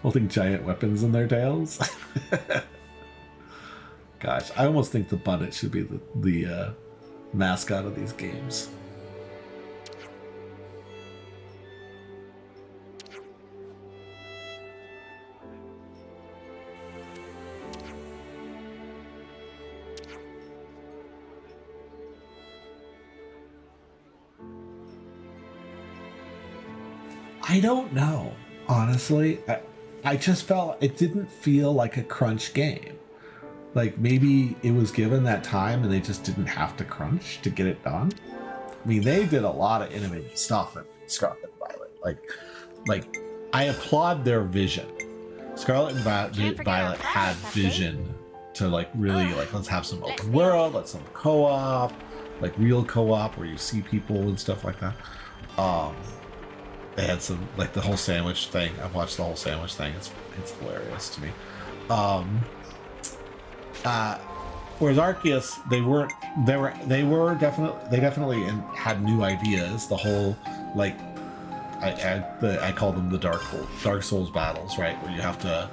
A: holding giant weapons in their tails. Gosh, I almost think the Bunnet should be the mascot of these games. I don't know, honestly. I just felt it didn't feel like a crunch game. Like maybe it was given that time and they just didn't have to crunch to get it done. I mean, they did a lot of innovative stuff in Scarlet and Violet. Like I applaud their vision. Scarlet and Violet had vision to like really like, let's have some open world, let's have co-op, like real co-op where you see people and stuff like that. They had some, like the whole sandwich thing. I've watched the whole sandwich thing. It's hilarious to me. Whereas Arceus, they definitely had new ideas. The whole like I call them the Dark Souls battles, right? Where you have to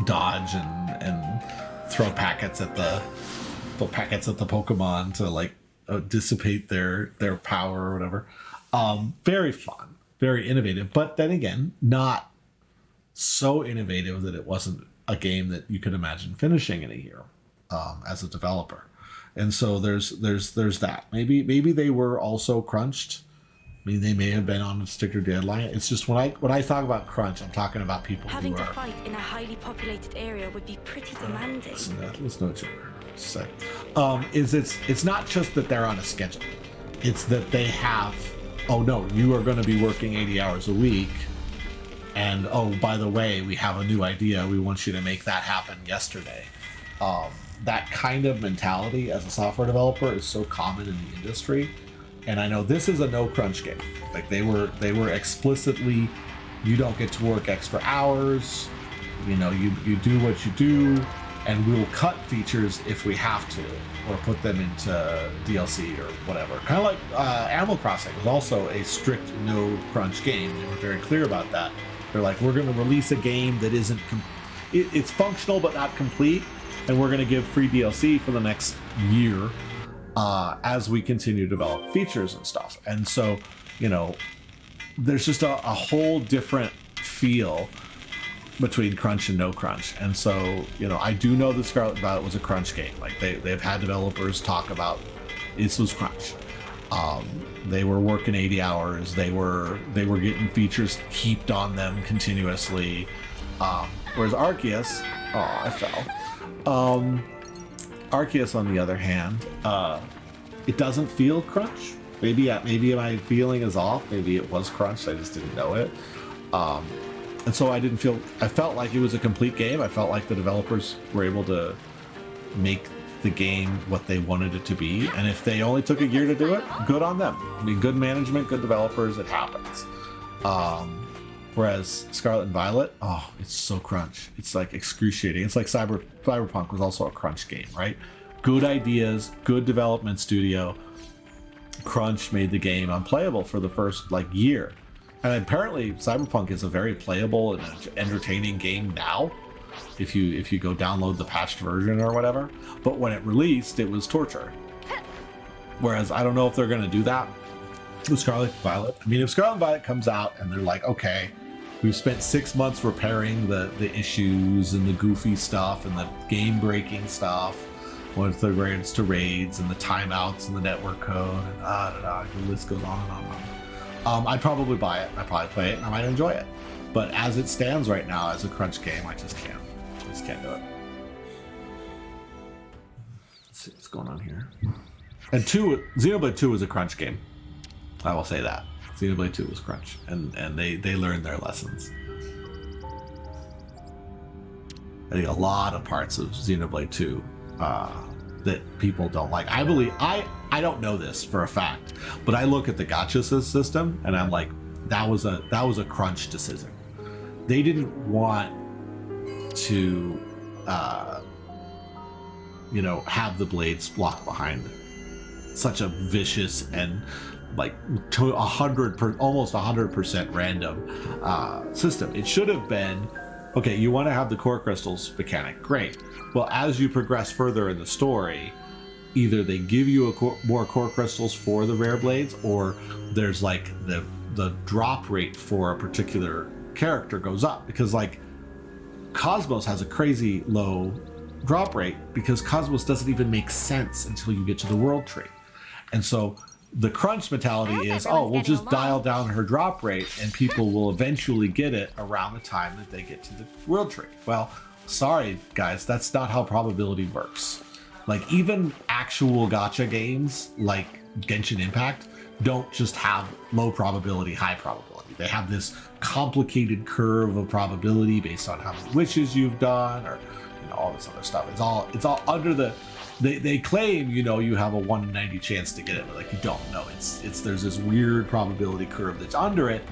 A: dodge and throw packets at the Pokemon to like dissipate their power or whatever. Very fun, very innovative, but then again, not so innovative that it wasn't a game that you could imagine finishing in a year as a developer. And so there's that. Maybe they were also crunched. I mean, they may have been on a particular deadline. It's just when I talk about crunch, I'm talking about people
E: Having
A: who
E: to
A: are.
E: fight in a highly populated area would be pretty demanding.
A: Listen to each other. It's not just that they're on a schedule. It's that they have. Oh no, you are going to be working 80 hours a week, and oh, by the way, we have a new idea. We want you to make that happen yesterday. That kind of mentality as a software developer is so common in the industry, and I know this is a no crunch game. Like they were explicitly, you don't get to work extra hours. You know, you do what you do, and we'll cut features if we have to, or put them into DLC or whatever. Kind of like Animal Crossing was also a strict no crunch game. They were very clear about that. They're like, we're going to release a game that isn't, it's functional but not complete, and we're going to give free DLC for the next year as we continue to develop features and stuff. And so, you know, there's just a whole different feel between crunch and no crunch. And so, you know, I do know that Scarlet and Violet was a crunch game. Like they've had developers talk about this was crunch. They were working 80 hours. They were getting features heaped on them continuously. Whereas Arceus, I fell. Arceus, on the other hand, it doesn't feel crunch. Maybe my feeling is off. Maybe it was crunch. I just didn't know it. And so I felt like it was a complete game. I felt like the developers were able to make the game what they wanted it to be. And if they only took a year to do it, good on them. I mean, good management, good developers, it happens. Whereas Scarlet and Violet, it's so crunch. It's like excruciating. It's like Cyberpunk was also a crunch game, right? Good ideas, good development studio. Crunch made the game unplayable for the first year. And apparently Cyberpunk is a very playable and entertaining game now, if you go download the patched version or whatever. But when it released, it was torture. Whereas I don't know if they're going to do that with Scarlet and Violet. I mean, if Scarlet and Violet comes out and they're like, okay, we've spent 6 months repairing the issues and the goofy stuff and the game-breaking stuff with regards to raids and the timeouts and the network code and the list goes on and on and on. I'd probably buy it. I'd probably play it, and I might enjoy it. But as it stands right now, as a crunch game, I just can't. I just can't do it. Let's see what's going on here. And Xenoblade 2 was a crunch game. I will say that. Xenoblade 2 was crunch, and they learned their lessons. I think a lot of parts of Xenoblade 2 that people don't like. I believe I don't know this for a fact, but I look at the gacha system and I'm like, that was a crunch decision. They didn't want to have the blades locked behind such a vicious and like almost 100% random system. It should have been, okay, you want to have the core crystals mechanic, great. Well, as you progress further in the story, either they give you more core crystals for the rare blades, or there's like the drop rate for a particular character goes up, because like Cosmos has a crazy low drop rate because Cosmos doesn't even make sense until you get to the world tree. And so the crunch mentality is, oh, we'll just dial down her drop rate and people will eventually get it around the time that they get to the world tree. Well, sorry guys, that's not how probability works. Like even actual gacha games like Genshin Impact don't just have low probability, high probability. They have this complicated curve of probability based on how many wishes you've done, or all this other stuff. It's all under the. They claim you have a 1 in 90 chance to get it, but like you don't know. There's this weird probability curve that's under it,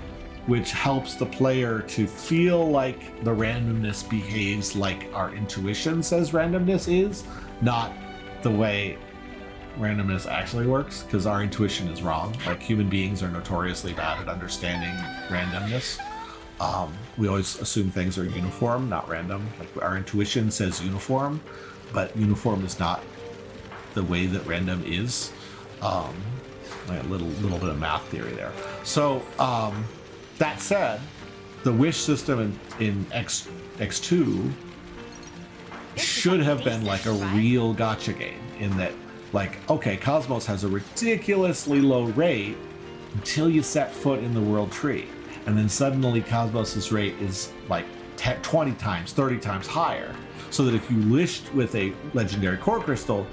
A: which helps the player to feel like the randomness behaves like our intuition says randomness is, not the way randomness actually works, because our intuition is wrong. Like human beings are notoriously bad at understanding randomness. We always assume things are uniform, not random. Like our intuition says uniform, but uniform is not the way that random is. Like a little bit of math theory there. So that said, the wish system in X2 should have been like a real gacha game, in that, like, okay, Cosmos has a ridiculously low rate until you set foot in the world tree, and then suddenly Cosmos's rate is like 20 times, 30 times higher, so that if you lished with a legendary core crystal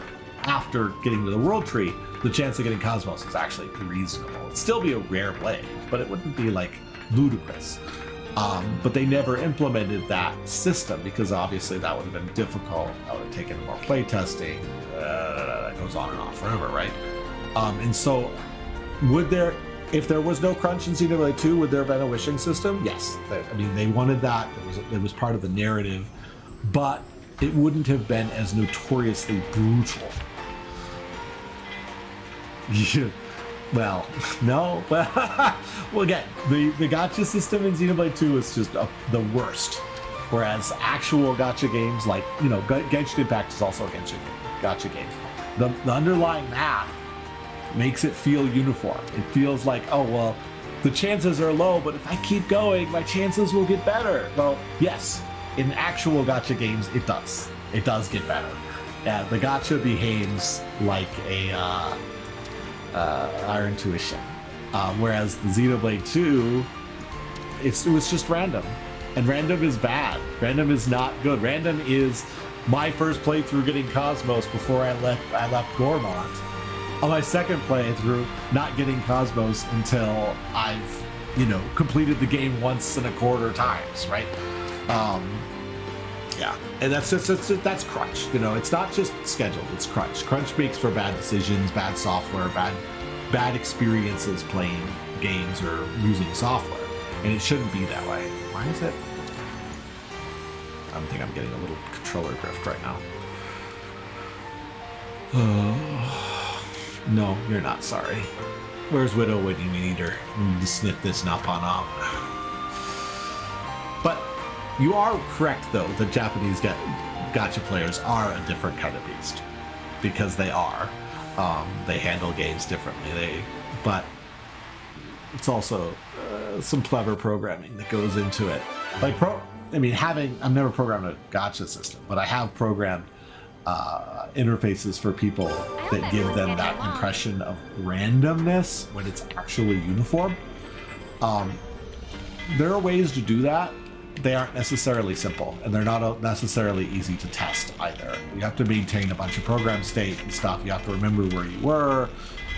A: after getting to the world tree, the chance of getting Cosmos is actually reasonable. It'd still be a rare blade, but it wouldn't be like ludicrous. But they never implemented that system because obviously that would have been difficult. That would have taken more play testing. That goes on and on forever, right? And so, if there was no crunch in Xenoblade 2, would there have been a wishing system? Yes. They wanted that. It was part of the narrative, but it wouldn't have been as notoriously brutal. Well, no. Well, again, the gacha system in Xenoblade 2 is just the worst. Whereas actual gacha games, like, Genshin Impact is also a gacha game. The underlying math makes it feel uniform. It feels like, oh, well, the chances are low, but if I keep going, my chances will get better. Well, yes, in actual gacha games, it does. It does get better. Yeah, the gacha behaves like our intuition. Whereas the Xenoblade 2, it was just random. And random is bad. Random is not good. Random is my first playthrough getting Cosmos before I left Gormont. On my second playthrough, not getting Cosmos until I've, completed the game once and a quarter times, right? Yeah, and that's that's crunch. It's not just scheduled; it's crunch. Crunch makes for bad decisions, bad software, bad experiences playing games or using software, and it shouldn't be that way. Why is it? I think I'm getting a little controller drift right now. No, you're not sorry. Where's Widow when you need her? Sniff this nap-on-op. But you are correct, though. The Japanese gacha players are a different kind of beast, because they are. They handle games differently. But it's also some clever programming that goes into it. Like I've never programmed a gacha system, but I have programmed interfaces for people that give them that impression of randomness when it's actually uniform. There are ways to do that. They aren't necessarily simple, and they're not necessarily easy to test either. You have to maintain a bunch of program state and stuff. You have to remember where you were.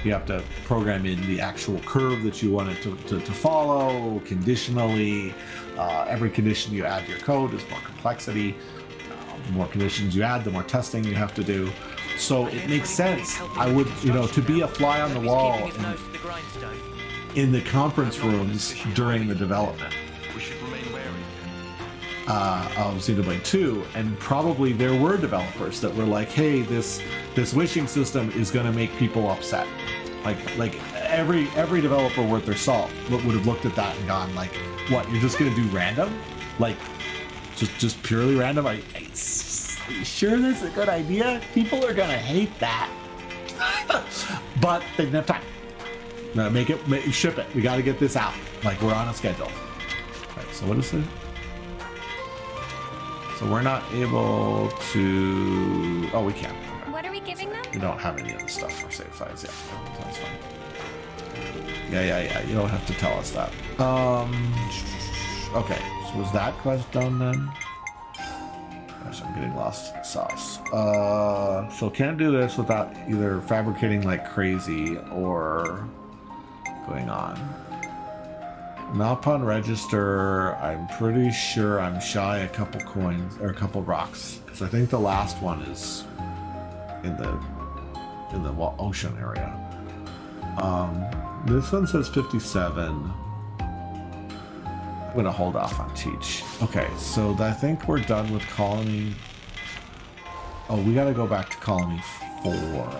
A: You have to program in the actual curve that you want it to follow conditionally. Every condition you add to your code is more complexity. The more conditions you add, the more testing you have to do. So it makes sense. I would, to be a fly on the wall in the conference rooms during the development
D: We should remain wary.
A: of Xenoblade 2, and probably there were developers that were like, hey, this wishing system is going to make people upset. Like every developer worth their salt would have looked at that and gone like, what, you're just going to do random? Like, just purely random? Are you sure that's a good idea? People are going to hate that. But they didn't have time. Ship it. We got to get this out. Like, we're on a schedule. Right, so what is it? So we're not able to... Oh, we can. Okay.
B: What are we giving them?
A: We don't have any of the stuff for save files yet. No, that's fine. Yeah. You don't have to tell us that. Okay. So was that quest done then? Gosh, I'm getting lost in sauce. So can't do this without either fabricating like crazy or going on. Malpon register. I'm pretty sure I'm shy a couple coins or a couple rocks because I think the last one is in the ocean area. This one says 57. I'm gonna hold off on teach. Okay, so I think we're done with colony. Oh, we gotta go back to colony 4.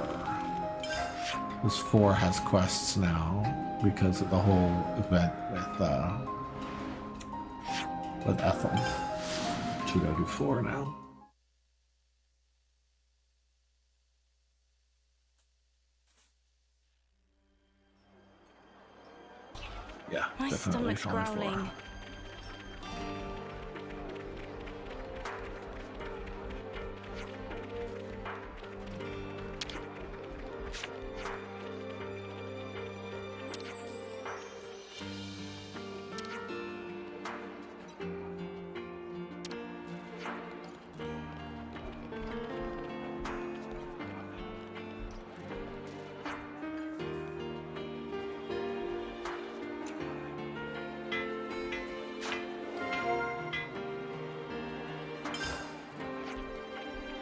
A: This 4 has quests now because of the whole event with Ethel. So we gotta do 4 now. Yeah,
E: My
A: definitely
E: stomach's
A: colony 4.
E: growling.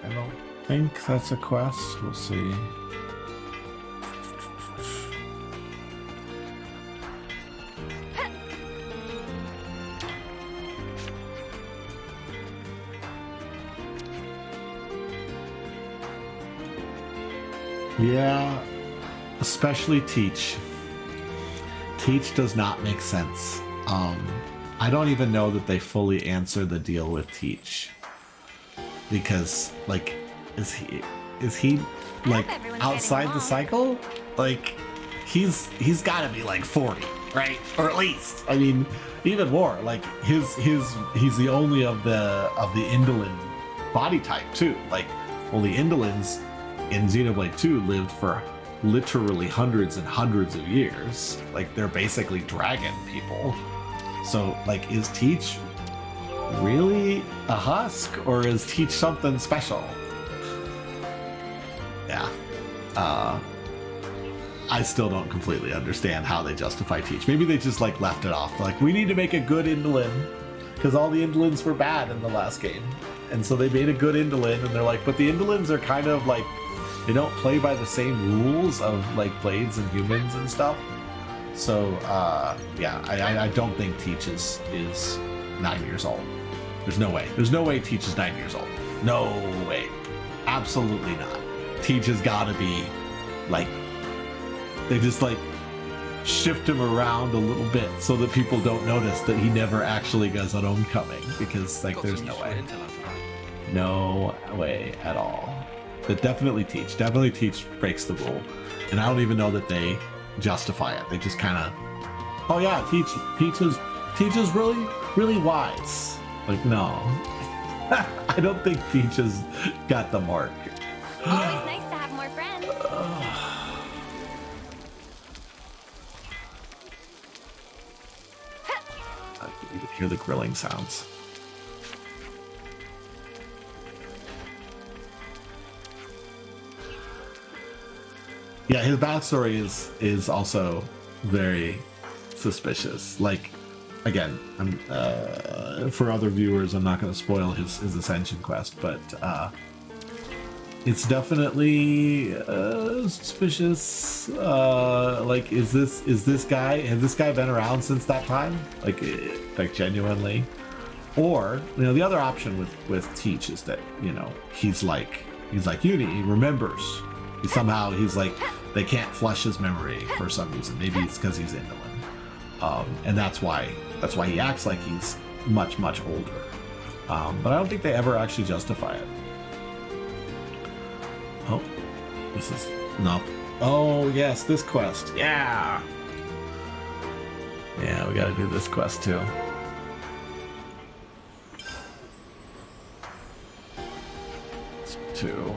A: I don't think that's a quest. We'll see. Yeah, especially Teach. Teach does not make sense. I don't even know that they fully answer the deal with Teach. Because, like, is he like outside the cycle? Like, he's got to be like 40, right? Or at least, I mean, even more. Like he's the only of the indolent body type too. Like, well, the indolents in Xenoblade 2 lived for literally hundreds and hundreds of years. Like, they're basically dragon people. So, like, is Teach really a husk, or is Teach something special? Yeah. I still don't completely understand how they justify Teach. Maybe they just like left it off. Like, we need to make a good Indolin because all the Indolins were bad in the last game. And so they made a good Indolin, and they're like, but the Indolins are kind of like, they don't play by the same rules of like Blades and humans and stuff. So yeah, I don't think Teach is 9 years old. There's no way. There's no way Teach is 9 years old. No way. Absolutely not. Teach has got to be like, they just like shift him around a little bit so that people don't notice that he never actually goes on Homecoming, because like there's no way. No way at all. But definitely Teach breaks the rule. And I don't even know that they justify it. They just kind of, oh yeah, Teach is really, really wise. Like, no. I don't think Teach has got the mark.
B: Always nice to have more friends.
A: You can hear the grilling sounds. Yeah, his backstory is also very suspicious. Like, again, I'm for other viewers, I'm not going to spoil his ascension quest, but it's definitely suspicious. Like, has this guy been around since that time? Like genuinely? Or, you know, the other option with Teach is that, you know, he's like Uni, he remembers. He's like, they can't flush his memory for some reason. Maybe it's because he's indolent. And that's why he acts like he's much older. But I don't think they ever actually justify it. Oh, this is no. Oh yes, this quest. Yeah, we got to do this quest too. It's 2.